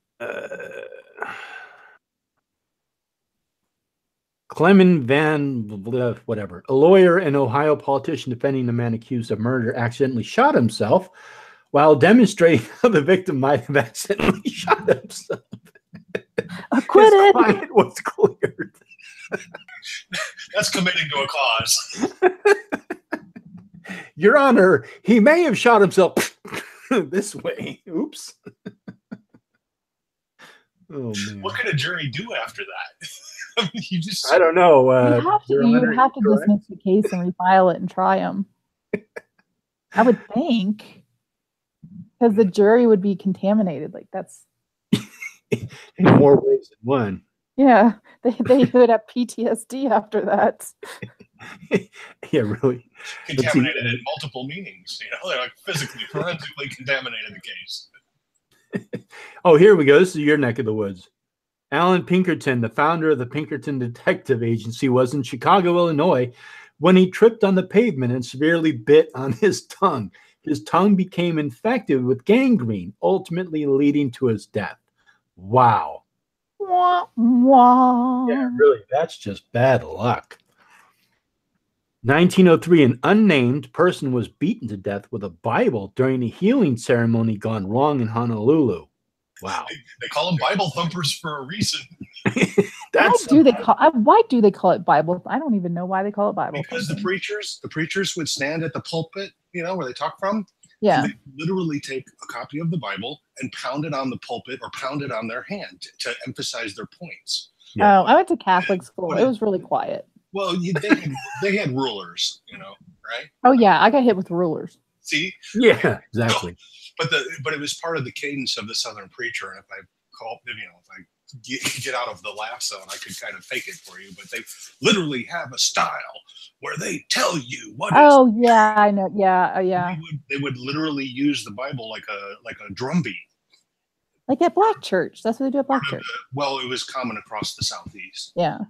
Clement Van, whatever, a lawyer and Ohio politician defending the man accused of murder, accidentally shot himself while demonstrating how the victim might have accidentally shot himself. Acquitted. His client was cleared. That's committing to a cause. Your Honor, he may have shot himself this way. Oops. Oh, man. What could a jury do after that? I mean, I don't know. You have to dismiss the case and refile it and try them. I would think, because the jury would be contaminated. Like that's in more ways than one. Yeah, they would have PTSD after that. Yeah, really. Contaminated in multiple meanings. You know, they're like physically, forensically contaminated the case. Oh, here we go. This is your neck of the woods. Alan Pinkerton, the founder of the Pinkerton Detective Agency, was in Chicago, Illinois, when he tripped on the pavement and severely bit on his tongue. His tongue became infected with gangrene, ultimately leading to his death. Wow. Wah, wah. Yeah, really, that's just bad luck. 1903, an unnamed person was beaten to death with a Bible during a healing ceremony gone wrong in Honolulu. Wow. They call them Bible thumpers for a reason. Why do they call it Bible? I don't even know why they call it Bible. Because the preachers would stand at the pulpit, you know, where they talk from. Yeah. And they literally take a copy of the Bible and pound it on the pulpit or pound it on their hand to emphasize their points. Yeah. Oh, I went to Catholic school. It was really quiet. Well, they had rulers, you know, right? Oh yeah, I got hit with rulers. See? Yeah, exactly. But it was part of the cadence of the Southern preacher, and if I get out of the laugh zone, I could kind of fake it for you. But they literally have a style where they tell you what. Oh yeah, I know. Yeah, yeah. They would literally use the Bible like a drumbeat. Like at Black Church, that's what they do at Black Church. Well, it was common across the Southeast. Yeah.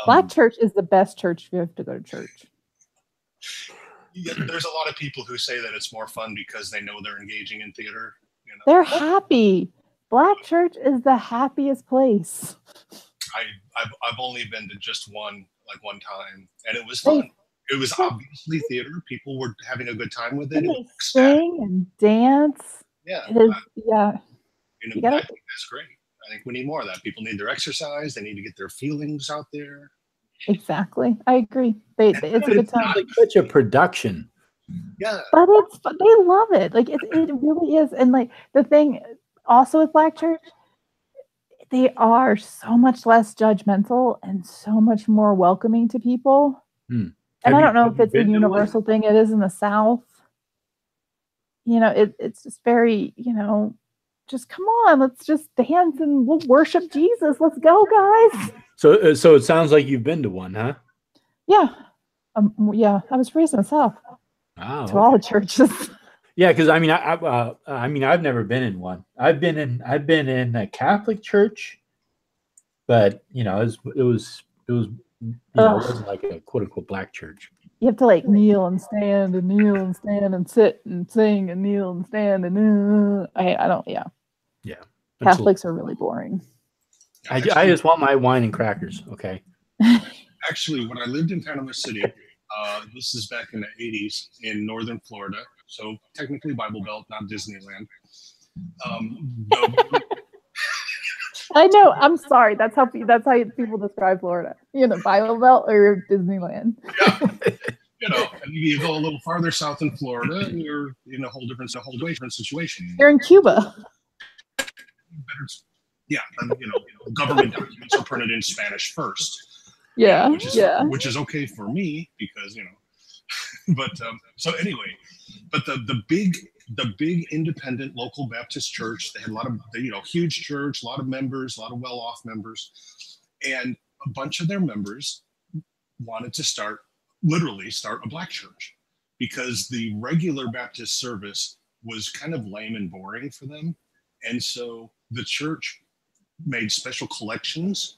Black church is the best church if you have to go to church. Yeah, there's a lot of people who say that it's more fun because they know they're engaging in theater. You know? They're happy. Black church is the happiest place. I've only been to just one time, and it was fun. It was obviously theater. People were having a good time with it. They sing and dance. Yeah. Yeah. I think that's great. I think we need more of that. People need their exercise. They need to get their feelings out there. Exactly. I agree. It's a good time. Like such a production. Yeah. But they love it. Like it really is. And like the thing also with Black Church, they are so much less judgmental and so much more welcoming to people. And I don't know if it's a universal thing. It is in the South. You know, it's just very, you know, just come on, let's just dance and we'll worship Jesus. Let's go, guys. So it sounds like you've been to one, huh? Yeah. Yeah, I was raised in the South. Wow. To all the churches. Yeah, because I mean, I've never been in one. I've been in a Catholic church, but you know, it was it wasn't like a quote unquote black church. You have to like kneel and stand and kneel and stand and sit and sing and kneel and stand and I don't. Yeah. Catholics are really boring. I just want my wine and crackers. Okay. Actually, when I lived in Panama City, this is back in the 80s in northern Florida, so technically Bible Belt, not Disneyland. I know. I'm sorry. That's how people describe Florida. You know, Bible Belt or Disneyland. Yeah. You know, and you go a little farther south in Florida, and you're in a whole different situation. You're in Cuba. Yeah, and you know, government documents are printed in Spanish first. Yeah, which is okay for me because you know. But so anyway, but the big independent local Baptist church, they had a lot of huge church, a lot of members, a lot of well-off members, and a bunch of their members wanted to literally start a black church because the regular Baptist service was kind of lame and boring for them, and so the church made special collections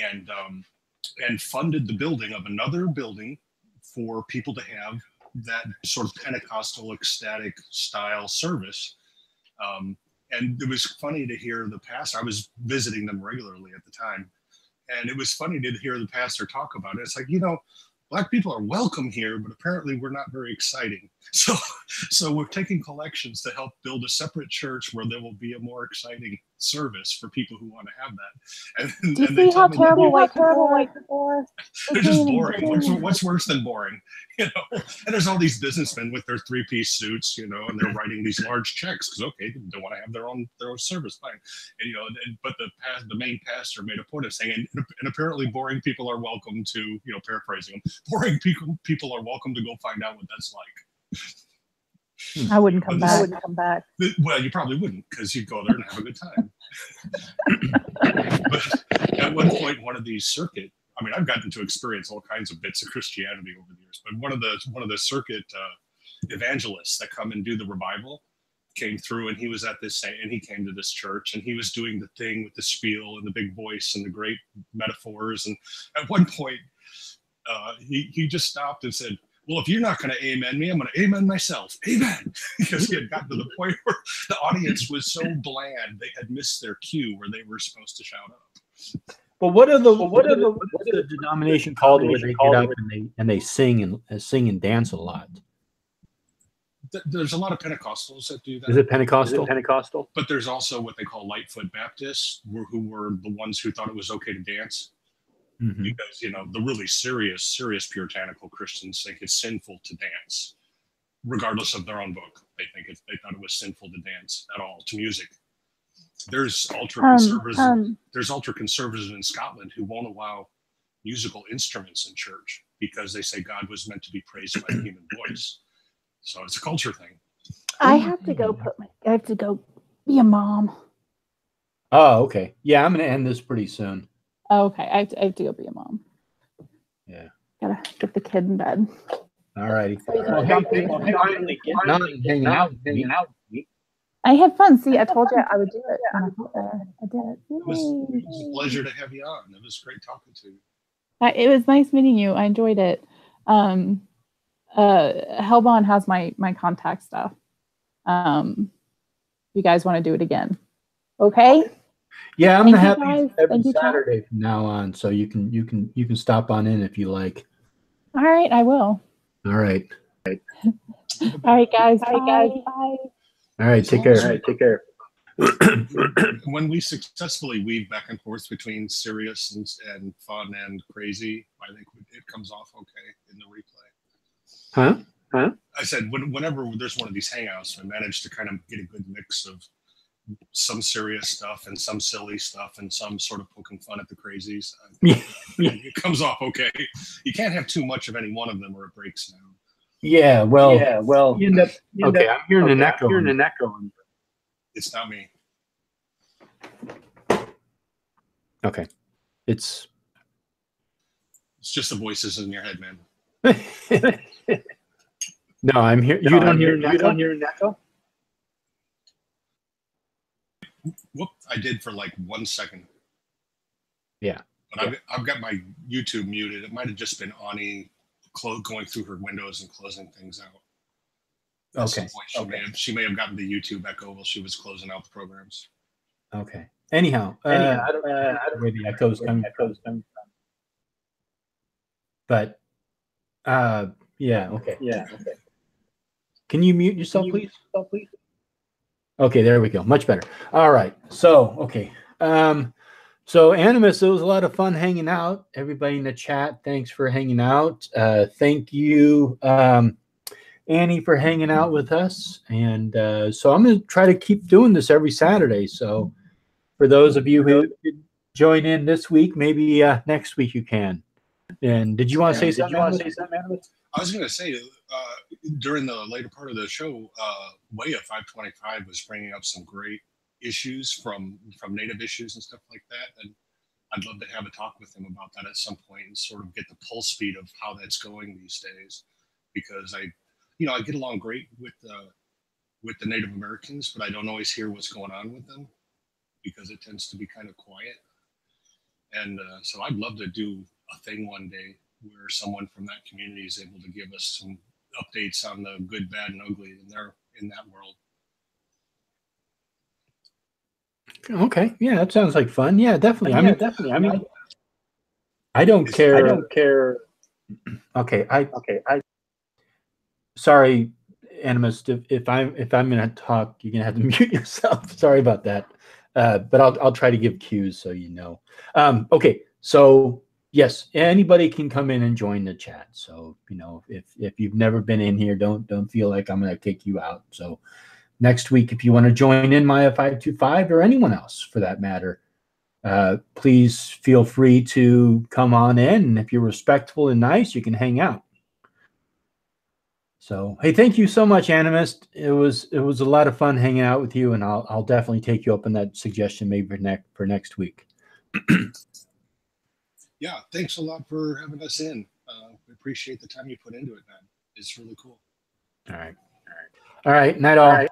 and funded the building of another building for people to have that sort of Pentecostal ecstatic style service. And it was funny to hear the pastor. I was visiting them regularly at the time. And it was funny to hear the pastor talk about it. It's like, Black people are welcome here, but apparently we're not very exciting. So we're taking collections to help build a separate church where there will be a more exciting service for people who want to have that. And, do you see how terrible white people are? They're just boring. What's worse than boring? And there's all these businessmen with their three-piece suits, and they're writing these large checks because they want to have their own service, fine. And but the main pastor made a point of saying, and apparently boring people are welcome to, paraphrasing him, boring people are welcome to go find out what that's like. I wouldn't come back. Well, you probably wouldn't because you'd go there and have a good time. But at one are these circuit. I mean, I've gotten to experience all kinds of bits of Christianity over the years, but one of the circuit evangelists that come and do the revival came through, and he was at this, and he came to this church, and he was doing the thing with the spiel and the big voice and the great metaphors. And at one point, he just stopped and said, well, if you're not going to amen me, I'm going to amen myself. Amen. Because he had gotten to the point where the audience was so bland, they had missed their cue where they were supposed to shout up. But what is the denomination called where they get up and they sing and dance a lot? There's a lot of Pentecostals that do that. Is it Pentecostal? But there's also what they call Lightfoot Baptists, who were the ones who thought it was okay to dance. Mm-hmm. Because, the really serious puritanical Christians think it's sinful to dance, regardless of their own book. They thought it was sinful to dance at all to music. There's ultra-conservatives. There's ultra-conservatives in Scotland who won't allow musical instruments in church because they say God was meant to be praised by the human voice. So it's a culture thing. I have to go be a mom. Oh, okay. Yeah, I'm going to end this pretty soon. Oh, okay. I have to go be a mom. Yeah. Gotta get the kid in bed. All righty. Hanging out. I had fun. See, I told you I would do it. And I did it. It was a pleasure to have you on. It was great talking to you. It was nice meeting you. I enjoyed it. Hellbond has my contact stuff. You guys want to do it again? Okay. Yeah, I'm gonna have these every Saturday from now on, so you can stop on in if you like. All right, I will. All right. All right, guys. Bye. All right, take care. When we successfully weave back and forth between serious and fun and crazy, I think it comes off okay in the replay. Huh? I said whenever there's one of these hangouts, I manage to kind of get a good mix of some serious stuff and some silly stuff and some sort of poking fun at the crazies. It comes off okay. You can't have too much of any one of them or it breaks down. Yeah, well. You end up, okay, I'm hearing an echo. It's not me. Okay. It's just the voices in your head, man. No, I'm here. You don't hear an echo? Whoop! I did for like 1 second. Yeah. But I've got my YouTube muted. It might have just been Ani going through her windows and closing things out. Okay. She may have gotten the YouTube echo while she was closing out the programs. Okay. Anyhow, I don't know where the echo's coming from. But yeah. Okay. Can you mute yourself, please? Okay, there we go. Much better. All right. So, okay. So Animus, it was a lot of fun hanging out. Everybody in the chat, thanks for hanging out. Thank you, Annie, for hanging out with us. And so I'm going to try to keep doing this every Saturday. So for those of you who did join in this week, maybe next week you can. And did you want to say something? Animus? I was going to say, during the later part of the show, Way of 525 was bringing up some great issues from Native issues and stuff like that. And I'd love to have a talk with him about that at some point and sort of get the pulse speed of how that's going these days. Because I get along great with the Native Americans, but I don't always hear what's going on with them because it tends to be kind of quiet. And so I'd love to do a thing one day where someone from that community is able to give us some updates on the good, bad, and ugly in that world. Okay, yeah, that sounds like fun. Yeah, definitely. I mean, I don't care. Okay, sorry, Animus. If I'm gonna talk, you're gonna have to mute yourself. Sorry about that. But I'll try to give cues so you know. Okay, so. Yes, anybody can come in and join the chat. So, if you've never been in here, don't feel like I'm going to kick you out. So next week, if you want to join in Maya 525 or anyone else for that matter, please feel free to come on in. And if you're respectful and nice, you can hang out. So, hey, thank you so much, Animus. It was a lot of fun hanging out with you, and I'll definitely take you up on that suggestion maybe for next week. yeah, thanks a lot for having us in. We appreciate the time you put into it, man. It's really cool. All right. All right. Night all.